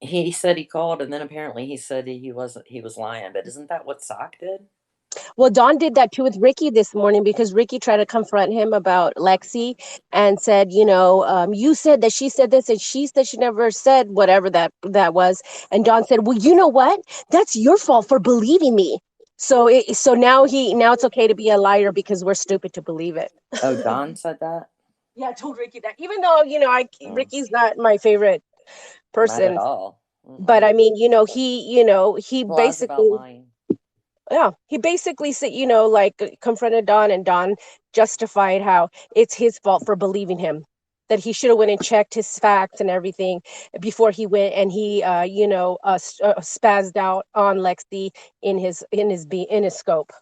He said he called, and then apparently he said he wasn't. He was lying. But isn't that what Sock did? Well, Don did that too with Ricky this morning because Ricky tried to confront him about Lexi and said, you said that she said this and she said she never said whatever that was. And Don said, well, you know what? That's your fault for believing me. So now it's okay to be a liar because we're stupid to believe it. Oh, Don said that. Yeah, I told Ricky that. Even though Mm, Ricky's not my favorite not at person, all. but Mm-mm. I mean, he Lies about basically. lying. Yeah, he basically said, confronted Don, and Don justified how it's his fault for believing him, that he should have went and checked his facts and everything before he went and he, spazzed out on Lexi in his scope.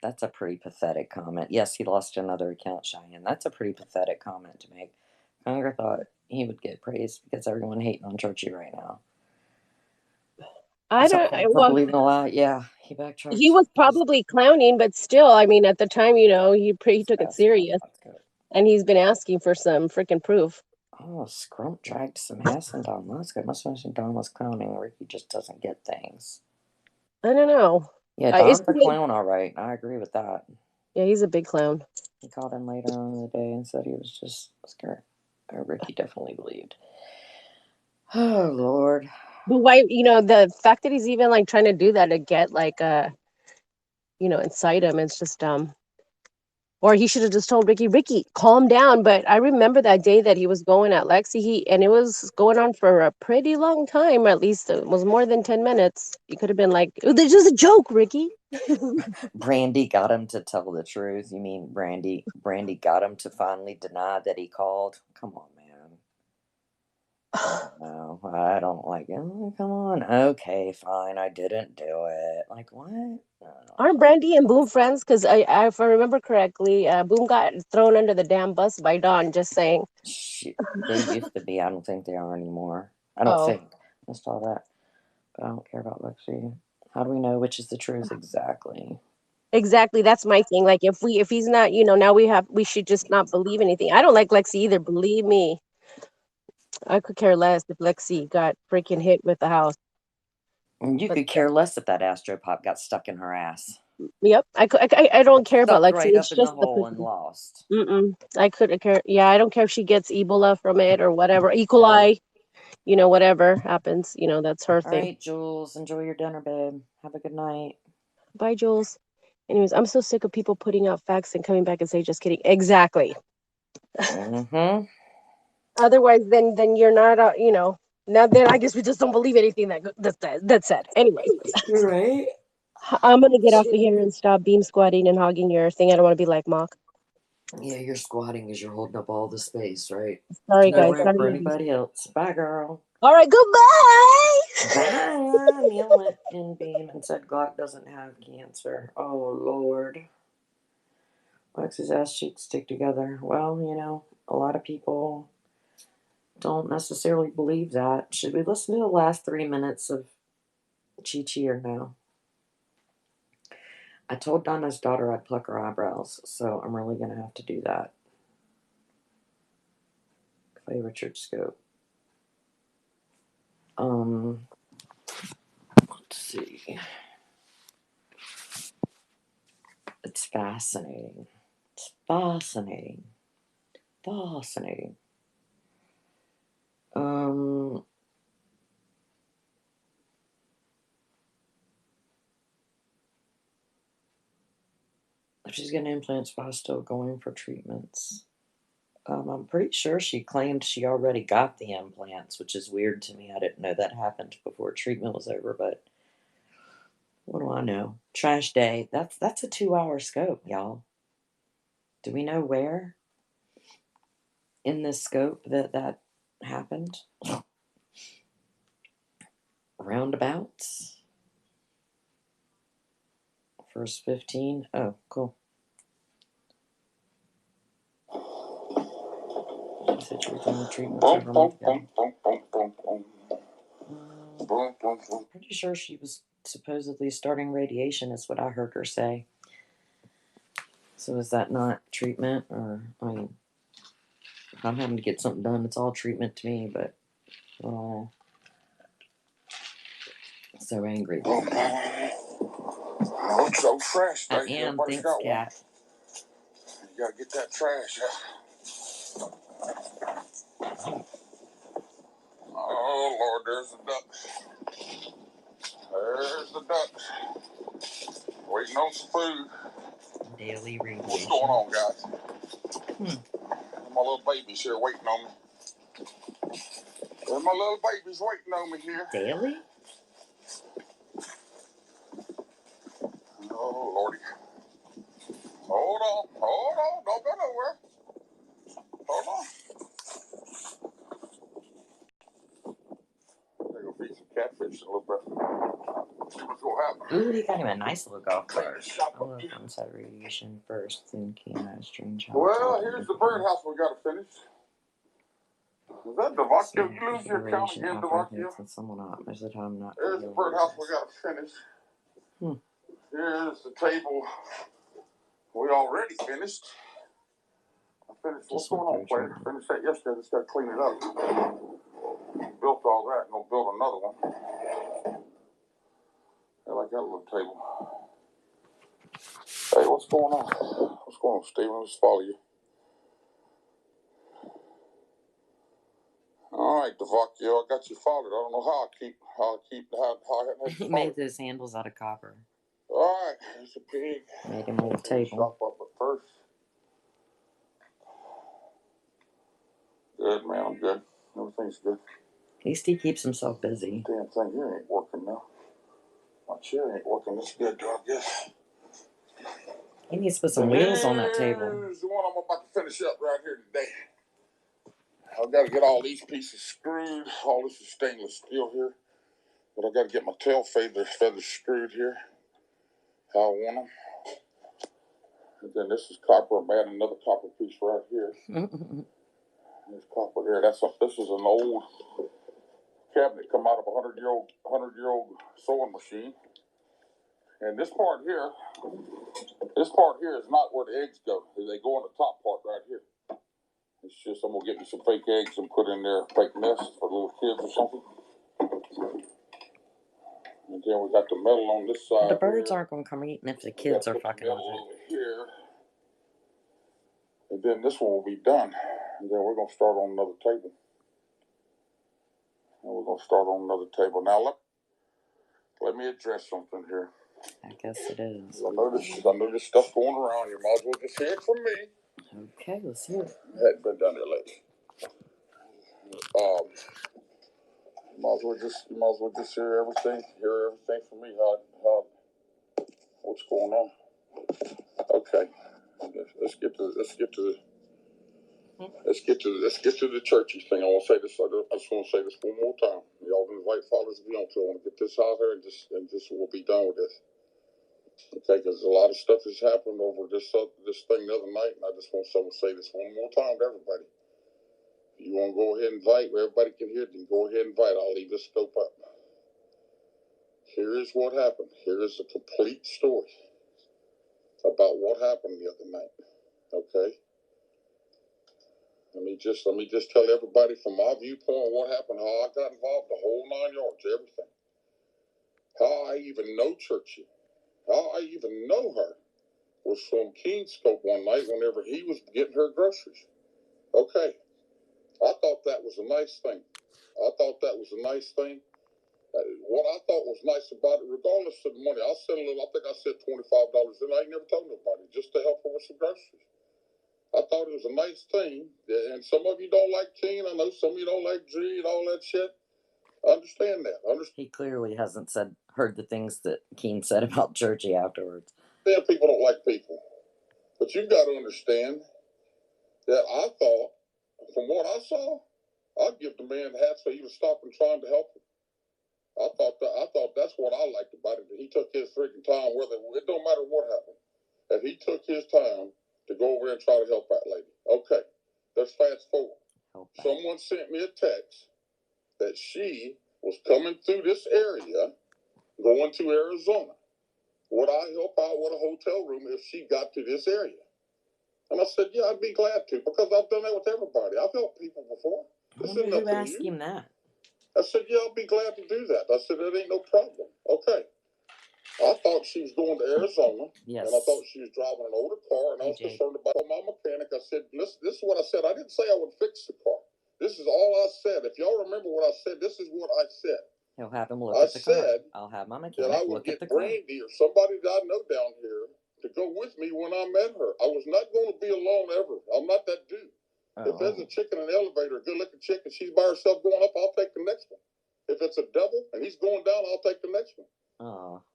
That's a pretty pathetic comment. Yes, he lost another account, Cheyenne. That's a pretty pathetic comment to make. Conger thought he would get praise because everyone hating on Churchy right now. I don't. For Well, believing a lie. Yeah, he he backtracked. was probably clowning, but still, I mean, at the time, he took it That's out. serious, That's good. and he's been asking for some freaking proof. Oh, Scrump dragged some ass in Don. That's good. Must have been Don was clowning. Ricky just doesn't get things. I don't know. Yeah, It's Don's a clown, all right. I agree with that. Yeah, he's a big clown. He called in later on in the day and said he was just scared. Ricky definitely believed. Oh, Lord. But why, the fact that he's even like trying to do that to get like incite him, it's just or he should have just told Ricky, calm down. But I remember that day that he was going at Lexi, and it was going on for a pretty long time, at least it was more than 10 minutes. You could have been like, oh, this is a joke, Ricky. Brandy got him to tell the truth. You mean Brandy got him to finally deny that he called? Come on, man. No, I don't like it. Oh, come on. Okay, fine. I didn't do it. Like, what? No. Aren't Brandy and Boom friends? Because if I remember correctly, Boom got thrown under the damn bus by Don, just saying. They used to be. I don't think they are anymore. I don't Oh, think. Missed all that. But I don't care about Lexi. How do we know which is the truth exactly? exactly. That's my thing. Like if he's not, now we should just not believe anything. I don't like Lexi either. Believe me, I could care less if Lexi got freaking hit with the house. And you But could care less if that Astropop got stuck in her ass. yep, I don't care about Sucked Lexi. right It's up in the just the hole and person. lost. I couldn't care. Yeah, I don't care if she gets Ebola from it or whatever. E. No. coli, whatever happens. That's her All thing. right, Jules. Enjoy your dinner, babe. Have a good night. Bye, Jules. Anyways, I'm so sick of people putting out facts and coming back and say, just kidding. Exactly. Mm-hmm. Otherwise, then you're not, Now then, I guess we just don't believe anything that's said. Anyway, Right? I'm gonna get off of here and stop beam squatting and hogging your thing. I don't want to be like Mock. Yeah, you're squatting because you're holding up all the space, right? Sorry, No guys. room Sorry, for ladies. anybody else. Bye, girl. All right, goodbye. Bye. Neil went in beam and said Glock doesn't have cancer. Oh, Lord. Lexi's ass cheeks stick together. Well, you know, a lot of people don't necessarily believe that. Should we listen to the last 3 minutes of Chi Chi or no? I told Donna's daughter I'd pluck her eyebrows, so I'm really going to have to do that. Clay Richard scope. Let's see. It's fascinating. It's fascinating. Fascinating. If she's getting implants while still going for treatments. I'm pretty sure she claimed she already got the implants, which is weird to me. I didn't know that happened before treatment was over, but what do I know? Trash day. That's a 2-hour scope, y'all. Do we know where in this scope that happened? Roundabouts. First 15. Oh, cool. Said she was on the treatment several months ago. Pretty sure she was supposedly starting radiation, is what I heard her say. So is that not treatment? Or, I mean, if I'm having to get something done, it's all treatment to me, but so angry. Looks so fresh. I am, thanks, Cat. You gotta get that trash out. Oh, Lord, there's the ducks. There's the ducks. Waiting on some food. Daily radiation. What's going on, guys? My little baby's here waiting on me. My little baby's waiting on me here. Daily? Oh, Lordy. Hold on. Don't go nowhere. Hold on. They're going to feed some catfish a little bit. See what's going to happen. Ooh, he got him a nice little golf cart. I love inside radiation first, then Gina, strange how. Well, here's the birdhouse we got to finish. Is that Devakio? You lose your count again, Devakio? Someone out. Most of the time, not. There's the birdhouse we got to finish. Here's the table we already finished. I finished. What's going on, player? Finished that yesterday. Just got to clean it up. Built all that and we'll build another one. I like that little table. Hey, what's going on? What's going on, Steven? Let's follow you. All right, Devakio, I got you followed. I don't know how I He made those handles out of copper. All right, there's a pig. Made him a little table. Stop up at first. Good, man. I'm good. Everything's good. At least he keeps himself busy. Damn thing here ain't working now. My chair ain't working this good, I guess. He needs to put some wheels on that table. Here's the one I'm about to finish up right here today. I've got to get all these pieces screwed. All this is stainless steel here. But I've got to get my tail feathers screwed here. How I want them. And then this is copper. I'm adding another copper piece right here. There's copper there. This is an old cabinet come out of a 100-year-old sewing machine. And this part here is not where the eggs go. They go on the top part right here. It's just I'm gonna get me some fake eggs and put in there fake nests for little kids or something. And then we got the metal on this side. The birds aren't gonna come eating if the kids are fucking with it. Over here. And then this one will be done. And then we're gonna start on another table. Now let me address something here. I guess it is. I know this stuff going around. You might as well just hear it from me. Okay, let's hear it. Hadn't been done there lately. You might as well just hear everything from me. How what's going on? Okay, let's get to the churchy thing. I want to say this. I just want to say this one more time. Y'all can invite fathers if you want to. I want to get this out here and just we'll be done with this. Okay, because a lot of stuff has happened over this thing the other night, and I just want someone to say this one more time to everybody. If you want to go ahead and invite where everybody can hear it, then go ahead and invite. I'll leave this scope up. Here is what happened. Here is a complete story about what happened the other night. Okay. Let me just tell everybody from my viewpoint what happened, how I got involved, the whole 9 yards, everything. How I even know Churchy, how I even know her was from Kingscope one night whenever he was getting her groceries. Okay. I thought that was a nice thing. What I thought was nice about it, regardless of the money, I said a little, I think I said $25, and I ain't never told nobody, just to help her with some groceries. I thought it was a nice thing, and some of you don't like Keen. I know some of you don't like G and all that shit. I understand that. He clearly hasn't heard the things that Keen said about Georgie afterwards. Yeah, people don't like people. But you've got to understand that I thought, from what I saw, I'd give the man hats for even stopping trying to help him. I thought that's what I liked about it. That he took his freaking time, it don't matter what happened. That he took his time to go over there and try to help that lady. Okay, let's fast forward. Someone sent me a text that she was coming through this area, going to Arizona. Would I help out with a hotel room if she got to this area? And I said, yeah, I'd be glad to, because I've done that with everybody. I've helped people before. I wonder who asked him that. I said, yeah, I'll be glad to do that. I said, that ain't no problem. Okay. I thought she was going to Arizona. Yes. And I thought she was driving an older car, and I was concerned about my mechanic. I said, listen, this is what I said. I didn't say I would fix the car. This is all I said. If y'all remember what I said, this is what I said. He'll have him look at the car. I'll have my mechanic look at the car. I would get Brandy or somebody that I know down here to go with me when I met her. I was not going to be alone ever. I'm not that dude. If there's a chick in an elevator, a good-looking chick, and she's by herself going up, I'll take the next one. If it's a devil and he's going down, I'll take the next one.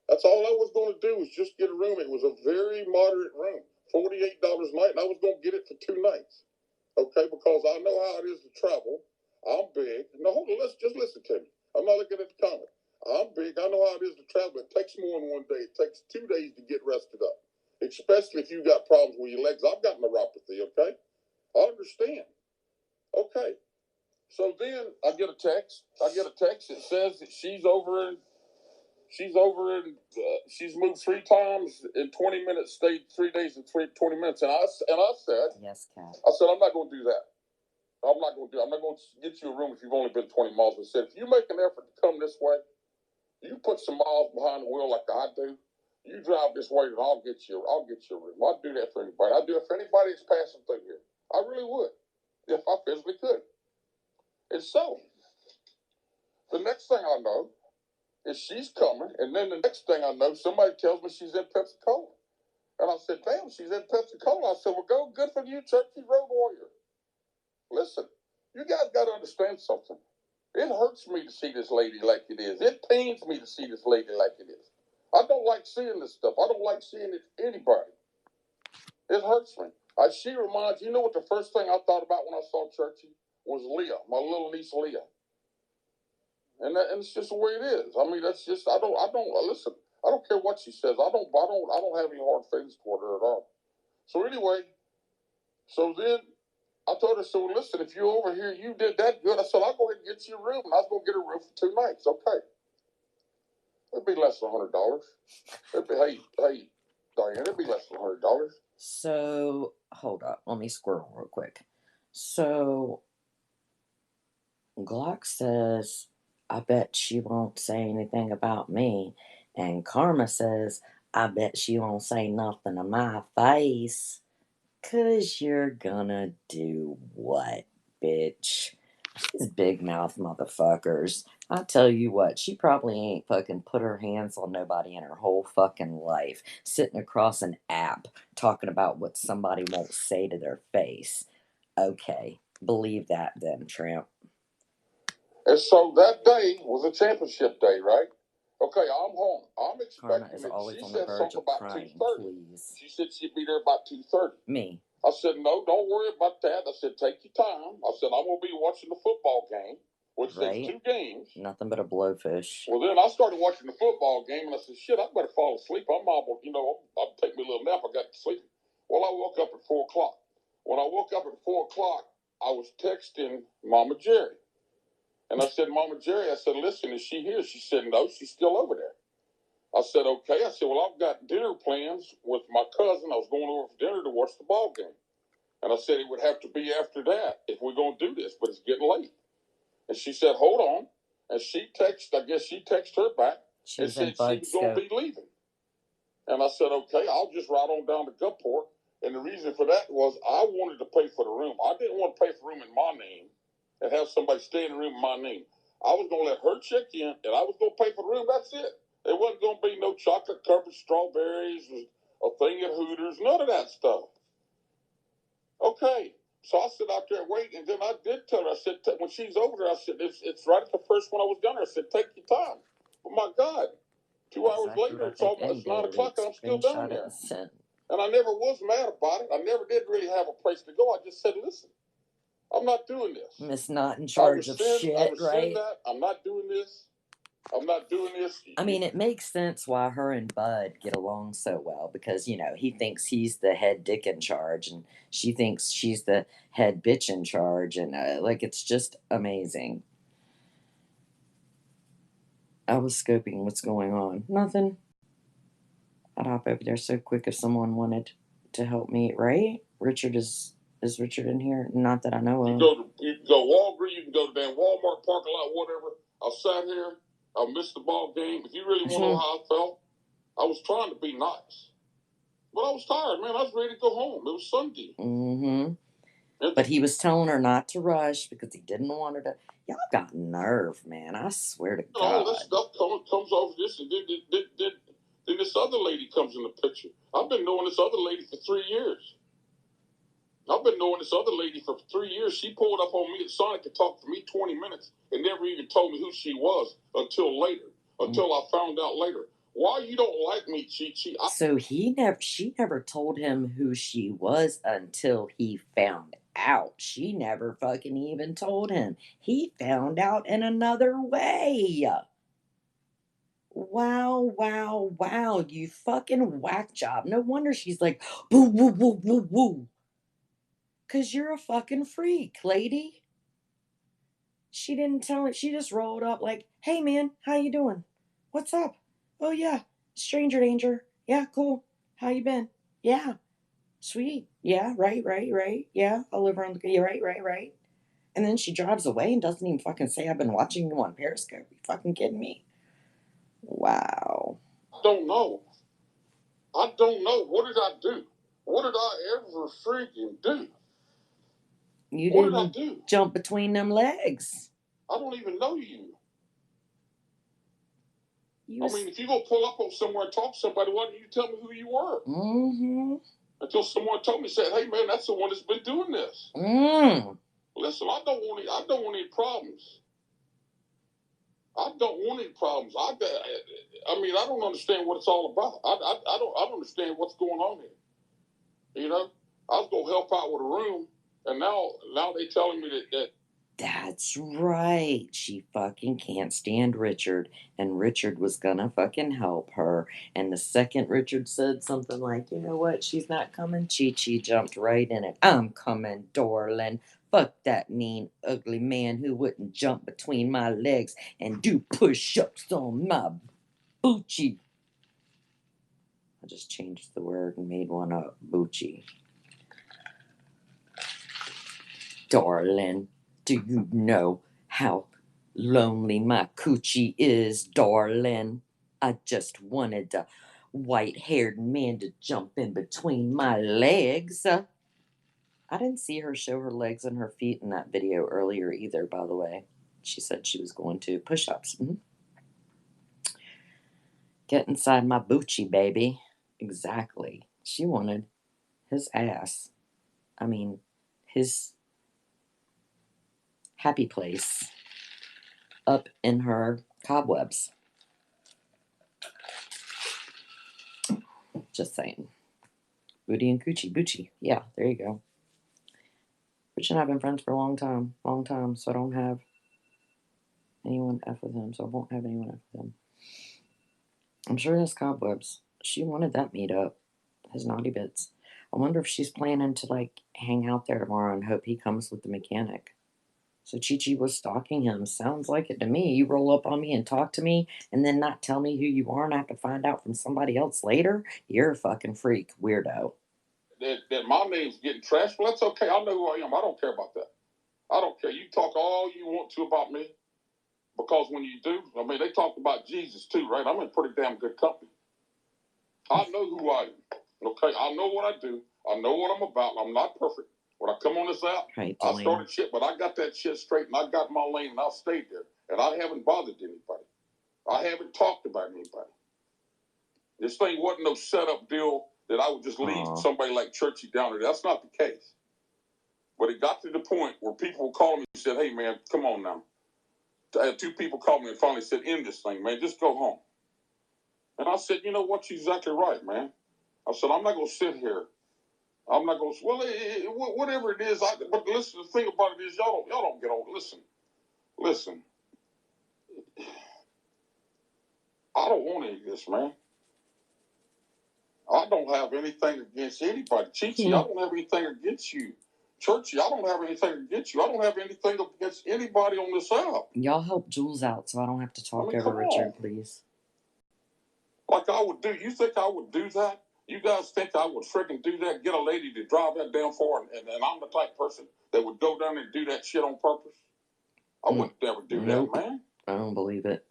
That's all I was going to do, was just get a room. It was a very moderate room, $48 a night, and I was going to get it for 2 nights. Okay, because I know how it is to travel. I'm big. No, hold on, just listen to me. I'm not looking at the comment. I'm big. I know how it is to travel. It takes more than 1 day. It takes 2 days to get rested up, especially if you've got problems with your legs. I've got neuropathy, okay? I understand. Okay. So then I get a text. That says that she's moved 3 times in 20 minutes, stayed 3 days in 20 minutes. And I said, yes, Cat. I said, I'm not going to do that. I'm not going to get you a room if you've only been 20 miles. I said, if you make an effort to come this way, you put some miles behind the wheel like I do. You drive this way, and I'll get you a room. I'd do that for anybody. I'd do it for anybody that's passing through here. I really would, if I physically could. And so, the next thing I know is she's coming, and then the next thing I know, somebody tells me she's in Pensacola. And I said, damn, she's in Pensacola. I said, well, good for you, Churchy Road Warrior. Listen, you guys got to understand something. It hurts me to see this lady like it is. It pains me to see this lady like it is. I don't like seeing this stuff. I don't like seeing it to anybody. It hurts me. She reminds, you know what the first thing I thought about when I saw Churchy was Leah, my little niece Leah. And it's just the way it is. I mean, that's just, I don't listen. I don't care what she says. I don't have any hard feelings toward her at all. So anyway, so then I told her, so listen, if you're over here, you did that good. I said, I'll go ahead and get you a room. And I was going to get a room for 2 nights. Okay. It'd be less than $100. Hey, Diane, it'd be less than $100. So, hold up. Let me squirrel real quick. So, Glock says, I bet she won't say anything about me. And Karma says, I bet she won't say nothing to my face. 'Cause you're gonna do what, bitch? These big mouth motherfuckers. I tell you what, she probably ain't fucking put her hands on nobody in her whole fucking life. Sitting across an app talking about what somebody won't say to their face. Okay, believe that then, Tramp. And so that day was a championship day, right? Okay, I'm home. I'm Karma expecting is it. always She on the said verge something of about crying, 2:30. please. She said she'd be there about 2:30. Me. I said, no, don't worry about that. I said, take your time. I said, I'm going to be watching the football game, which Right? is 2 games. Nothing but a blowfish. Well, then I started watching the football game, and I said, shit, I better fall asleep. I'm liable, I'll take me a little nap. I got to sleep. Well, I woke up at 4 o'clock. When I woke up at 4 o'clock, I was texting Mama Jerry. And I said, Mama Jerry, I said, listen, is she here? She said, no, she's still over there. I said, okay. I said, well, I've got dinner plans with my cousin. I was going over for dinner to watch the ball game. And I said it would have to be after that if we're going to do this, but it's getting late. And she said, hold on. And she texted her back and said she was going to be leaving. And I said, okay, I'll just ride on down to Gulfport. And the reason for that was I wanted to pay for the room. I didn't want to pay for the room in my name and have somebody stay in the room in my name. I was going to let her check in, and I was going to pay for the room. That's it. There wasn't going to be no chocolate-covered strawberries, a thing at Hooters, none of that stuff. Okay. So I sit out there and wait, and then I did tell her, I said, when she's over there, I said, it's right at the first one I was done. I said, take your time. But my God, 2 hours later, it's almost 9 o'clock, and I'm still down there. And I never was mad about it. I never did really have a place to go. I just said, listen, I'm not doing this. Miss Not in charge of shit, right? That. I'm not doing this. I'm not doing this. I mean, it makes sense why her and Bud get along so well because, he thinks he's the head dick in charge and she thinks she's the head bitch in charge. And, it's just amazing. I was scoping what's going on. Nothing. I'd hop over there so quick if someone wanted to help me, right? Is Richard in here? Not that I know of. You can go Walgreens, you can go to damn Walmart parking lot, whatever. I sat here, I missed the ball game. If you really want to know how I felt, I was trying to be nice. But I was tired, man. I was ready to go home. It was Sunday. Mm-hmm. But he was telling her not to rush because he didn't want her to. Y'all got nerve, man. I swear to God. All this stuff comes off this, and then this other lady comes in the picture. I've been knowing this other lady for 3 years. I've been knowing this other lady for 3 years. She pulled up on me at Sonic to talk for me 20 minutes and never even told me who she was until later. Until I found out later. Why you don't like me, Chi-Chi? So she never told him who she was until he found out. She never fucking even told him. He found out in another way. Wow, wow, wow. You fucking whack job. No wonder she's like, woo, woo, woo, woo, woo. Because you're a fucking freak, lady. She didn't tell it. She just rolled up like, hey, man, how you doing? What's up? Oh, yeah. Stranger danger. Yeah, cool. How you been? Yeah. Sweet. Yeah, right. Yeah, I'll live around the... Yeah, right. And then she drives away and doesn't even fucking say, I've been watching you on Periscope. You fucking kidding me? Wow. I don't know. What did I do? What did I ever freaking do? You What didn't did I do? jump between them legs. I don't even know you. I mean, if you go pull up on somewhere and talk to somebody, why didn't you tell me who you were? Mm-hmm. Until someone told me, said, "Hey, man, that's the one that's been doing this." Listen, I don't want any problems. I don't want any problems. I mean, I don't understand what it's all about. I don't understand what's going on here. I was gonna help out with a room, and now they telling me that. That's right. She fucking can't stand Richard. And Richard was gonna fucking help her. And the second Richard said something like, you know what, she's not coming, Chi-Chi jumped right in it. I'm coming, darling. Fuck that mean, ugly man who wouldn't jump between my legs and do push-ups on my Bucci. I just changed the word and made one up. Bucci. Darling. Do you know how lonely my coochie is, darling? I just wanted a white-haired man to jump in between my legs. I didn't see her show her legs and her feet in that video earlier either, by the way. She said she was going to push-ups. Get inside my Bucci, baby. Exactly. She wanted his ass. I mean, his happy place. up in her cobwebs. Just saying. Booty and Coochie. Boochie. Yeah, there you go. Butch and I have been friends for a long time, so I don't have anyone F with him, so I won't have anyone F with him. I'm sure he has cobwebs. She wanted that meetup, his naughty bits. I wonder if she's planning to, like, hang out there tomorrow and hope he comes with the mechanic. So Chi-Chi was stalking him. Sounds like it to me. You roll up on me and talk to me and then not tell me who you are and I have to find out from somebody else later? You're a fucking freak, weirdo. That my name's getting trashed, well, that's okay. I know who I am. I don't care about that. I don't care. You talk all you want to about me, because when you do, I mean, they talk about Jesus too, right? I'm in pretty damn good company. I know who I am. Okay, I know what I do. I know what I'm about. I'm not perfect. When I come on this app, I started shit, but I got that shit straight, and I got my lane, and I stayed there. And I haven't bothered anybody. I haven't talked about anybody. This thing wasn't no setup deal that I would just leave somebody like Churchy down there. That's not the case. But it got to the point where people would call me and said, hey, man, come on now. I had 2 people call me and finally said, end this thing, man. Just go home. And I said, you know what? You're exactly right, man. I said, I'm not going to sit here. I'm not going to, well, whatever it is. But listen, the thing about it is y'all don't get on. Listen. I don't want any of this, man. I don't have anything against anybody. Chi-Chi, I don't have anything against you. Churchy, I don't have anything against you. I don't have anything against anybody on this app. Y'all help Jules out so I don't have to talk over Richard, please. Like I would do. You think I would do that? You guys think I would freaking do that? Get a lady to drive that damn far, and I'm the type of person that would go down there and do that shit on purpose? I wouldn't never do that, man. I don't believe it.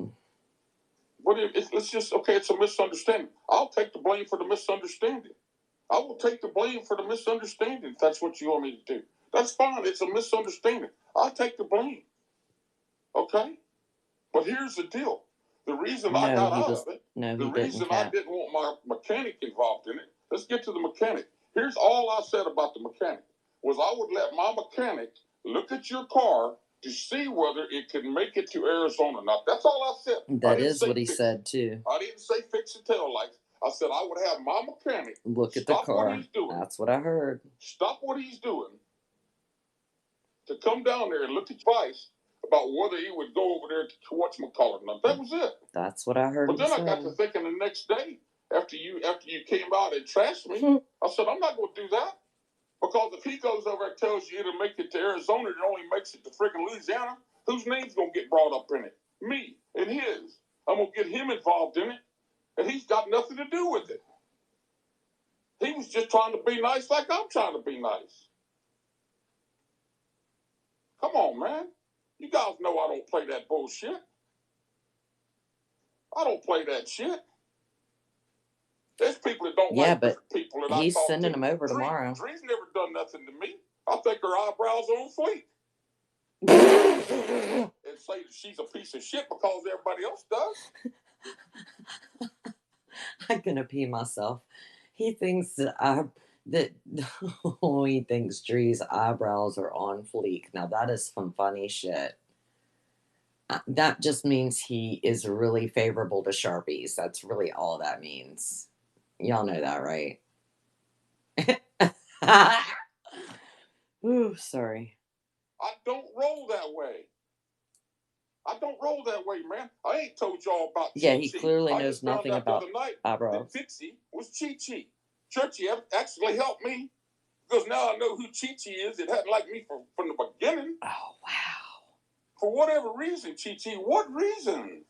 But it's just, okay, it's a misunderstanding. I'll take the blame for the misunderstanding. I will take the blame for the misunderstanding if that's what you want me to do. That's fine. It's a misunderstanding. I'll take the blame. Okay? But here's the deal. The reason I got out of it, the reason I didn't want my mechanic involved in it, let's get to the mechanic. Here's all I said about the mechanic, was I would let my mechanic look at your car to see whether it can make it to Arizona. Now, that's all I said. That is what he said, too. I didn't say fix the taillights. I said I would have my mechanic look at the car. What he's doing. That's what I heard. Stop what he's doing to come down there and look at advice about whether he would go over there to whatchamacallit. Now, that was it. That's what I heard. But then I got to thinking the next day, after you came out and trashed me, I said, I'm not going to do that. Because if he goes over and tells you to make it to Arizona, it only makes it to freaking Louisiana, whose name's going to get brought up in it? Me and his. I'm going to get him involved in it, and he's got nothing to do with it. He was just trying to be nice like I'm trying to be nice. Come on, man. You guys know I don't play that bullshit. I don't play that shit. There's people that don't like but people that he's sending them over tomorrow. Dree's never done nothing to me. I think her eyebrows are on fleek. And say that she's a piece of shit because everybody else does. I'm gonna pee myself. He thinks he thinks Dree's eyebrows are on fleek. Now that is some funny shit. That just means he is really favorable to Sharpies. That's really all that means. Y'all know that, right? Ooh, sorry. I don't roll that way. I don't roll that way, man. I ain't told y'all about Chi-Chi. He clearly knows nothing about eyebrows. Dixie was Chi-Chi. Churchy actually helped me because now I know who Chi-Chi is. It hadn't liked me from the beginning. Oh, wow. For whatever reason, Chi-Chi, what reason?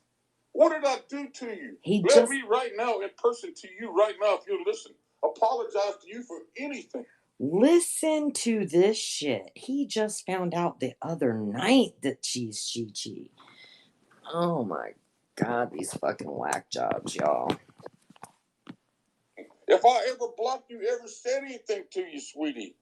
What did I do to you? Let me right now in person to you right now if you listen. Apologize to you for anything. Listen to this shit. He just found out the other night that she's Chi-Chi. Oh my God, these fucking whack jobs, y'all. If I ever blocked you, ever said anything to you, sweetie,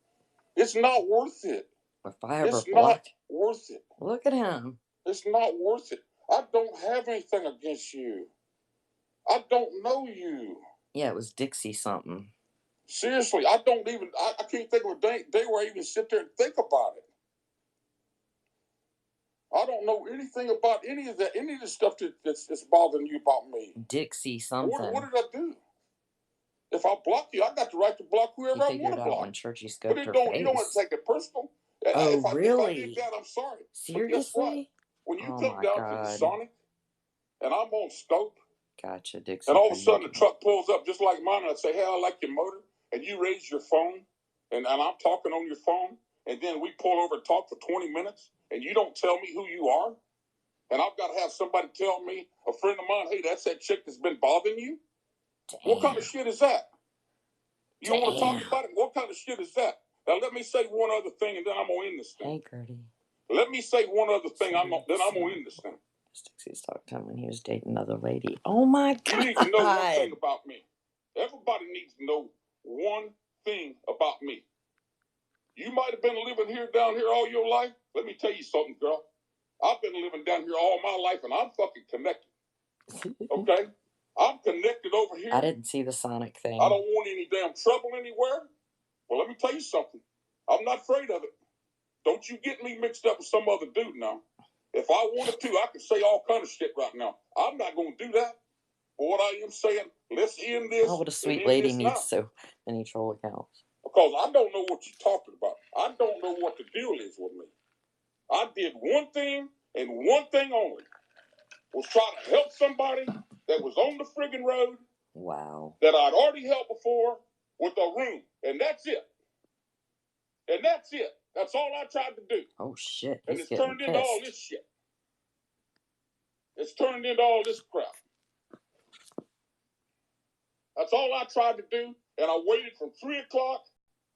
it's not worth it. If I ever blocked, not worth it. Look at him. It's not worth it. I don't have anything against you. I don't know you. Yeah, it was Dixie something. Seriously, I can't think of a day where I even sit there and think about it. I don't know anything about any of that, any of the stuff that's bothering you about me. Dixie something. What did I do? If I block you, I got the right to block whoever I want to block. When Churchy scoped But her you don't have to take it personal. Oh, really? If I did that, I'm sorry. Seriously? But guess what? When you come down to the Sonic, and I'm on scope, gotcha, Dixie. And all of a sudden the truck pulls up just like mine, and I say, hey, I like your motor. And you raise your phone, and I'm talking on your phone, and then we pull over and talk for 20 minutes, and you don't tell me who you are? And I've got to have somebody tell me, a friend of mine, hey, that's that chick that's been bothering you? Damn. What kind of shit is that? You want to talk about it? What kind of shit is that? Now, let me say one other thing, and then I'm going to end this thing. Hey, Gertie. Let me say one other thing, then I'm going to end this thing. Dixie's talking to him when he was dating another lady. Oh, my God. You need to know one thing about me. Everybody needs to know one thing about me. You might have been living down here all your life. Let me tell you something, girl. I've been living down here all my life, and I'm fucking connected. Okay? I'm connected over here. I didn't see the Sonic thing. I don't want any damn trouble anywhere. Well, let me tell you something. I'm not afraid of it. Don't you get me mixed up with some other dude now. If I wanted to, I could say all kind of shit right now. I'm not going to do that. But what I am saying, let's end this. Oh, what a sweet lady needs so many troll accounts. Because I don't know what you're talking about. I don't know what the deal is with me. I did one thing and one thing only. Was try to help somebody that was on the friggin' road. Wow. That I'd already helped before with a room. And that's it. And that's it. That's all I tried to do. Oh, shit. And it's turned into all this shit. It's turned into all this crap. That's all I tried to do. And I waited from 3 o'clock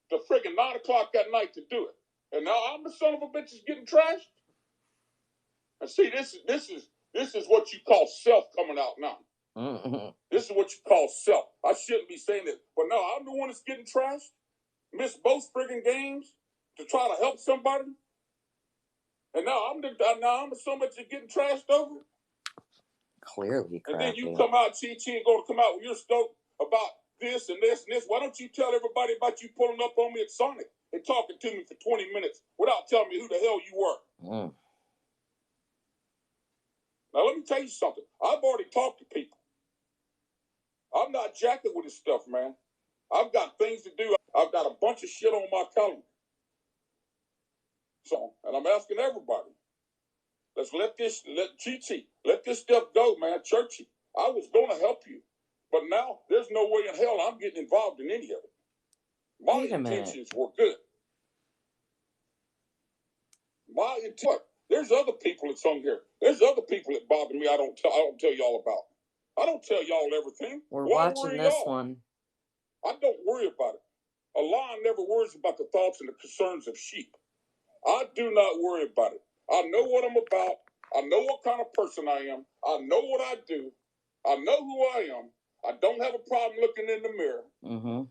to friggin' 9 o'clock that night to do it. And now I'm the son of a bitch is getting trashed. And see, this is what you call self coming out now. Mm-hmm. This is what you call self. I shouldn't be saying this, but no, I'm the one that's getting trashed. Missed both friggin' games to try to help somebody. And now I'm the son of a bitch that's getting trashed over. Clearly, and then you come out, Chi, and go to come out with your scope about this and this and this. Why don't you tell everybody about you pulling up on me at Sonic and talking to me for 20 minutes without telling me who the hell you were? Mm. Now, let me tell you something. I've already talked to people. I'm not jacking with this stuff, man. I've got things to do. I've got a bunch of shit on my calendar. So, and I'm asking everybody. Let's let this stuff go, man. Churchy, I was going to help you. But now, there's no way in hell I'm getting involved in any of it. My intentions were good. There's other people that's on here. There's other people that bother me I don't tell y'all about. I don't tell y'all everything. We're watching this one. I don't worry about it. A lion never worries about the thoughts and the concerns of sheep. I do not worry about it. I know what I'm about. I know what kind of person I am. I know what I do. I know who I am. I don't have a problem looking in the mirror. Mm-hmm.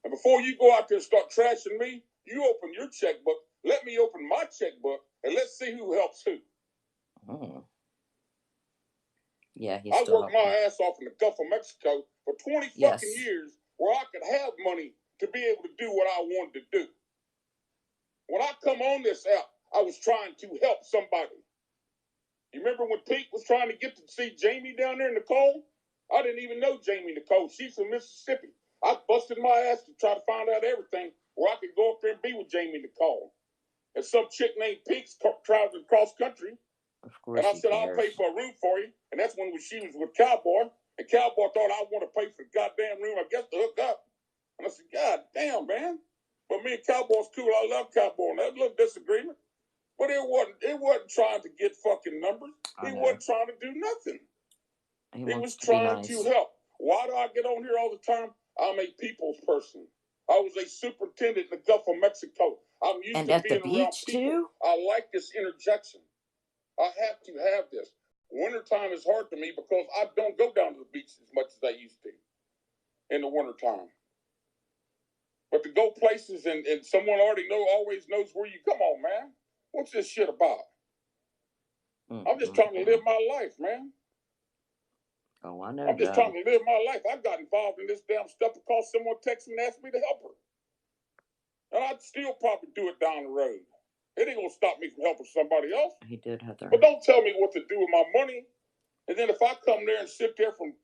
And before you go out there and start trashing me, you open your checkbook. Let me open my checkbook, and let's see who helps who. Oh. Yeah, I worked my ass off in the Gulf of Mexico for 20 fucking years where I could have money to be able to do what I wanted to do. When I come on this app, I was trying to help somebody. You remember when Pete was trying to get to see Jamie down there in Nicole? I didn't even know Jamie Nicole. She's from Mississippi. I busted my ass to try to find out everything where I could go up there and be with Jamie Nicole. And some chick named Pete traveled across country. Of course. And I said, I'll pay for a room for you. And that's when she was with Cowboy. And Cowboy thought I want to pay for the goddamn room, I guess, to hook up. And I said, God damn, man. But me and Cowboy's cool. I love Cowboy. And that's a little disagreement. But it wasn't trying to get fucking numbers. He wasn't trying to do nothing. He was trying to help. Why do I get on here all the time? I'm a people's person. I was a superintendent in the Gulf of Mexico. I'm used to being around people. Too? I like this interjection. I have to have this. Wintertime is hard to me because I don't go down to the beach as much as I used to in the wintertime. But to go places and someone always knows where you come on, man. What's this shit about? I'm just trying to live my life, man. Oh, I know. I'm just trying to live my life. I got involved in this damn stuff because someone texted me and asked me to help her. And I'd still probably do it down the road. It ain't gonna stop me from helping somebody else. He did, Heather. But don't tell me what to do with my money. And then if I come there and sit there from,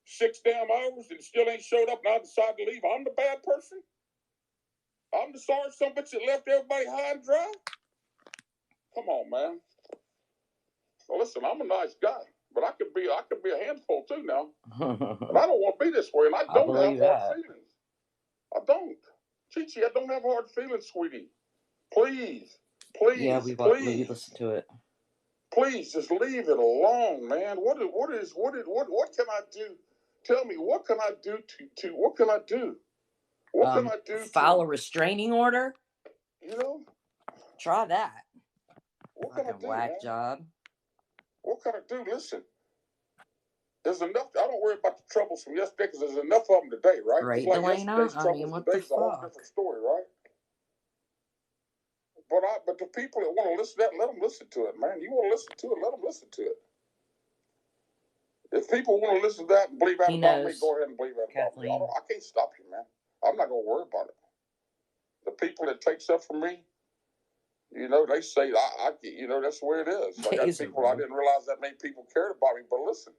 6 damn hours and still ain't showed up and I decide to leave, I'm the bad person? I'm the sorry son bitch that left everybody high and dry? Come on, man. Well, listen, I'm a nice guy, but I could be a handful too now. And I don't want to be this way, and I don't have hard feelings. I don't. Chi-Chi, I don't have hard feelings, sweetie. Please. Yeah, we listen to it. Please, just leave it alone, man. What can I do? Tell me, what can I do what can I do? What can I do? File a restraining order? You know? Try that. What can I do, whack man? job. What can I do? Listen. There's enough. I don't worry about the troubles from yesterday because there's enough of them today, right? Right, like Delana? Yesterday's troubles what today's the a whole fuck? different story, right? But the people that want to listen to that, let them listen to it, man. You want to listen to it, let them listen to it. If people want to listen to that and believe that about me, go ahead and believe that about me. I can't stop you, man. I'm not going to worry about it. The people that take stuff from me, they say, that's the way it is. I got people, I didn't realize that many people cared about me, but listen.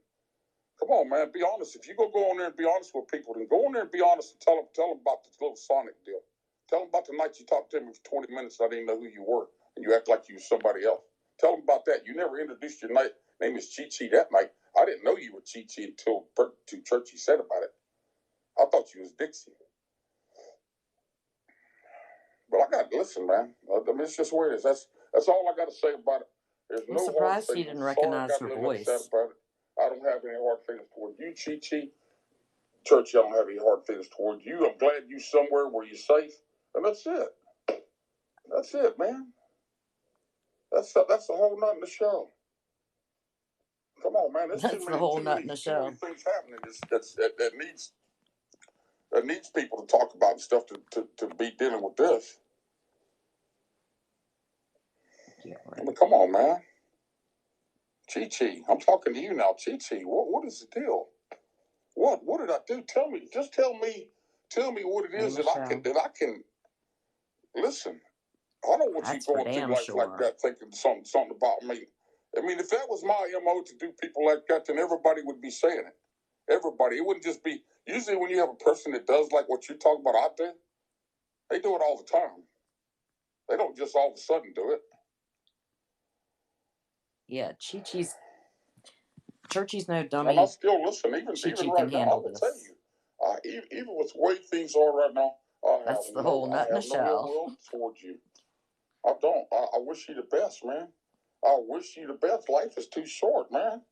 Come on, man, be honest. If you go on there and be honest with people, then go on there and be honest and tell them about this little Sonic deal. Tell them about the night you talked to me for 20 minutes and I didn't know who you were, and you act like you was somebody else. Tell them about that. You never introduced your name as Chi-Chi that night. I didn't know you were Chi-Chi until Churchy said about it. I thought you was Dixie. But I got to listen, man. I mean, it's just where it is. That's all I got to say about it. There's I'm no surprised hard he didn't recognize her voice. About it. I don't have any hard feelings toward you, Chi-Chi. Church, I don't have any hard feelings toward you. I'm glad you somewhere where you're safe. And that's it. That's it, man. That's the whole nut in the show. Come on, man. That's the whole nut in the show. Too many things happening that needs people to talk about and stuff to be dealing with this. Yeah, right. I mean, come on, man. Chi-Chi, I'm talking to you now. Chi-Chi, what is the deal? What did I do? Tell me. Just tell me what it is that I can listen. I don't want you going through life like that, thinking something about me. I mean, if that was my MO to do people like that, then everybody would be saying it. Everybody. It wouldn't just be. Usually when you have a person that does like what you're talking about out there, they do it all the time. They don't just all of a sudden do it. Yeah, Churchy's no dummy. And I still listen, even right now, I will tell you, even with the way things are right now, that's the whole nut in the shell. I have no will towards you. I don't. I wish you the best, man. I wish you the best. Life is too short, man.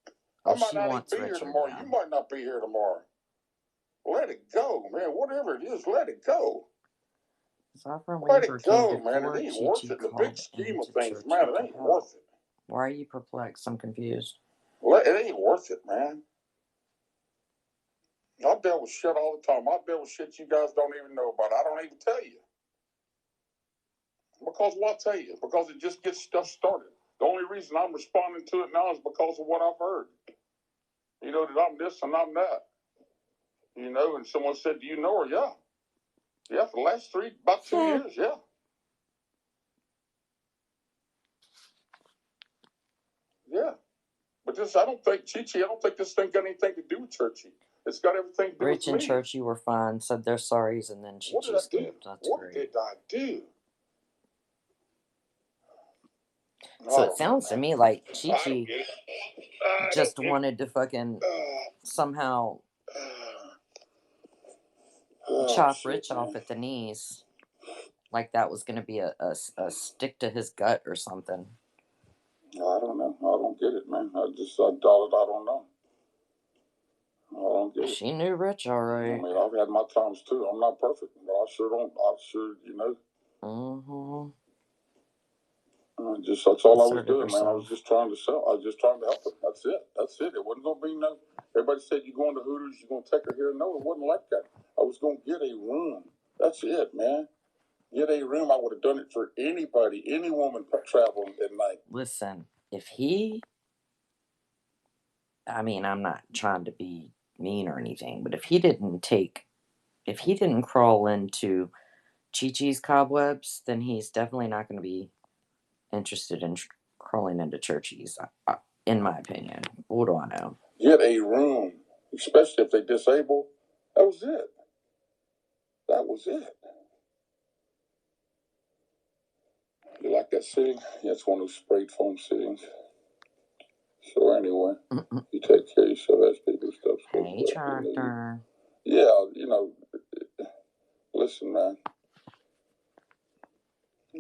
I might not be here tomorrow. You might not be here tomorrow. Let it go, man. Whatever it is, let it go. Let it go, man. It ain't worth it. In the big scheme of things, man, it ain't worth it. Why are you perplexed? I'm confused. It ain't worth it, man. I deal with shit all the time. I deal with shit you guys don't even know about. I don't even tell you. Because what I tell you? Because it just gets stuff started. The only reason I'm responding to it now is because of what I've heard. That I'm this and I'm that. And someone said, do you know her? Yeah. Yeah, for the last about 2 years, yeah. Yeah. But I don't think, Chi-Chi, I don't think this thing got anything to do with Churchy. It's got everything to do with me. Rich and Churchy were fine, said their sorries, and then Chi-Chi stopped. What did I do? So it sounds to me like Chi-Chi just wanted to fucking somehow chop Rich off at the knees. Like that was going to be a stick to his gut or something. I don't know. I don't get it, man. I don't know. I don't get it. She knew Rich all right. I mean, I've had my times too. I'm not perfect, but I sure, Mm-hmm. That's all I was doing, man. I was just trying to sell. I was just trying to help her. That's it. It wasn't going to be no. Everybody said you're going to Hooters, you're going to take her here. No, it wasn't like that. I was going to get a room. That's it, man. Get a room. I would have done it for anybody, any woman traveling at night. Listen, I'm not trying to be mean or anything, but if he didn't crawl into Chi-Chi's cobwebs, then he's definitely not going to be interested in crawling into churches, in my opinion. What do I know? Get a room, especially if they disable. That was it. That was it. You like that sitting? Yeah, it's one of those sprayed foam sittings. So anyway, you take care of yourself as people stuff. Hey, Tractor. Yeah, you know, listen, man.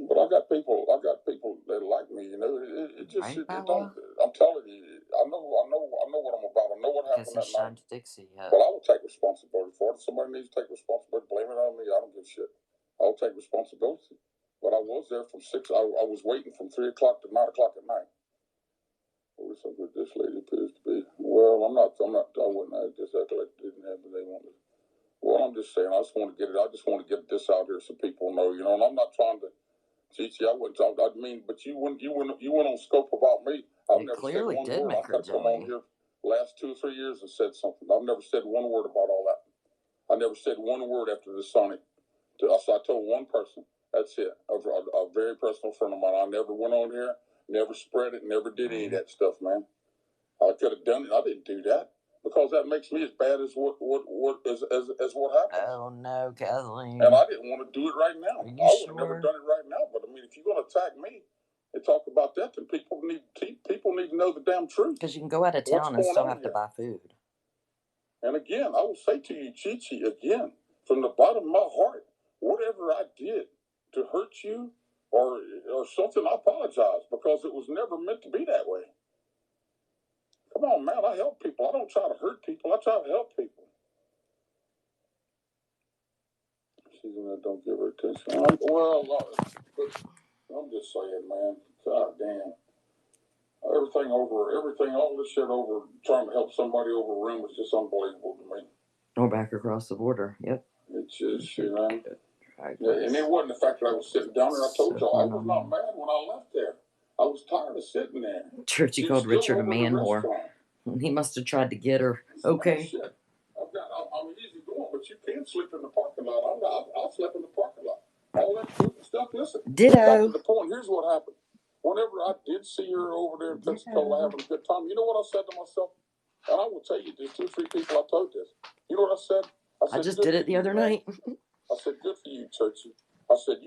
But I got people that like me. You know, it just right, it don't. I'm telling you, I know what I'm about. I know what happened that night. Dixie, yeah. But I will take responsibility for it. If somebody needs to take responsibility, blame it on me. I don't give a shit. I'll take responsibility. But I was there from 6. I was waiting from 3 o'clock to 9 o'clock at night. What is something this lady appears to be? Well, I'm not. I wouldn't just act like it didn't happen. They wanted. Well, I'm just saying. I just want to get this out here so people know. You know, and I'm not trying to. Gigi, I wouldn't talk. I mean, but you went on scope about me. I've never said one word. I've got to come on here last 2 or 3 years and said something. I've never said one word about all that. I never said one word after the Sonic. So I told one person. That's it. A very personal friend of mine. I never went on here, never spread it, never did any of that stuff, man. I could have done it. I didn't do that because that makes me as bad as what happened. Oh no, Kathleen. And I didn't want to do it right now. I would have never done it right now. But I mean, if you're going to attack me and talk about that, then people need to know the damn truth. Because you can go out of town and still have to buy food. And again, I will say to you, Chi-Chi, again, from the bottom of my heart, whatever I did to hurt you or something, I apologize because it was never meant to be that way. Come on, man, I help people. I don't try to hurt people. I try to help people. She's in there, don't give her attention. Well, I'm just saying, man, God damn. All this shit over, trying to help somebody over a room is just unbelievable to me. Or back across the border, yep. It's just, you know. Yeah, and it wasn't the fact that I was sitting down there. I told y'all, I was not mad when I left there. I was tired of sitting there. Churchy called Richard a man whore. He must have tried to get her. Okay. Shit. I'm easy going, but you can't sleep in the parking lot. I'll sleep in the parking lot. All that stuff, listen. Ditto. Back to the point, here's what happened. Whenever I did see her over there in Pensacola having a good time, you know what I said to myself? And I will tell you, there's 2 or 3 people I told this. You know what I said? I just did it the other night. I said, good for you, Churchy. I said,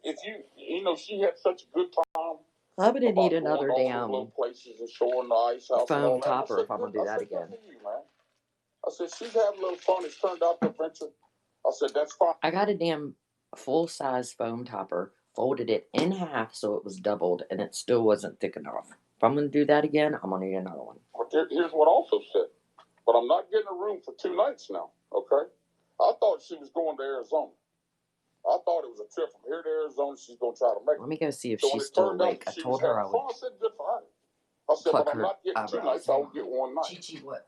if you know, she had such a good time. I'm gonna need another damn places and showing the ice house foam topper if I'm gonna do that again. I said, she's having a little fun. It's turned out to adventure. I said, that's fine. I got a damn full-size foam topper, folded it in half so it was doubled, and it still wasn't thick enough. If I'm going to do that again, I'm going to need another one. But here's what I also said. But I'm not getting a room for 2 nights now, okay? I thought she was going to Arizona. I thought it was a trip from here to Arizona. She's going to try to make it. Let me go see if she's still awake. I told her I would. I said, good for her. I said, but I'm not getting 2 nights. I will get 1 night. Chi-Chi, what?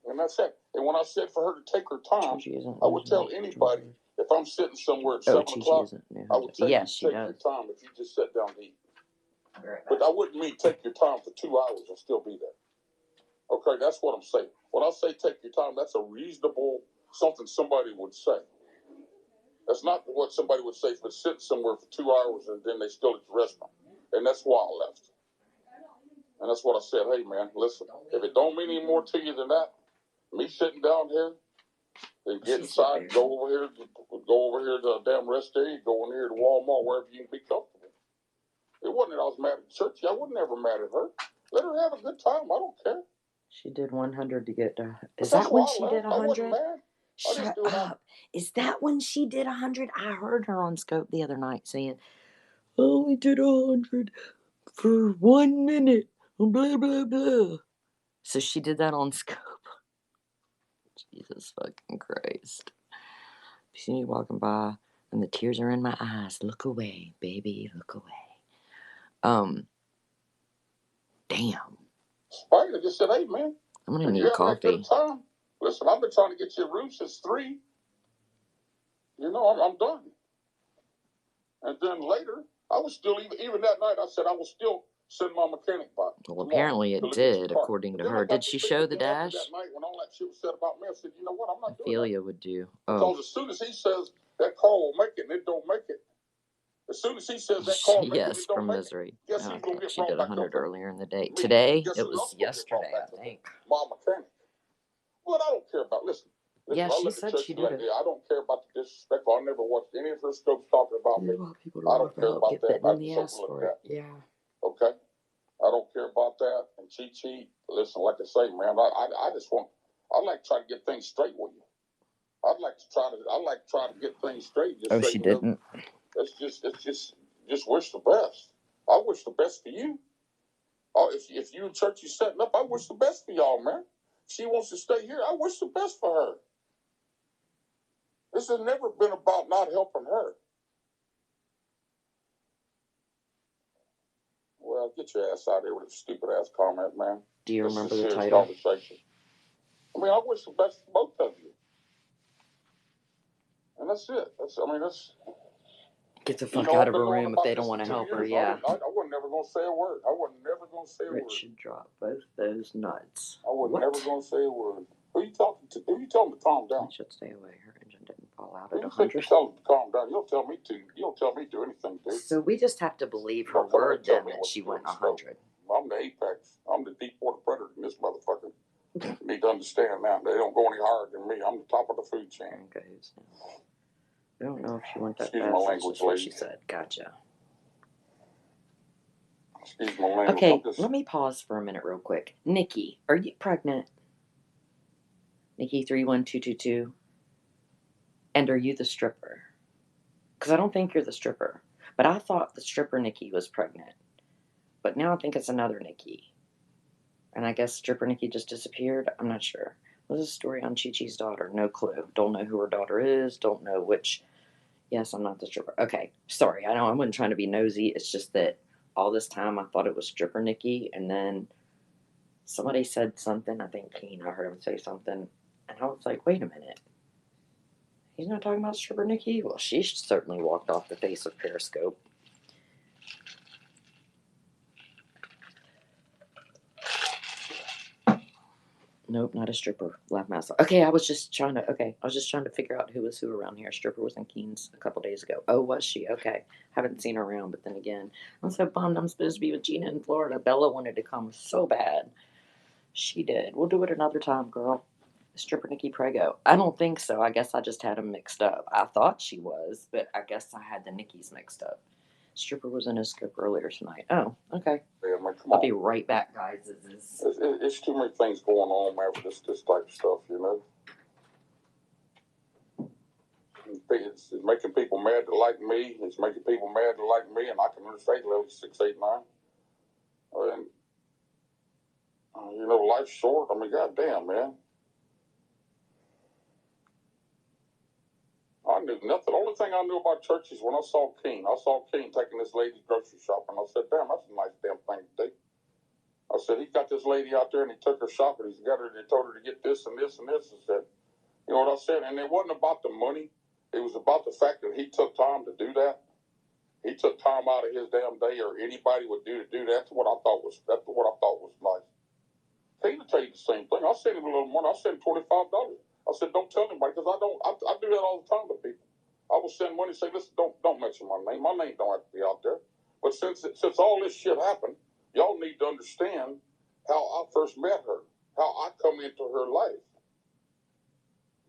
And that's it. And when I said for her to take her time, I would tell anybody, if I'm sitting somewhere at 7 o'clock, I would tell you to take your time if you just sit down to eat. But I wouldn't mean take your time for 2 hours and still be there. Okay, that's what I'm saying. When I say take your time, that's a reasonable something somebody would say. That's not what somebody would say for sitting somewhere for 2 hours and then they still at the restaurant. And that's why I left. And that's what I said. Hey, man, listen, if it don't mean any more to you than that, me sitting down here and get inside, go over here to the damn rest area, go in here to Walmart, wherever you can be comfortable. It wasn't that I was mad at Church. I wasn't ever mad at her. Let her have a good time. I don't care. She did 100 to get to. Is that when she did 100? Shut up. Is that when she did 100? I heard her on Scope the other night saying, I only did 100 for 1 minute. Blah, blah, blah. So she did that on Scope. Jesus fucking Christ. You see me walking by and the tears are in my eyes. Look away, baby. Look away. Damn. Right, I just said, hey, man. I'm going to need coffee. Listen, I've been trying to get you a room since 3. You know, I'm done. And then later, I was still, even that night, I said I was still Send my mechanic by. Well, apparently it did, according to her. Did she show the dash? That night when all that shit was said about me, I said, you know what, I'm not doing Ophelia would do. Because as soon as he says that car will make it, and it don't make it. As soon as he says that car will make it, it don't from make Misery. it. Guess who's gonna get She did 100 earlier in the day. Today? It was yesterday, I think. My mechanic. But I don't care about, listen, yeah, she said she did it. I don't care about the disrespect. I never watched any of her scopes talking about me. I don't care about that. I just overlook that. Yeah. Okay? I don't care about that. And Chi, listen, like I say, man, I just want, I'd like to try to get things straight with you. I'd like to try to get things straight. Just say, she didn't. It's just wish the best. I wish the best for you. Oh, if you and Churchy's setting up, I wish the best for y'all, man. If she wants to stay here, I wish the best for her. This has never been about not helping her. Well, get your ass out of here with a stupid ass comment, man. Do you remember the title? Conversation. I mean, I wish the best for both of you. And that's it. That's get the fuck out of her room if they don't want to help her, yeah. I wasn't never going to say a word. Rich should drop both those nuts. I wasn't never going to say a word. Who you talking to? Who you telling to calm down? I should stay away. Her engine didn't fall out at 100. You tell them to calm down. You don't tell me to do anything, dude. So we just have to believe her word then that she went 100. I'm the apex. I'm the deep water predator in this motherfucker. You need to understand that. They don't go any higher than me. I'm the top of the food chain. Okay. I don't know if she went that Excuse fast. my language, lady. She said, gotcha. Excuse my language. Okay, let me pause for a minute real quick. Nikki, are you pregnant? Nikki 31222. And are you the stripper? Because I don't think you're the stripper. But I thought the stripper Nikki was pregnant. But now I think it's another Nikki. And I guess stripper Nikki just disappeared. I'm not sure. What's the story on Chi-Chi's daughter? No clue. Don't know who her daughter is. Don't know which. Yes, I'm not the stripper. Okay, sorry. I know I wasn't trying to be nosy. It's just that all this time I thought it was stripper Nikki. And then somebody said something. I think Keen, I heard him say something. And I was like, wait a minute. He's not talking about stripper Nikki? Well, she certainly walked off the face of Periscope. Nope, not a stripper. Laugh mouse. Okay, I was just trying to figure out who was who around here. Stripper was in Keen's a couple days ago. Oh, was she? Okay. Haven't seen her around, but then again, I'm so bummed I'm supposed to be with Gina in Florida. Bella wanted to come so bad. She did. We'll do it another time, girl. Stripper Nikki Prego. I don't think so. I guess I just had them mixed up. I thought she was, but I guess I had the Nikki's mixed up. Stripper was in a script earlier tonight. Oh, okay. Yeah, man, I'll be right back, guys. It's too many things going on, man, for this type of stuff, you know. It's making people mad to like me. It's making people mad to like me, and I can understand level 6, 8, 9. And, you know, life's short. I mean, goddamn, man. I knew nothing. The only thing I knew about church is when I saw Keen taking this lady grocery shopping. I said, damn, that's a nice damn thing to do. I said, he got this lady out there and he took her shopping. He told her to get this and this and this. I said, you know what I said? And it wasn't about the money. It was about the fact that he took time to do that. He took time out of his damn day, or anybody would do that. That's what I thought was nice. Keen will tell you the same thing. I sent him a little money. I sent him $25. I said, don't tell anybody, because I do that all the time to people. I will send money and say, listen, don't mention my name. My name don't have to be out there. But since all this shit happened, y'all need to understand how I first met her, how I come into her life.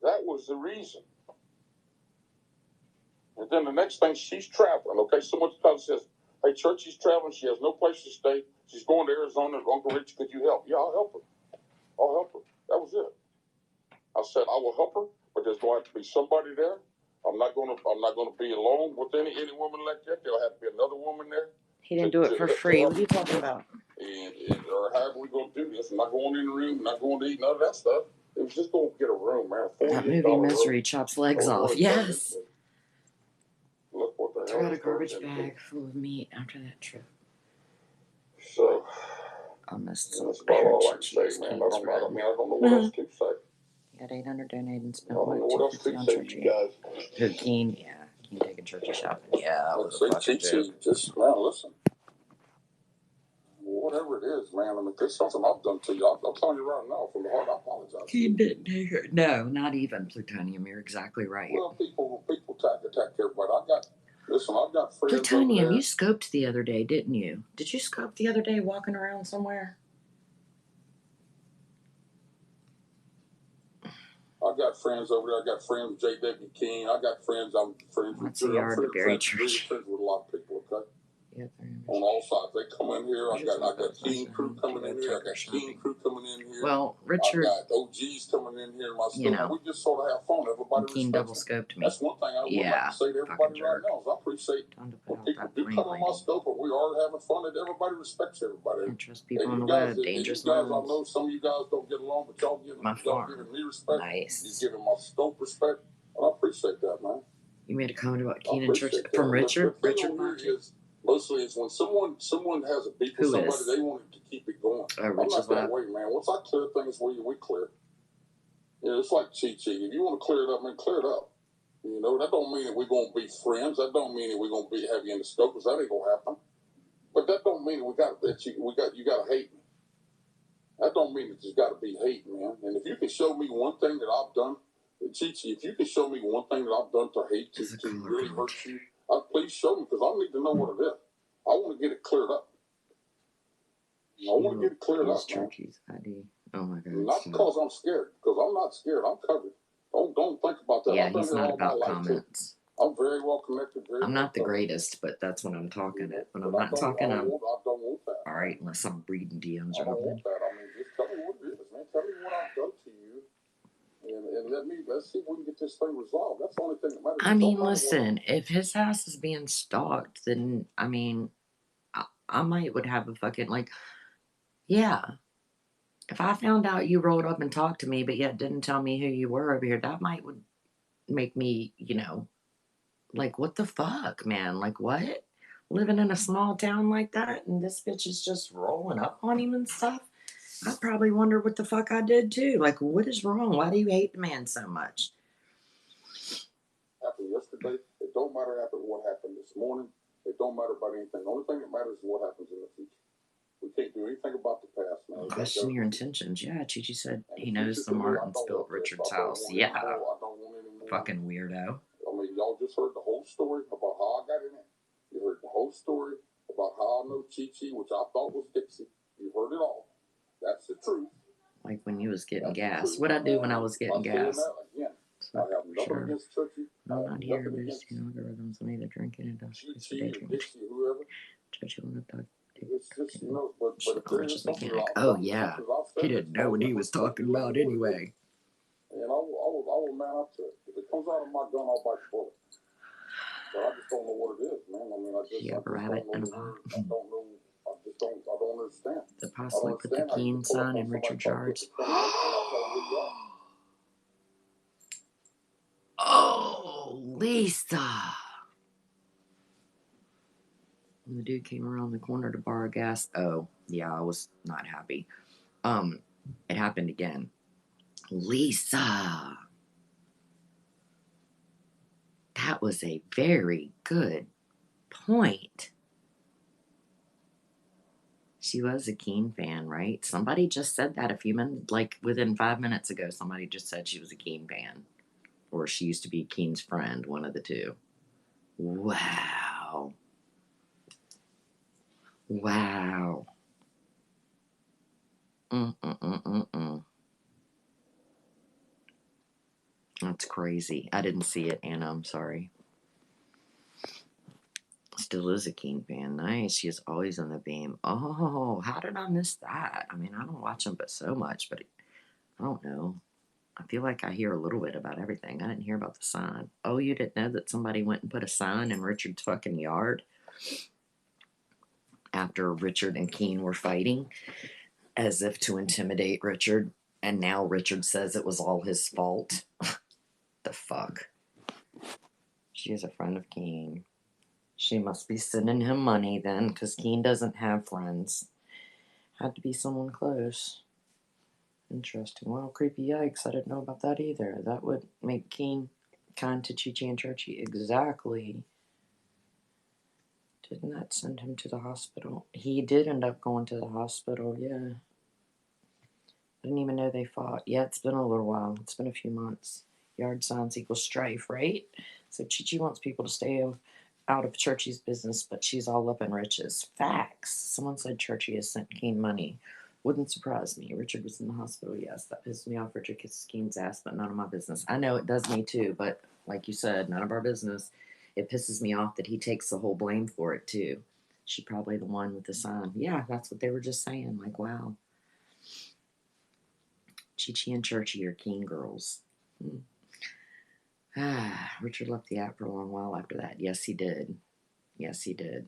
That was the reason. And then the next thing, she's traveling, okay? Someone says, hey, church, she's traveling. She has no place to stay. She's going to Arizona. Uncle Rich, could you help? Yeah, I'll help her. That was it. I said I will help her, but there's going to have to be somebody there. I'm not going to be alone with any woman like that. There'll have to be another woman there. He didn't do it for free. What are you talking about? Or however we going to do this. I'm not going in the room. I'm not going to eat none of that stuff. It was just going to get a room, man. That movie Misery chops legs off. Yes. Look what the hell. Threw out a garbage bag full of meat after that trip. So. I missed some. That's about all I can say, man. I don't know what else to say. You got 800 donated and spent what else to say, you guys? Who, Keen? Yeah. Keen taking churchy shopping. Yeah, that was a fucking joke. Just, now listen. whatever it is, man. I mean, there's something I've done to you. I'm telling you right now, from the heart, I apologize. He didn't hear. No, not even Plutonium. You're exactly right. Well, people attack everybody. I've got friends. Plutonium, you scoped the other day, didn't you? Did you scope the other day walking around somewhere? I got friends over there. I got friends with J.W. King. I got friends. I'm friends with. That's a hard to bury church. Friends with a lot of people. Okay. Yeah, on all sides. They come in here. I got King crew coming in here. I got King crew coming in here. Well, Richard, I got OGs coming in here. We just sort of have fun. Everybody King double scoped me. That's one thing I would like to say to everybody right now. Is I appreciate when people do come on my scope, but we are having fun. And everybody respects everybody. Trust people on the web. Dangerous minds. I know some of you guys don't get along, but y'all giving me respect. Nice. You're giving my scope respect, and I appreciate that, man. You made a comment about King and Church from Richard. Richard mostly it's when someone has a beef with somebody, they want to keep it going. I'm not that way, man. Once I clear things, we clear. You know, it's like Chi-Chi. If you want to clear it up, man, clear it up. You know, that don't mean that we're going to be friends. That don't mean that we're going to have you in the scope, because that ain't going to happen. But that don't mean you got to hate me. That don't mean that there's got to be hate, man. And if you can show me one thing that I've done, Chi-Chi, if you can show me one thing that I've done to hate, to really hurt you, please show me, because I need to know what it is. I want to get it cleared up. I want to get it cleared up, man. Oh my God. Not because I'm scared, because I'm not scared. I'm covered. Don't think about that. Yeah, he's not about comments. I'm very well connected. I'm not the greatest, but that's when I'm talking it. When I'm not talking, I don't want that. All right, unless I'm breeding DMs or something. I don't want that. I mean, just tell me what it is, man. Tell me what I've done to you. And let's see if we can get this thing resolved. That's the only thing that matters. I mean, listen, if his house is being stalked, then, I mean, I would have a fucking, like, yeah. If I found out you rolled up and talked to me, but yet didn't tell me who you were over here, that would make me, you know, like, what the fuck, man? Like, what? Living in a small town like that, and this bitch is just rolling up on him and stuff? I'd probably wonder what the fuck I did, too. Like, what is wrong? Why do you hate the man so much? Happened yesterday. It don't matter what happened this morning. It don't matter about anything. The only thing that matters is what happens in the future. We can't do anything about the past now. Question your intentions. Yeah, Chi-Chi said he knows the Martins built Richard's house. Yeah. Fucking weirdo. I mean, y'all just heard the whole story about how I got in it. You heard the whole story about how I know Chi-Chi, which I thought was Dixie. You heard it all. That's the truth. Like when you was getting gas. What'd I do when I was getting gas? I have nothing against Churchy. I'm not here, but you know, algorithms. I'm either drinking it or Dixie, whoever. Churchy will talk. It's just, you know, but if there is something, oh yeah, he didn't know what he was talking about anyway. And I will man up to it. If it comes out of my gun, I'll bite the bullet. But I just don't know what it is, man. I mean, I just don't know. I don't understand. To possibly put the Keen son in Richard Charles. Oh, Lisa. When the dude came around the corner to borrow gas, oh, yeah, I was not happy. It happened again. Lisa. That was a very good point. She was a Keen fan, right? Somebody just said that a few minutes, like within 5 minutes ago, somebody just said she was a Keen fan. Or she used to be Keen's friend, one of the two. Wow. Wow. That's crazy. I didn't see it, Anna. I'm sorry. Still is a Keen fan. Nice. She is always on the beam. Oh, how did I miss that? I mean, I don't watch them but so much, but I don't know. I feel like I hear a little bit about everything. I didn't hear about the sign. Oh, you didn't know that somebody went and put a sign in Richard's fucking yard? After Richard and Keen were fighting, as if to intimidate Richard, and now Richard says it was all his fault. The fuck? She is a friend of Keen. She must be sending him money then, because Keen doesn't have friends. Had to be someone close. Interesting. Well, creepy yikes. I didn't know about that either. That would make Keen kind to Chi-Chi and Churchy. Exactly. Didn't that send him to the hospital? He did end up going to the hospital, yeah. I didn't even know they fought. Yeah, it's been a little while. It's been a few months. Yard signs equal strife, right? So Chi wants people to stay out of Churchy's business, but she's all up in Rich's. Facts. Someone said Churchy has sent Keen money. Wouldn't surprise me. Richard was in the hospital, yes. That pissed me off. Richard kisses Keen's ass, but none of my business. I know it does me too, but like you said, none of our business. It pisses me off that he takes the whole blame for it too. She probably the one with the sign. Yeah, that's what they were just saying. Like, wow. Chi and Churchy are Keen girls. Richard left the app for a long while after that. Yes, he did. Yes, he did.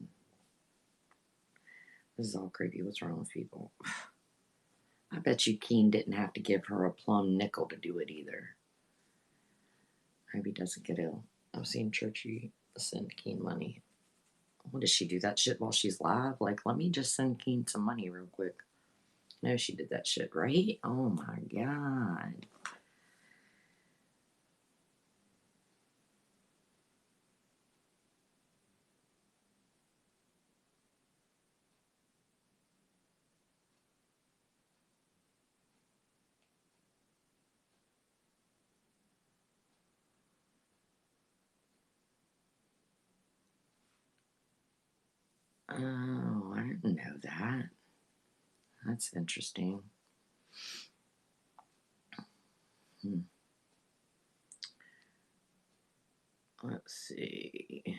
This is all creepy. What's wrong with people? I bet you Keen didn't have to give her a plum nickel to do it either. I hope he doesn't get ill. I've seen Churchy send Keen money. What does she do that shit while she's live? Like, let me just send Keen some money real quick. No, she did that shit, right? Oh my god. Oh, I didn't know that. That's interesting. Let's see.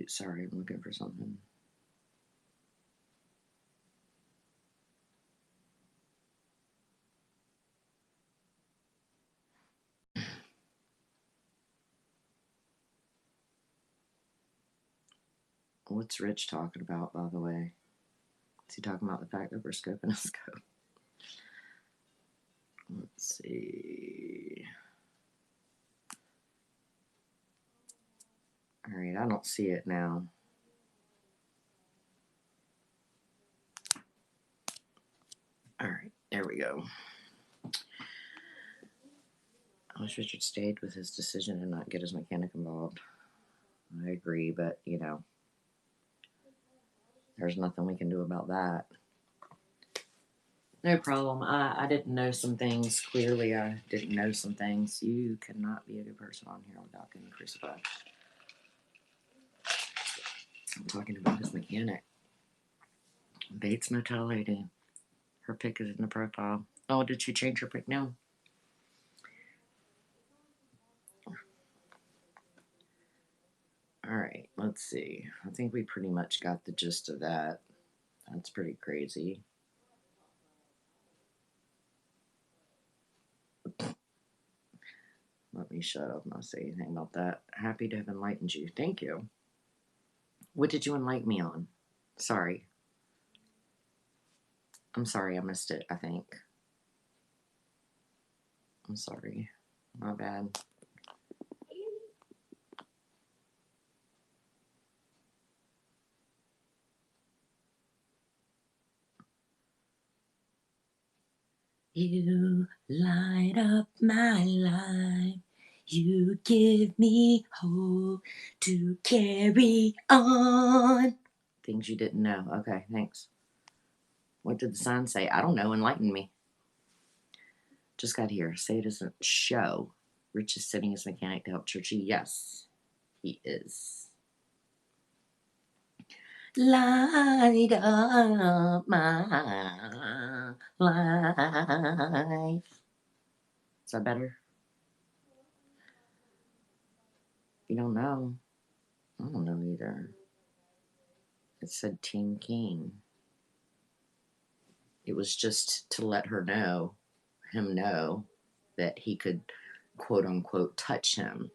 Sorry, I'm looking for something. What's Rich talking about, by the way? Is he talking about the fact that we're scoping a scope? Let's see. Alright, I don't see it now. Alright, there we go. I wish Richard stayed with his decision and not get his mechanic involved. I agree, but, you know, there's nothing we can do about that. No problem. I didn't know some things. Clearly, I didn't know some things. You cannot be a good person on here without getting crucified. I'm talking about his mechanic. Bates Motel Lady. Her pic is in the profile. Oh, did she change her pic now? Alright, let's see. I think we pretty much got the gist of that. That's pretty crazy. Let me shut up and not say anything about that. Happy to have enlightened you. Thank you. What did you enlighten me on? Sorry. I'm sorry I missed it, I think. I'm sorry. My bad. You light up my life. You give me hope to carry on. Things you didn't know. Okay, thanks. What did the sign say? I don't know. Enlighten me. Just got here. Say it doesn't show. Rich is sitting as mechanic to help Churchy. Yes, he is. Light up my life. Is that better? You don't know. I don't know either. It said Team King. It was just to let him know that he could, quote unquote, touch him.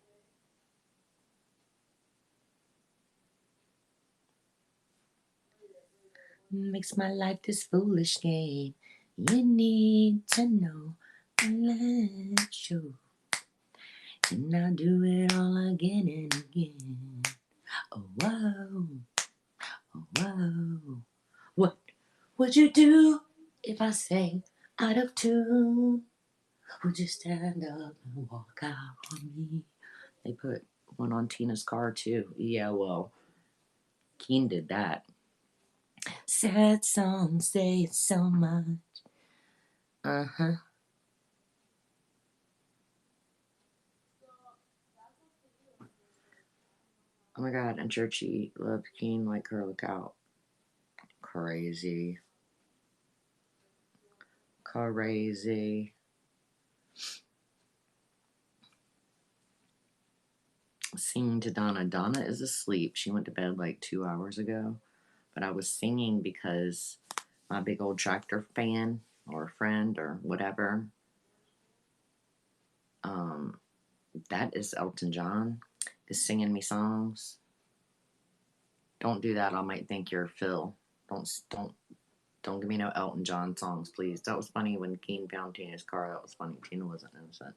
Makes my life this foolish game. You need to know. Let you. And I'll do it all again and again. Oh, whoa. Oh, whoa. would you do if I sang out of tune? Would you stand up and walk out on me? They put one on Tina's car too. Yeah, well, Keen did that. Sad songs say so much. Uh-huh. Oh my god, and Churchy loved Keen like her look out. Crazy. Crazy. Singing to Donna. Donna is asleep. She went to bed like 2 hours ago. But I was singing because my big old tractor fan or friend or whatever, that is Elton John, is singing me songs. Don't do that. I might think you're Phil. Don't give me no Elton John songs, please. That was funny when Keen found Tina's car. That was funny. Tina wasn't innocent.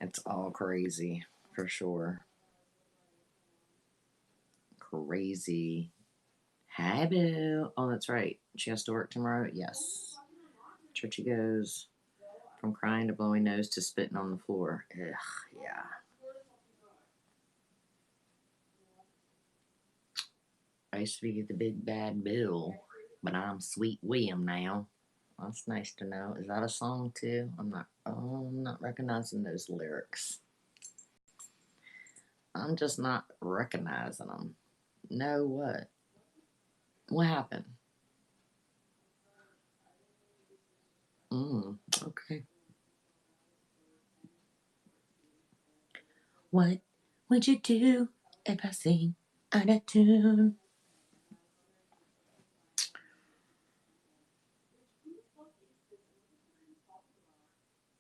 It's all crazy, for sure. Crazy. Hi, Boo. Oh, that's right. She has to work tomorrow? Yes. Churchy goes from crying to blowing nose to spitting on the floor. Ugh, yeah. I used to be the big bad Bill, but I'm Sweet William now. That's nice to know. Is that a song too? I'm not recognizing those lyrics. I'm just not recognizing them. No, what? What happened? Okay. What would you do if I sing out of tune?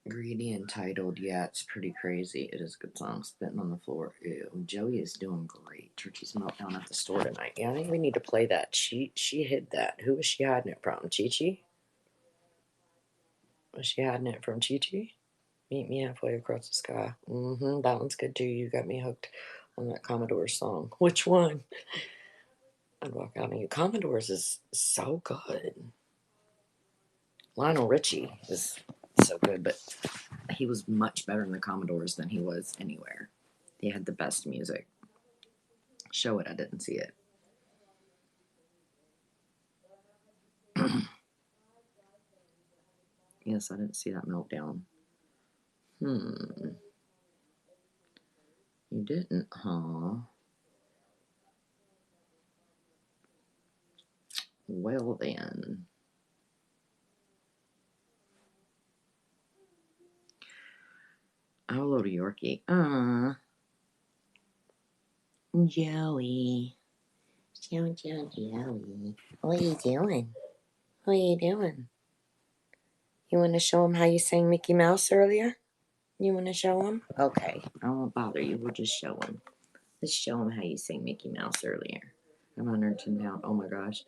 Greedy entitled, yeah, it's pretty crazy. It is a good song. Spitting on the floor. Ew. Joey is doing great. Turkey's meltdown at the store tonight. Yeah, I think we need to play that. She hid that. Who was she hiding it from? Chi Chi? Was she hiding it from Chi Chi? Meet me halfway across the sky. That one's good too. You got me hooked on that Commodore song. Which one? I'd walk out on you. Commodores is so good. Lionel Richie is so good, but he was much better in the Commodores than he was anywhere. He had the best music. Show it, I didn't see it. Yes, I didn't see that meltdown. You didn't, huh? Well then. Oh, little Yorkie. Joey. Joey. What are you doing? What are you doing? You want to show him how you sang Mickey Mouse earlier? You want to show him? Okay, I won't bother you. We'll just show him. Let's show him how you sang Mickey Mouse earlier. I'm 110 down. Oh my gosh.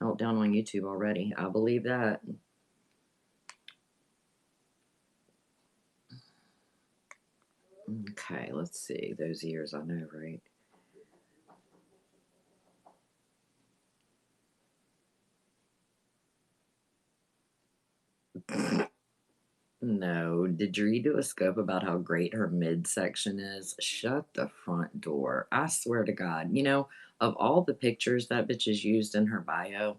Meltdown on YouTube already. I believe that. Okay, let's see. Those ears, I know, right? No. Did you do a scope about how great her midsection is? Shut the front door. I swear to God. You know, of all the pictures that bitch has used in her bio,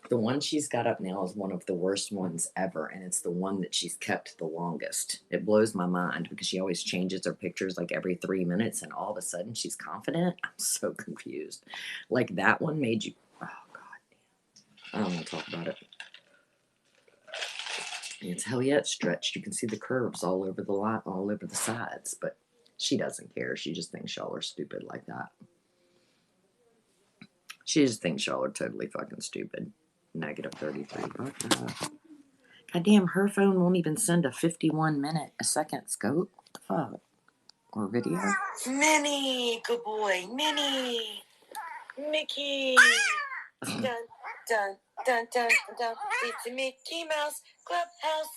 the one she's got up now is one of the worst ones ever, and it's the one that she's kept the longest. It blows my mind because she always changes her pictures like every 3 minutes, and all of a sudden she's confident. I'm so confused. Like that one made you. Oh, God. I don't want to talk about it. It's hell yeah, it's stretched. You can see the curves all over the line, all over the sides, but she doesn't care. She just thinks y'all are stupid like that. She just thinks y'all are totally fucking stupid. Negative 33. Goddamn, her phone won't even send a 51-minute a second scope. What the fuck? Or video? Minnie, good boy. Minnie. Mickey. Dun, dun, dun, dun, dun. It's a Mickey Mouse Clubhouse.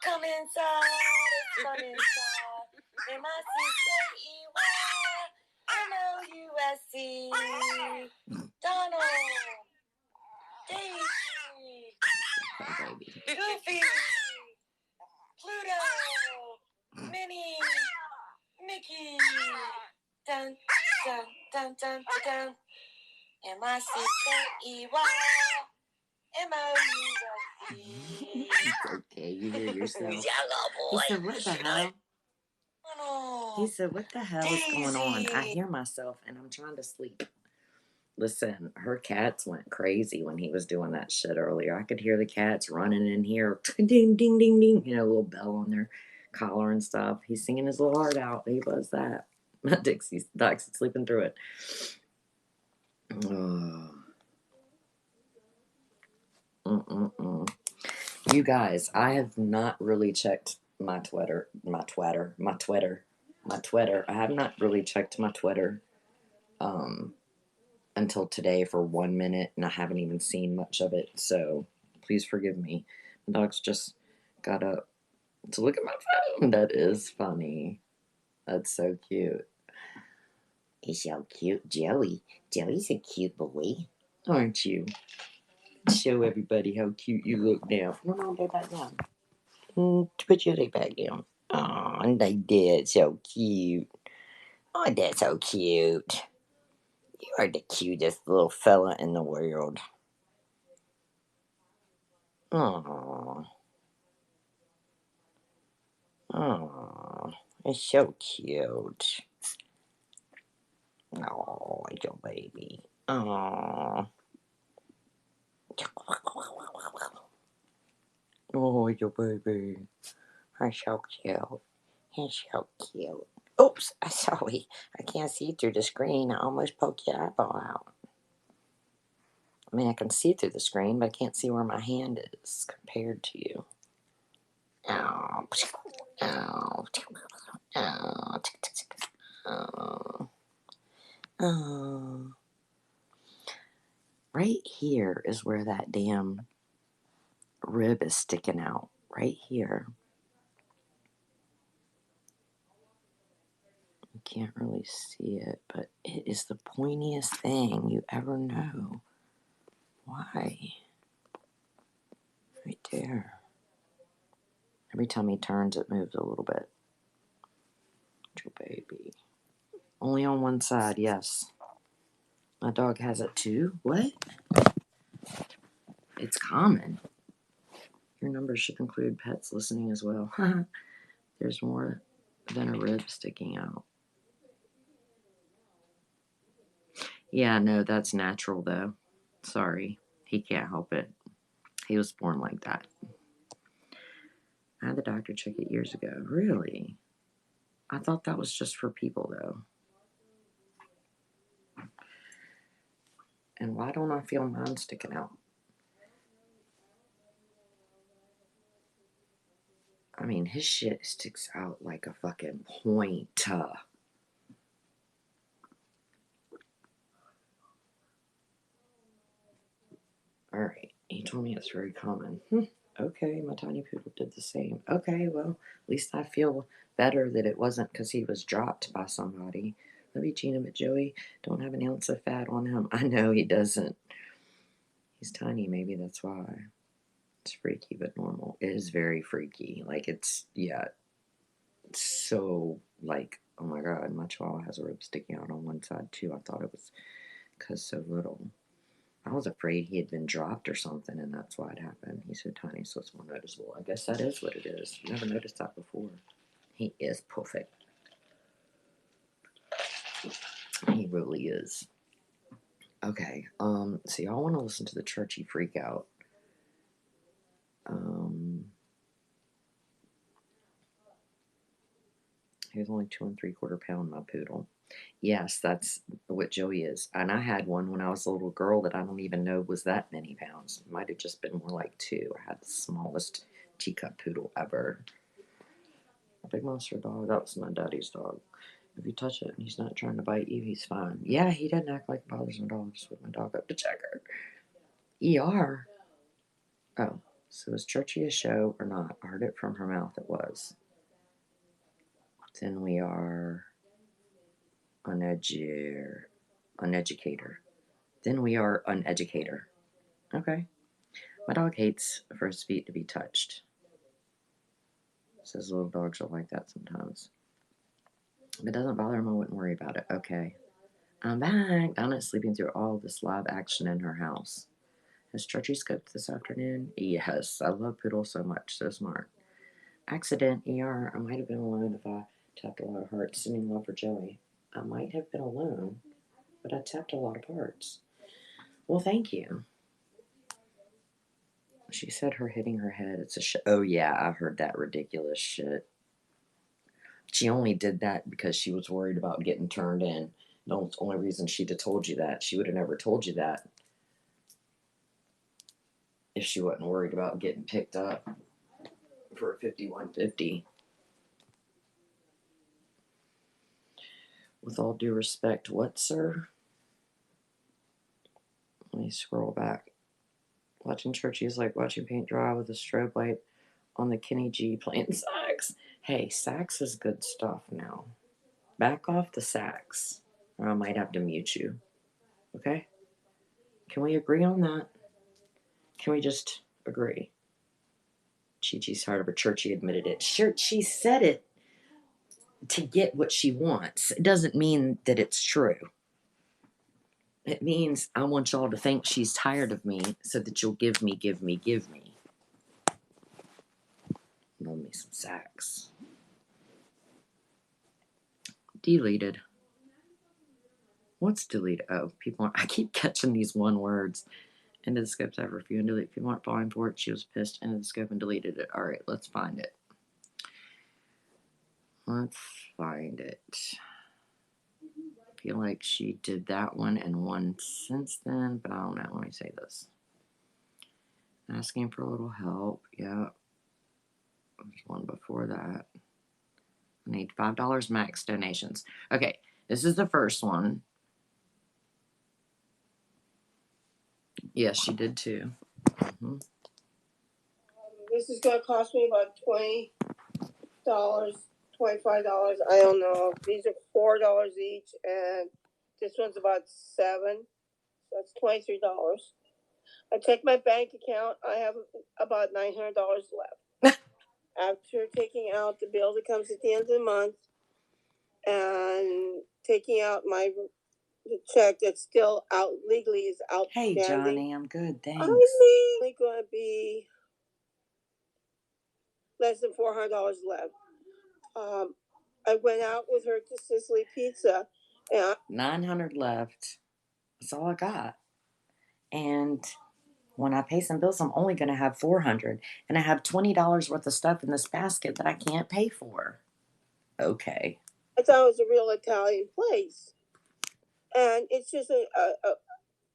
Come inside. It's fun inside. M-I-C-K-E-Y. M-O-U-S-E. Donald. dun, dun, dun, dun, dun. M-I-C-K-E-Y. M-O-U-S-E. It's okay, you hear yourself. He said, what the hell? He said, what the hell is going on? I hear myself and I'm trying to sleep. Listen, her cats went crazy when he was doing that shit earlier. I could hear the cats running in here. Ding, ding, ding, ding. You know, a little bell on their collar and stuff. He's singing his little heart out. He was that. Dixie's sleeping through it. Oh. You guys, I have not really checked my Twitter. I have not really checked my Twitter until today for 1 minute, and I haven't even seen much of it, so please forgive me. My dog's just got up to look at my phone. That is funny. That's so cute. He's so cute. Joey. Joey's a cute boy. Aren't you? Show everybody how cute you look now. No, go back down. Put your leg back down. Oh, and they did. So cute. Oh, that's so cute. You are the cutest little fella in the world. Oh. Oh, it's so cute. Oh, your baby. Oh. Oh, your baby. He's so cute. He's so cute. Oops, sorry. I can't see through the screen. I almost poked your eyeball out. I mean, I can see through the screen, but I can't see where my hand is compared to you. Oh. Oh. Oh. Oh. Oh. Right here is where that damn rib is sticking out. Right here. You can't really see it, but it is the pointiest thing you ever know. Why? Right there. Every time he turns, it moves a little bit. Your baby. Only on one side, yes. My dog has it too. What? It's common. Your numbers should include pets listening as well. There's more than a rib sticking out. Yeah, no, that's natural though. Sorry. He can't help it. He was born like that. I had the doctor check it years ago. Really? I thought that was just for people though. And why don't I feel mine sticking out? I mean, his shit sticks out like a fucking point. Alright, he told me it's very common. Okay, my tiny poodle did the same. Okay, well, at least I feel better that it wasn't because he was dropped by somebody. Love you, Gina, but Joey don't have an ounce of fat on him. I know he doesn't. He's tiny, maybe that's why. It's freaky, but normal. It is very freaky. Like, it's so, like, oh my god, my chihuahua has a rib sticking out on one side, too. I thought it was because so little. I was afraid he had been dropped or something, and that's why it happened. He's so tiny, so it's more noticeable. I guess that is what it is. Never noticed that before. He is perfect. He really is. Okay, so y'all want to listen to the churchy freak out. He was only 2 3/4 pound, my poodle. Yes, that's what Joey is. And I had one when I was a little girl that I don't even know was that many pounds. It might have just been more like 2. I had the smallest teacup poodle ever. A big monster dog. That was my daddy's dog. If you touch it and he's not trying to bite you, he's fine. Yeah, he doesn't act like it bothers my dog. Just with my dog up to check her. ER. Oh, so was Churchy a show or not? I heard it from her mouth. It was. Then we are an educator. Then we are an educator. Okay. My dog hates for his feet to be touched. Says little dogs are like that sometimes. If it doesn't bother him, I wouldn't worry about it. Okay. I'm back. Donna's sleeping through all this live action in her house. Has Churchy scoped this afternoon? Yes. I love Poodle so much. So smart. Accident, ER. I might have been alone if I tapped a lot of hearts. Sending love for Joey. I might have been alone, but I tapped a lot of hearts. Well, thank you. She said her hitting her head. It's a oh, yeah, I heard that ridiculous shit. She only did that because she was worried about getting turned in. No, it's the only reason she'd have told you that. She would have never told you that if she wasn't worried about getting picked up for a 5150. With all due respect, what, sir? Let me scroll back. Watching Churchy is like watching paint dry with a strobe light on the Kenny G playing sax. Hey, sax is good stuff now. Back off the sax, or I might have to mute you. Okay? Can we agree on that? Can we just agree? Chi-Chi's heart of her Churchy admitted it. Sure, she said it to get what she wants. It doesn't mean that it's true. It means I want y'all to think she's tired of me so that you'll give me. Love me some sax. Deleted. What's deleted? Oh, people. I keep catching these one words. Into the scope's ever. If you delete, if you weren't falling for it, she was pissed. Into the scope and deleted it. All right, let's find it. Let's find it. I feel like she did that one and one since then, but I don't know. Let me say this. Asking for a little help. Yeah. There's one before that. I need $5 max donations. Okay, this is the first one. Yes, she did too. Mm-hmm. This is going to cost me about $20, $25. I don't know. These are $4 each, and this one's about $7. So that's $23. I check my bank account. I have about $900 left. After taking out the bill that comes at the end of the month and taking out the check that's still out legally is outstanding. Hey, Johnny, I'm good. Thanks. I'm only going to be less than $400 left. I went out with her to Sicily Pizza. And 900 left. That's all I got. And when I pay some bills, I'm only going to have 400, and I have $20 worth of stuff in this basket that I can't pay for. Okay. I thought it was a real Italian place, and it's just a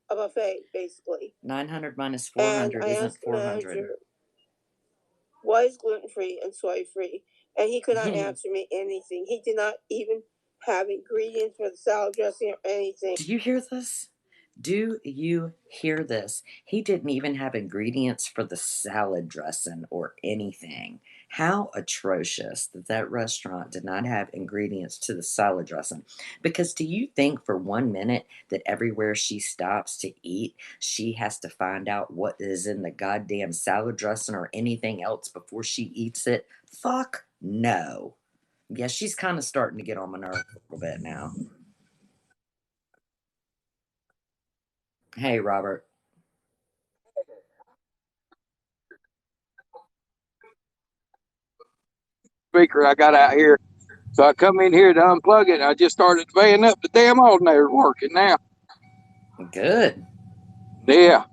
buffet basically. 900 minus 400 isn't 400. Manager, was gluten free and soy free, and he could not answer me anything. He did not even have ingredients for the salad dressing or anything. Do you hear this? Do you hear this? He didn't even have ingredients for the salad dressing or anything. How atrocious that that restaurant did not have ingredients to the salad dressing. Because do you think for 1 minute that everywhere she stops to eat, she has to find out what is in the goddamn salad dressing or anything else before she eats it? Fuck no. Yeah, she's kind of starting to get on my nerves a little bit now. Hey, Robert. Speaker I got out here. So I come in here to unplug it. I just started weighing up. The damn alternator's working now. Good. Yeah.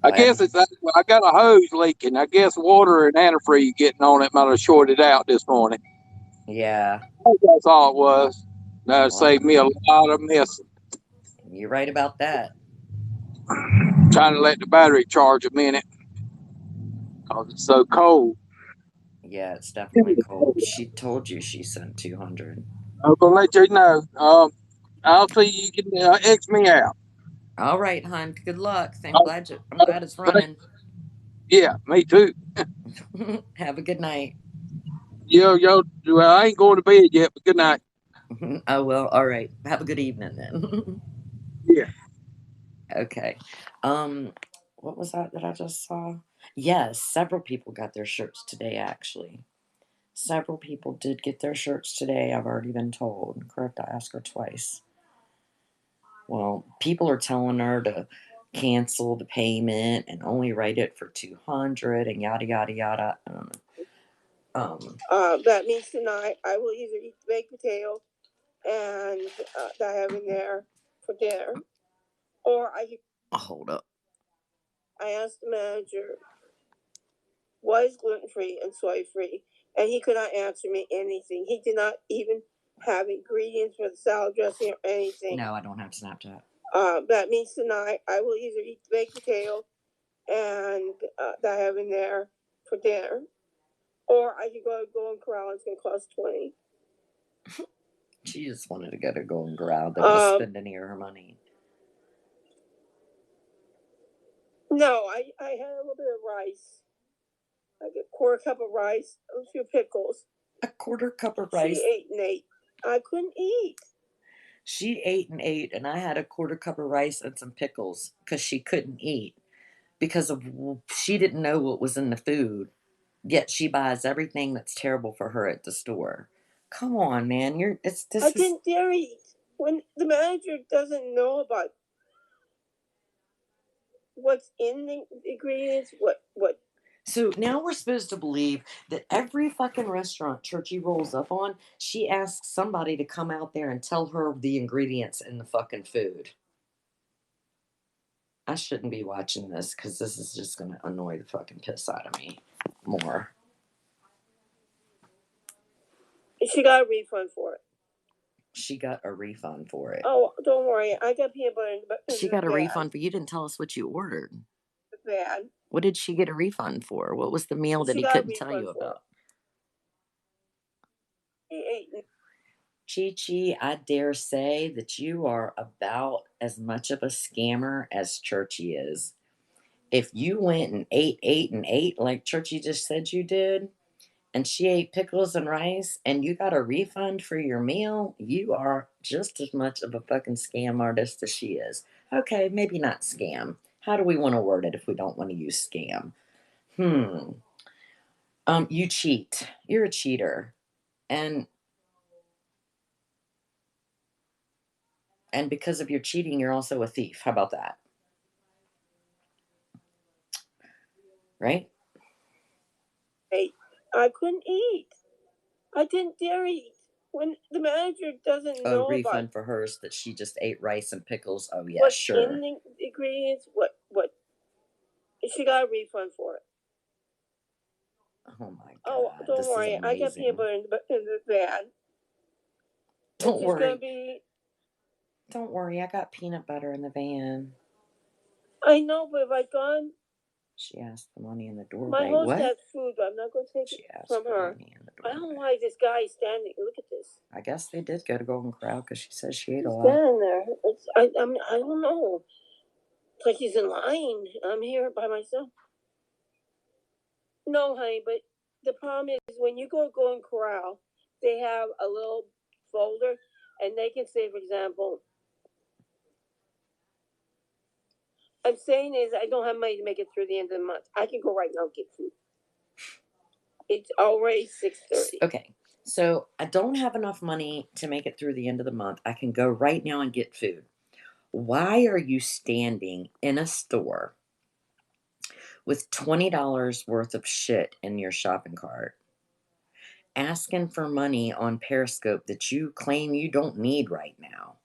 I Glad. guess it's I got a hose leaking. I guess water and antifreeze getting on it might have shorted out this morning. Yeah. That's all it was. That saved me a lot of messing. You're right about that. Trying to let the battery charge a minute because it's so cold. Yeah, it's definitely cold. She told you she sent 200. I'm gonna let you know. I'll see you can X me out. All right, hon. Good luck. I'm glad it's running. Yeah, me too. Have a good night. Yo, well, I ain't going to bed yet, but good night. Oh well, all right. Have a good evening then. Yeah. Okay. What was that I just saw? Yes, several people got their shirts today actually. Several people did get their shirts today. I've already been told. Correct, I asked her twice. Well, people are telling her to cancel the payment and only write it for $200 and yada yada yada. I don't know. That means tonight I will either eat the baked potato and that I have in there for dinner, or hold up. I asked the manager what is gluten free and soy free, and he could not answer me anything. He did not even have ingredients for the salad dressing or anything. No, I don't have Snapchat. That means tonight I will either eat the baked potato and that I have in there for dinner, or I could go to Golden Corral. It's going to cost $20. She just wanted to go to Golden Corral. Didn't want to spend any of her money. No, I had a little bit of rice. Like a quarter cup of rice, a few pickles. A quarter cup of rice? She ate and ate. I couldn't eat. She ate and ate, and I had a quarter cup of rice and some pickles because she couldn't eat. Because she didn't know what was in the food. Yet she buys everything that's terrible for her at the store. Come on, man. I didn't dare eat. When the manager doesn't know about what's in the ingredients, what. So now we're supposed to believe that every fucking restaurant Churchy rolls up on, she asks somebody to come out there and tell her the ingredients in the fucking food. I shouldn't be watching this because this is just going to annoy the fucking piss out of me more. She got a refund for it. She got a refund for it. Oh, don't worry. I got peanut butter in the She got a refund, but you didn't tell us what you ordered. The van. What did she get a refund for? What was the meal that he couldn't tell you about? He ate. Chi-Chi, I dare say that you are about as much of a scammer as Churchy is. If you went and ate like Churchy just said you did, and she ate pickles and rice, and you got a refund for your meal, you are just as much of a fucking scam artist as she is. Okay, maybe not scam. How do we want to word it if we don't want to use scam? You cheat. You're a cheater. And because of your cheating, you're also a thief. How about that? Right? Hey, I couldn't eat. I didn't dare eat. When the manager doesn't know a refund for hers that she just ate rice and pickles. Oh yeah, what's sure. in the ingredients, what she got a refund for it. Oh my god. Oh, don't worry. I got peanut butter in the van. Don't worry. Don't worry, I got peanut butter in the van. I know, but if I'd gone. She asked the money in the doorway. My host what? has food, but I'm not going to take it from her. I don't know why this guy is standing. Look at this. I guess they did go to Golden Corral because she says she ate a lot. Standing there. I don't know. It's like he's in line. I'm here by myself. No, honey, but the problem is when you go to Golden Corral, they have a little folder, and they can say, for example, I'm saying is I don't have money to make it through the end of the month. I can go right now and get food. It's already 6:30. Okay, so I don't have enough money to make it through the end of the month. I can go right now and get food. Why are you standing in a store with $20 worth of shit in your shopping cart, asking for money on Periscope that you claim you don't need right now?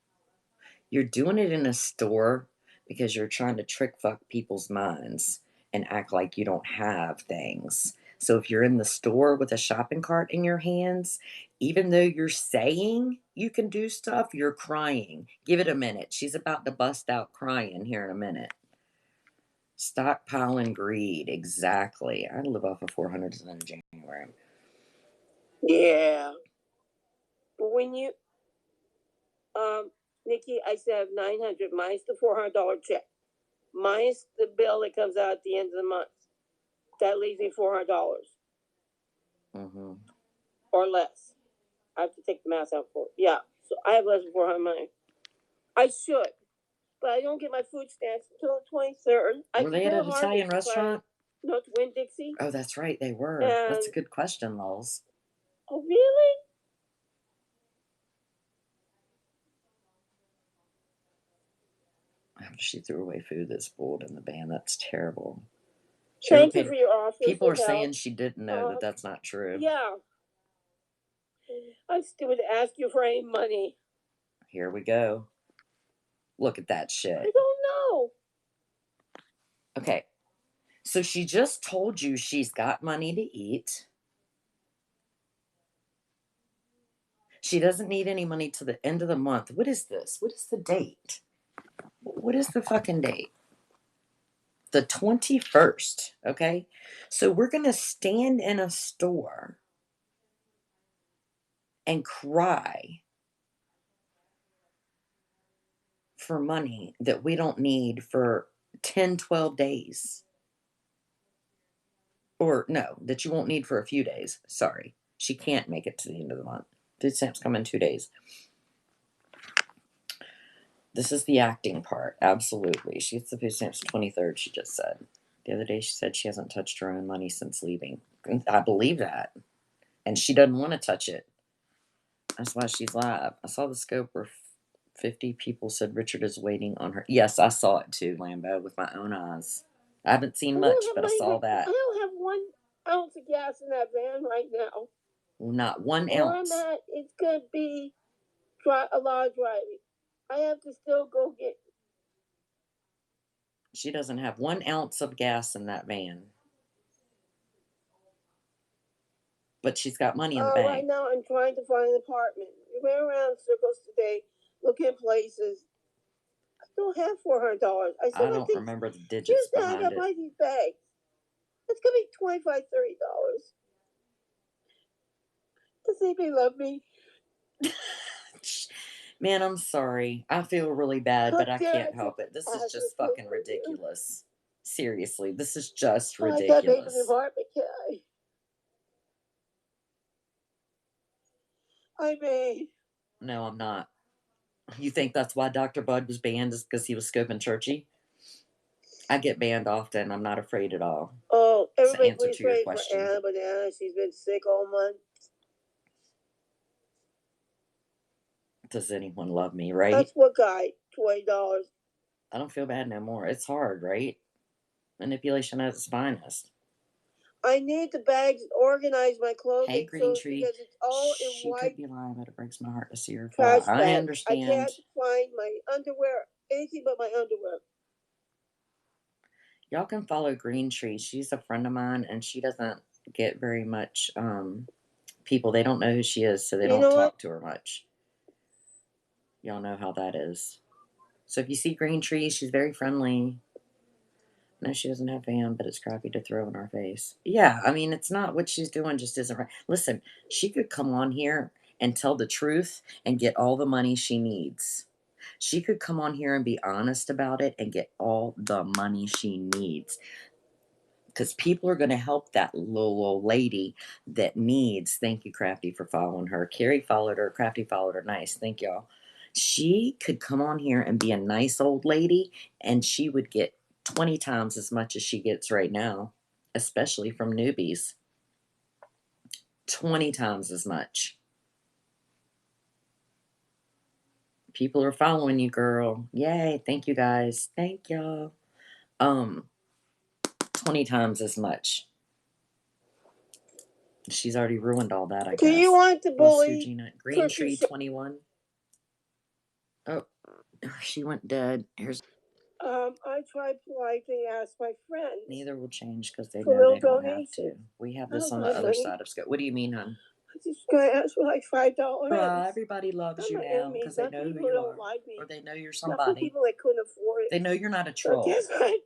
You're doing it in a store because you're trying to trick fuck people's minds and act like you don't have things. So if you're in the store with a shopping cart in your hands, even though you're saying you can do stuff, you're crying. Give it a minute. She's about to bust out crying here in a minute. Stockpiling greed. Exactly. I live off of 400 in January. Yeah. But when you, Nikki, I said I have 900 minus the $400 check, minus the bill that comes out at the end of the month. That leaves me $400. Mm-hmm. Or less. I have to take the math out for it. Yeah. So I have less than 400 money. I should, but I don't get my food stamps until the 23rd. Were they at an Italian restaurant? No, it's Winn-Dixie. Oh, that's right. They were. And that's a good question, Lulz. Oh, really? After she threw away food that's spoiled in the van, that's terrible. Thank you for your offer. People are help. saying she didn't know that that's not true. Yeah. I'm stupid to ask you for any money. Here we go. Look at that shit. I don't know. Okay. So she just told you she's got money to eat. She doesn't need any money till the end of the month. What is this? What is the date? What is the fucking date? The 21st. Okay. So we're going to stand in a store and cry for money that we don't need for 10, 12 days. Or no, that you won't need for a few days. Sorry. She can't make it to the end of the month. Food stamps come in 2 days. This is the acting part. Absolutely. She gets the food stamps 23rd, she just said. The other day she said she hasn't touched her own money since leaving. I believe that. And she doesn't want to touch it. That's why she's live. I saw the scope where 50 people said Richard is waiting on her. Yes, I saw it too, Lambo, with my own eyes. I haven't seen much, but I saw that. I don't have 1 ounce of gas in that van right now. Not 1 Where ounce. I'm at, it's going to be a lot of driving. I have to still go get. She doesn't have 1 ounce of gas in that van. But she's got money in the bank. Right now, I'm trying to find an apartment. We went around circles today, looking at places. I don't have $400. I don't remember the digits behind I got it. buy these bags. It's gonna be $25, $30. Does anybody love me? Man, I'm sorry. I feel really bad, but I can't help it. This is just fucking ridiculous. Seriously, this is just ridiculous. I can't pay for the apartment, can I? I may. No, I'm not. You think that's why Dr. Bud was banned, is because he was scoping churchy? I get banned often. I'm not afraid at all. Oh, everybody answer to your question. for Anna Banana. She's been sick all month. Does anyone love me, right? That's what guy, $20. I don't feel bad no more. It's hard, right? Manipulation at its finest. I need the bags to organize my clothing. Hey, Green Tree. Because it's all in she white. Could be lying, but it breaks my heart to see her Trash fall. bags. I understand. I can't find my underwear, anything but my underwear. Y'all can follow Green Tree. She's a friend of mine, and she doesn't get very much people. They don't know who she is, so they don't talk to her much. Y'all know how that is. So if you see Green Tree, she's very friendly. No, she doesn't have van, but it's crappy to throw in our face. Yeah, I mean, it's not what she's doing just isn't right. Listen, she could come on here and tell the truth and get all the money she needs. She could come on here and be honest about it and get all the money she needs. Because people are going to help that little old lady that needs. Thank you, Crafty, for following her. Carrie followed her. Crafty followed her. Nice. Thank y'all. She could come on here and be a nice old lady, and she would get 20 times as much as she gets right now, especially from newbies. 20 times as much. People are following you, girl. Yay. Thank you, guys. Thank y'all. 20 times as much. She's already ruined all that, I guess. Do you want to bully Gina? Green Tree 21. Oh, she went dead. Here's. I tried politely ask my friends. Neither will change because they know they don't have to. We have this on the other money. side of scope. What do you mean, hon? I just gonna ask for like $5. Everybody loves you now because they know who you are, like me. or they know you're Not somebody. people that couldn't afford it. They know you're not a troll. So guess what?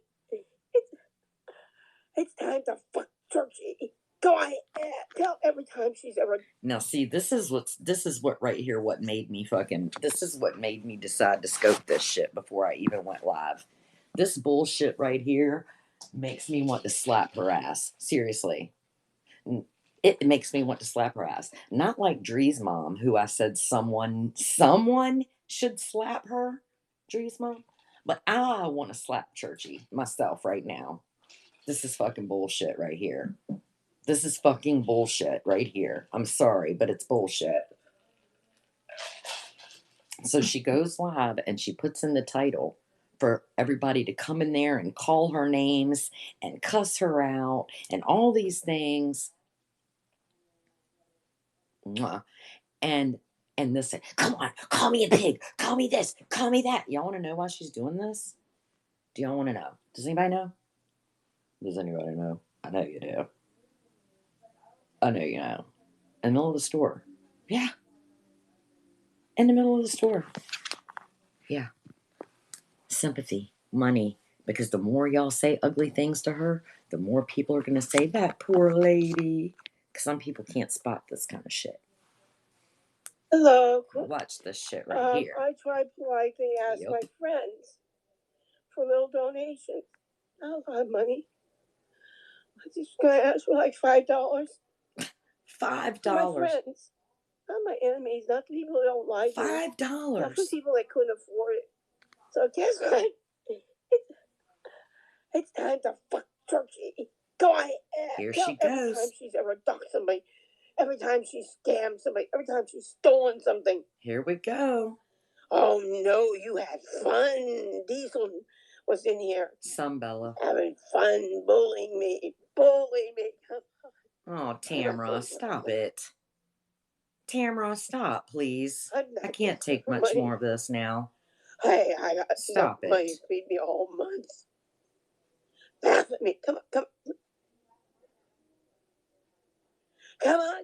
It's time to fuck Turkey. Go ahead. Tell every time she's ever. Now, see, this is what right here. What made me this is what made me decide to scope this shit before I even went live. This bullshit right here makes me want to slap her ass. Seriously. It makes me want to slap her ass. Not like Dree's mom, who I said someone should slap her, Dree's mom. But I want to slap Churchy myself right now. This is fucking bullshit right here. This is fucking bullshit right here. I'm sorry, but it's bullshit. So she goes live and she puts in the title for everybody to come in there and call her names and cuss her out and all these things. Mwah. And this, come on, call me a pig, call me this, call me that. Y'all want to know why she's doing this? Do y'all want to know? Does anybody know? Does anybody know? I know you do. I know you know. In the middle of the store. Yeah. In the middle of the store. Yeah. Sympathy, money. Because the more y'all say ugly things to her, the more people are going to say, that poor lady. Because some people can't spot this kind of shit. Hello. Watch this shit right here. I tried politely ask Yep. my friends for little donations. I don't have money. I'm just going to ask for like $5. $5. My friends, not my enemies, not the people who don't like me. $5. Not for people that couldn't afford it. So guess what? It's time to fuck Turkey. Go ahead. Here she goes. Every time she's ever ducked somebody, every time she's scammed somebody, every time she's stolen something. Here we go. Oh no, you had fun. Diesel was in here. Some Bella. Having fun bullying me. Bullying me. Oh, Tamra, stop it. Tamra, stop, please. I can't take much more of this now. Hey, I got Stop enough money it. to feed me a whole month. Laugh at me. Come on, come on. Come on.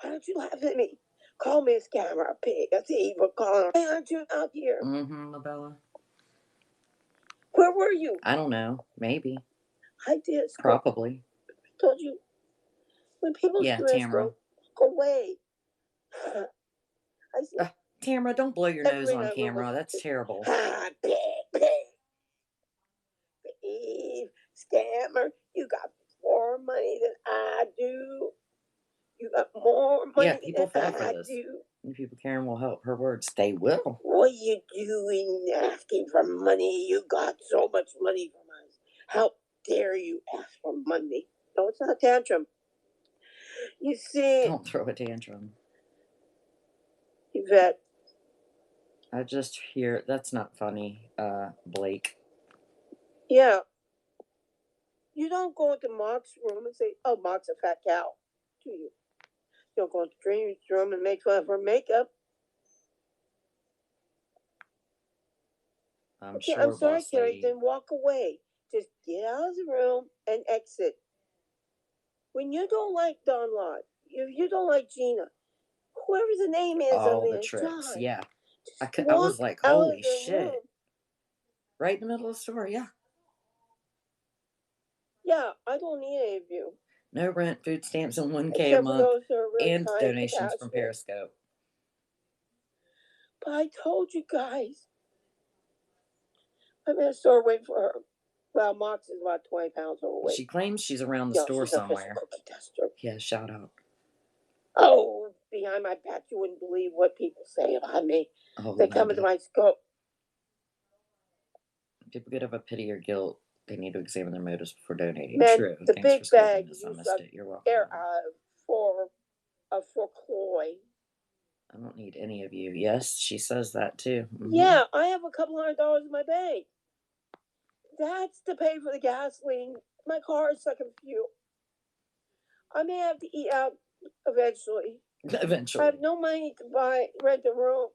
Why don't you laugh at me? Call me a scammer, a pig, a thief, a caller. Why aren't you out here? Mm-hmm, Bella. Where were you? I don't know. Maybe. I did. Probably. I told you. When people Tamra. go away. I said, Tamra, don't blow your nose on camera. That's terrible. Pig, pig. Thief, scammer. You got more money than I do. You got more money people than fall for I this. do. And people, Karen, will help her words. They will. What are you doing asking for money? You got so much money from us. How dare you ask for money? No, it's not a tantrum. You see... Don't throw a tantrum. Yvette. I just hear... That's not funny, Blake. Yeah. You don't go into Mark's room and say, oh, Mark's a fat cow, do you? You don't go into Dream's room and make fun of her makeup. I'm sorry, Carrie, then walk away. Just get out of the room and exit. When you don't like Don Lott, if you don't like Gina, whoever the name is all on the there, tricks, John, yeah. I was like, holy shit. Room. Right in the middle of the store, yeah. Yeah, I don't need any of you. No rent, food stamps, and 1K a month, really and donations from Periscope. But I told you guys. I'm in a store waiting for her. Well, Mox is about 20 pounds overweight. She claims she's around the store somewhere. Yeah, shout out. Oh, behind my back, you wouldn't believe what people say about me. Oh, they come into my scope. People get of a pity or guilt. They need to examine their motives before donating. Man, true. The Thanks big for bag this. you I missed it. You're welcome. Air for Chloe. I don't need any of you. Yes, she says that too. Mm-hmm. Yeah, I have a couple $100 in my bank. That's to pay for the gasoline. My car is sucking fuel. I may have to eat out eventually. Eventually. I have no money to rent a room.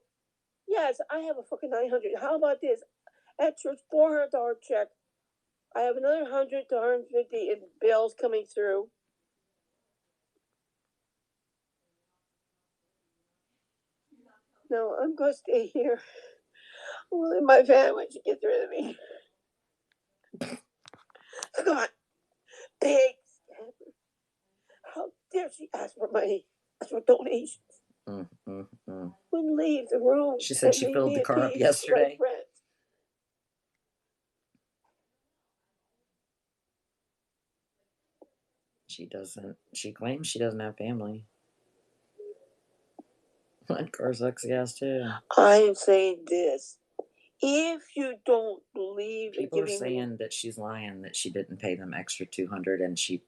Yes, I have a fucking $900. How about this? Extra $400 check. I have another $100 to $150 in bills coming through. No, I'm going to stay here. I'll leave my van when she gets rid of me. Come on. Big scammer. How dare she ask for money? Ask for donations. Wouldn't leave the room. She said she filled the car up yesterday. She doesn't. She claims she doesn't have family. My car sucks gas too. I am saying this. If you don't believe People in are giving saying that she's lying, that she didn't pay them extra $200, and she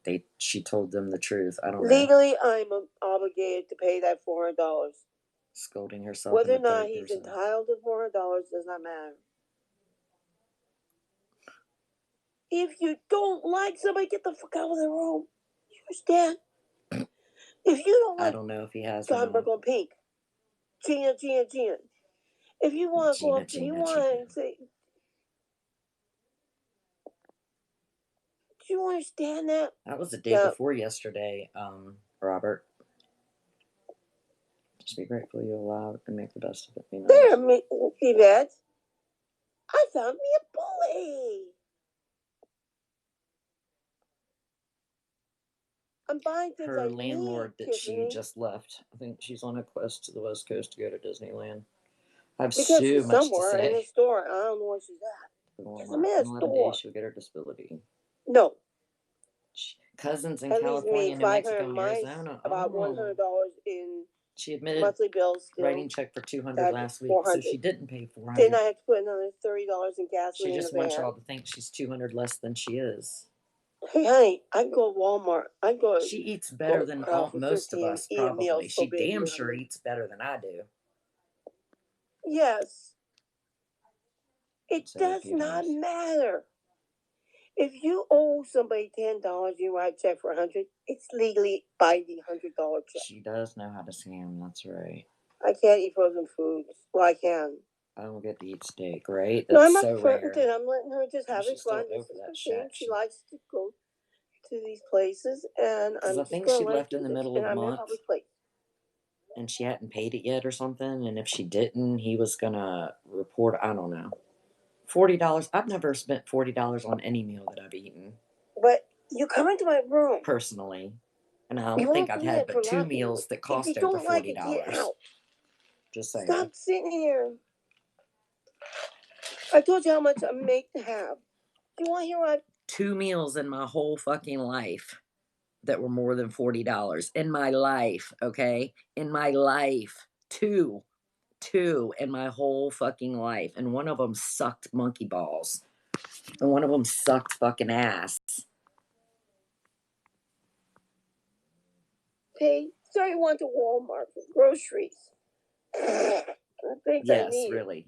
told them the truth. I don't know. legally, I'm obligated to pay that $400. Scolding herself. Whether or in the not third he's person. entitled to $400 does not matter. If you don't like somebody, get the fuck out of the room. You understand? If you don't I like don't know if he has John room. Burkle Pink, Gina. If you want to go up and you want to say, do you understand that? That was the day before yesterday, Robert. Just be grateful you're alive and make the best of it. Be nice. There, Yvette. I found me a bully. I'm buying things Her I landlord need, that Tiffany. she just left. I think she's on a quest to the West Coast to go to Disneyland. I have Because so she's much somewhere to say. in a store. I don't know where she's at. Yes, I'm in a 11 store. days she'll get her disability. No. Cousins in At California, least New Mexico, 500 and miles, Arizona. about $100 in she admitted monthly bills. Still, writing check for $200 last week, so she didn't pay $400. Then I have to put another $30 in gasoline. She just in the wants van. y'all to think she's $200 less than she is. Hey, honey, I can go to Walmart. I can go. She eats better than most of us, probably. She damn sure eats better than I do. Yes. It does not matter. If you owe somebody $10, you write a check for $100. It's legally binding $100 check. She does know how to scam. That's right. I can't eat frozen foods. Well, I can. I don't get to eat steak, right? No, That's I'm not so frightened. rare. I'm letting her just have it fun. This is her thing. She likes to go to these places, and I'm just think going she to left in the middle of the month, and she hadn't paid it yet or something. And if she didn't, he was gonna report. I don't know. $40. I've never spent $40 on any meal that I've eaten. But you come into my room personally, and I don't think I've had but 2 meals that cost over $40. Like it, get out. Just saying. Stop sitting here. I told you how much I make to have. Do you want to hear what? 2 meals in my whole fucking life that were more than $40 in my life. Okay, in my life, two in my whole fucking life, and one of them sucked monkey balls, and one of them sucked fucking ass. Hey, so you went to Walmart for groceries. Yes, really.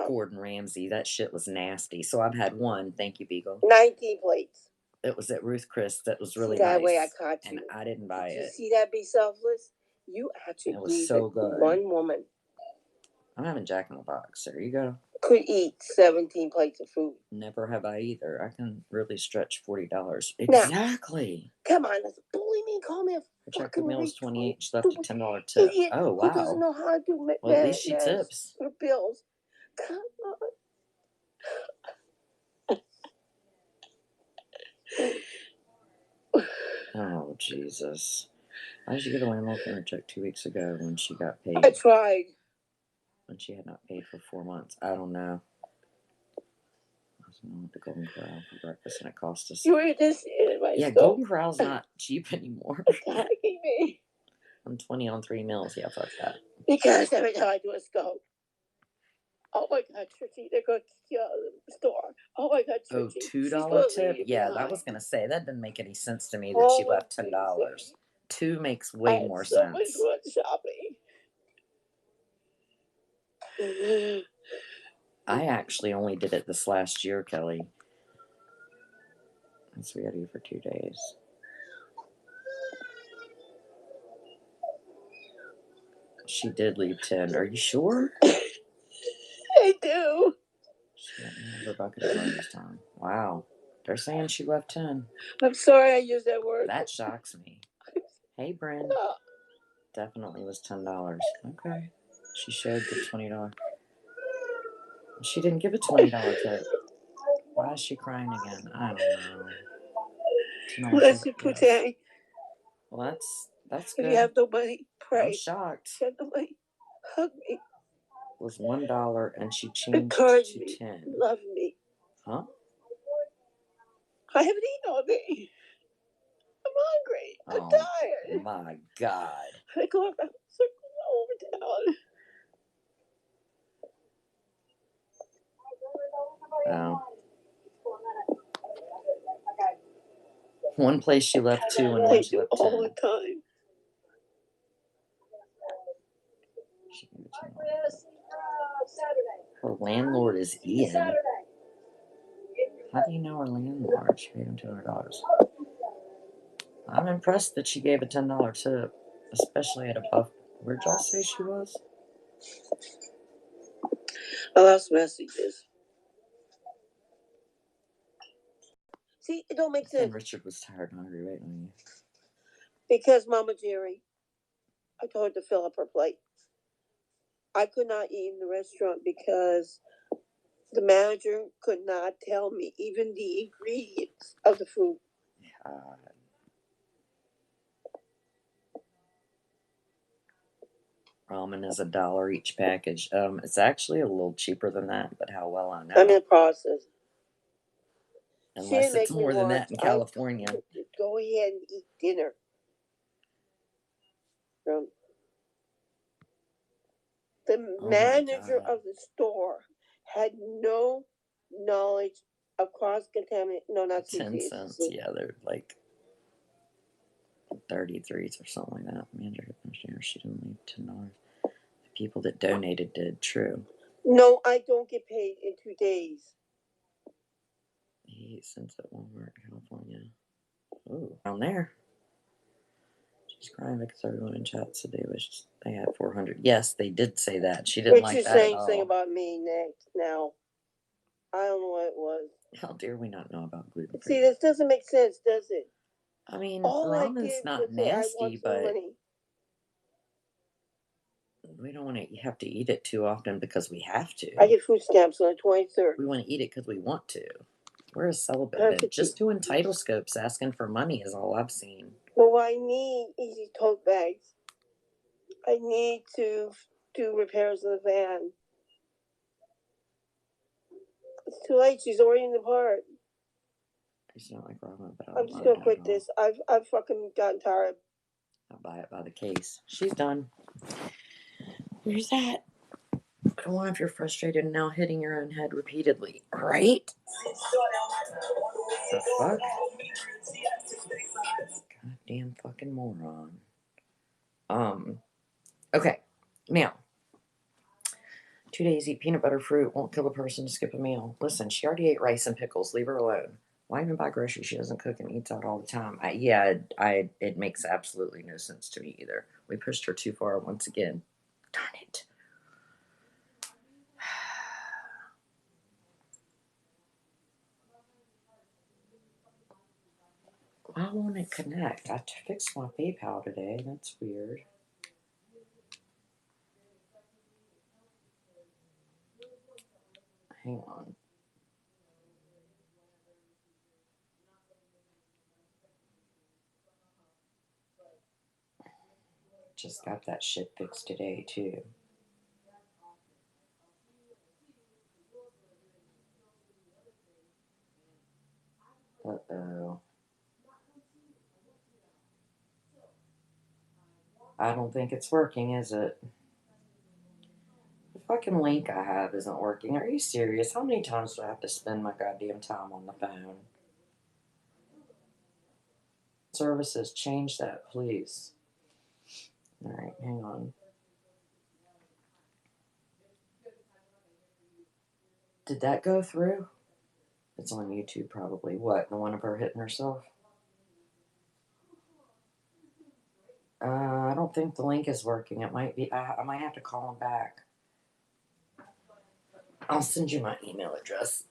Gordon Ramsay, that shit was nasty. So I've had one. Thank you, Beagle. 19 plates. It was at Ruth Chris. That was really that nice. Way I caught you. And I didn't buy Did it. You see that? Be selfless. You actually. It was so good. One woman. I'm having Jack in the Box. There you go. Could eat 17 plates of food. Never have I either. I can really stretch $40. Exactly. Now, come on, let's bully me. Call me a her check for fucking meal was 28. She left a $10 tip. idiot. Oh wow. Who doesn't know how to do well, at least she tips. Her bills. Come on. Oh Jesus. Why did you get a landlord for her check 2 weeks ago when she got paid? I tried. When she had not paid for 4 months. I don't know. I was going to Golden Corral for breakfast and it cost us. You were just yeah, Golden Corral's not cheap anymore. Attacking me. I'm 20 on 3 meals. Yeah, fuck that. Because every time I do a scope. Oh my God, Trixie, they're going to kick you out of the store. Oh my God, Trixie. Oh, $2 tip? Yeah, I was going to say, that didn't make any sense to me that she left $10. $2 makes way more sense. So much fun shopping. I actually only did it this last year, Kelly. That's what we had to do for 2 days. She did leave 10. Are you sure? I do. She let me have her bucket of money this time. Wow. They're saying she left 10. I'm sorry I used that word. That shocks me. Hey, Bryn. Definitely was $10. Okay. She showed the $20. She didn't give a $20 tip. Why is she crying again? I don't know. Bless you, Putang. Well, that's good. If you have no money, pray. I'm shocked. Send the money. Hug me. It was $1 and she changed Encourage to me. 10. Love me. Huh? I haven't eaten all day. I'm hungry. I'm tired. My God. I go around circles all over town. One place she left 2 and I one she do left all 10. the time. She gave it $10. Her landlord is Ian. How do you know her landlord? She paid him $200. I'm impressed that she gave a $10 tip, especially at a buff. Where'd y'all say she was? I lost messages. See, it don't make Then sense. Richard was tired and hungry waiting on you. Because Mama Jerry, I told her to fill up her plate. I could not eat in the restaurant because the manager could not tell me even the ingredients of the food. Ramen is $1 each package. It's actually a little cheaper than that, but how well I know. I'm in the process. Unless it's more than that in California. Go ahead and eat dinner. The manager of the store had no knowledge of cross-contamination. No, not 10 cents. Yeah, they're like 33s or something like that. Manager, she didn't leave $10. The people that donated did. True. No, I don't get paid in 2 days. 8 cents at Walmart, California. Ooh, down there. She's crying because everyone in chat said they wished they had 400. Yes, they did say that. She didn't like that at all. Saying something about me next now. I don't know what it was. How dare we not know about gluten free? See, this doesn't make sense, does it? I mean, all ramen's not nasty, but money. we don't want to have to eat it too often because we have to. I get food stamps on the 23rd. We want to eat it because we want to. We're a celibate. Just doing title scopes asking for money is all I've seen. Well, I need easy tote bags. I need to do repairs of the van. It's too late. She's already in the part. It's not like ramen, but I'm just gonna quit this. I've fucking gotten tired. I'll buy it by the case. She's done. Where's that? Go on if you're frustrated and now hitting your own head repeatedly, right? The fuck? Goddamn fucking moron. Okay. Now, 2 days eat peanut butter fruit won't kill a person to skip a meal. Listen, she already ate rice and pickles. Leave her alone. Why even buy groceries? She doesn't cook and eats out all the time. It makes absolutely no sense to me either. We pushed her too far once again. Darn it. Why won't it connect? I fixed my PayPal today. That's weird. Hang on. Just got that shit fixed today, too. Uh-oh. I don't think it's working, is it? The fucking link I have isn't working. Are you serious? How many times do I have to spend my goddamn time on the phone? Services, change that, please. Alright, hang on. Did that go through? It's on YouTube, probably. What, the one of her hitting herself? I don't think the link is working. It might be. I might have to call him back. I'll send you my email address.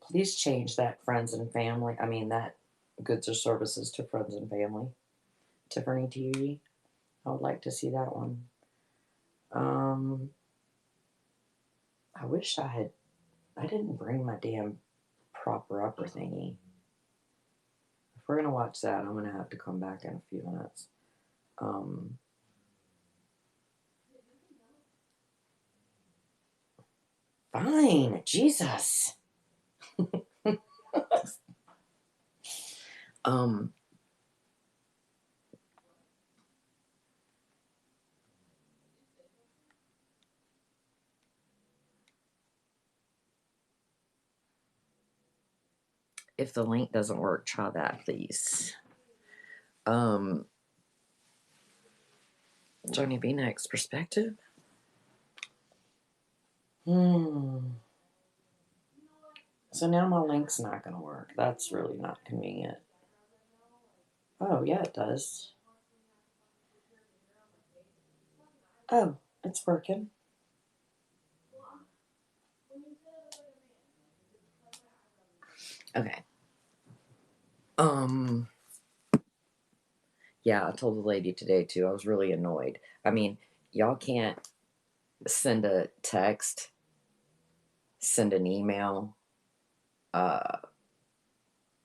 Please change that friends and family. I mean, that goods or services to friends and family. Tiffany TV. I would like to see that one. I wish I didn't bring my damn proper upper thingy. If we're going to watch that, I'm going to have to come back in a few minutes. Fine. Jesus. If the link doesn't work, try that, please. Johnny B. Next perspective. So now my link's not going to work. That's really not convenient. Oh, yeah, it does. Oh, it's working. Okay. Yeah, I told the lady today too. I was really annoyed. I mean, y'all can't send a text, send an email. I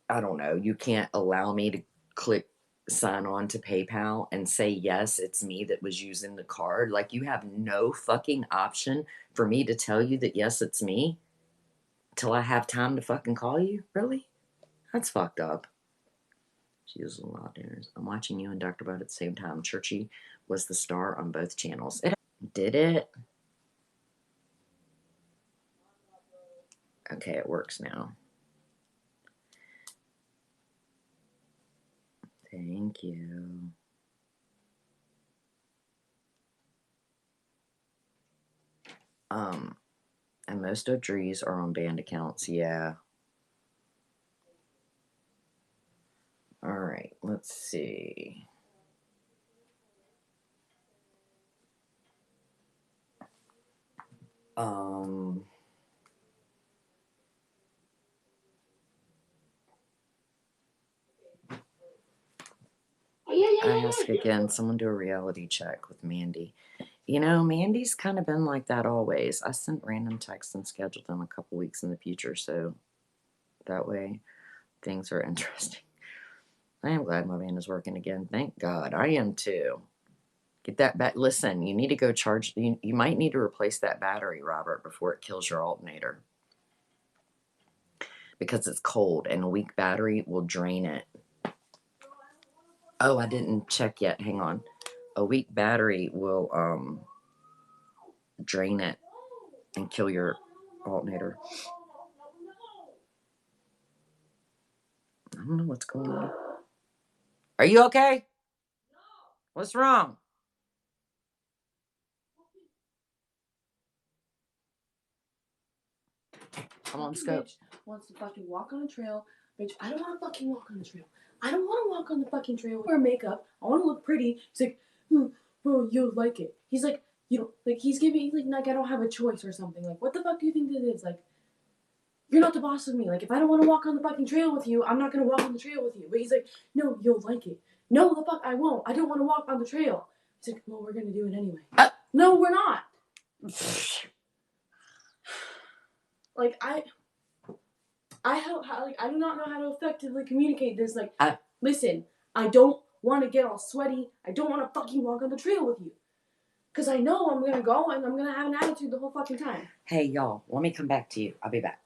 don't know. You can't allow me to click sign on to PayPal and say, yes, it's me that was using the card. Like, you have no fucking option for me to tell you that, yes, it's me till I have time to fucking call you? Really? That's fucked up. She uses a lot of dinners. I'm watching you and Dr. Bud at the same time. Churchy was the star on both channels. Did it? Okay, it works now. Thank you. And most of Drees are on band accounts, yeah. Alright, let's see. I ask again, someone do a reality check with Mandy. You know, Mandy's kind of been like that always. I sent random texts and scheduled them a couple weeks in the future, so that way things are interesting. I am glad my van is working again. Thank God. I am too. Get that back. Listen, you need to go charge. You might need to replace that battery, Robert, before it kills your alternator. Because it's cold and a weak battery will drain it. Oh, I didn't check yet. Hang on. A weak battery will drain it and kill your alternator. I don't know what's going on. Are you okay? What's wrong? Come on, Scope. Wants to fucking walk on a trail. Bitch, I don't want to fucking walk on the trail. I don't want to walk on the fucking trail. Wear makeup. I want to look pretty. He's like, bro, you'll like it. He's like, you know, like he's giving like I don't have a choice or something. Like, what the fuck do you think this is? Like, you're not the boss of me. Like, if I don't want to walk on the fucking trail with you, I'm not gonna walk on the trail with you. But he's like, no, you'll like it. No, the fuck, I won't. I don't want to walk on the trail. He's like, well, we're gonna do it anyway. No, we're not. Like, I do not know how to effectively communicate this. Like, listen, I don't want to get all sweaty. I don't want to fucking walk on the trail with you. Because I know I'm going to go and I'm going to have an attitude the whole fucking time. Hey, y'all, let me come back to you. I'll be back.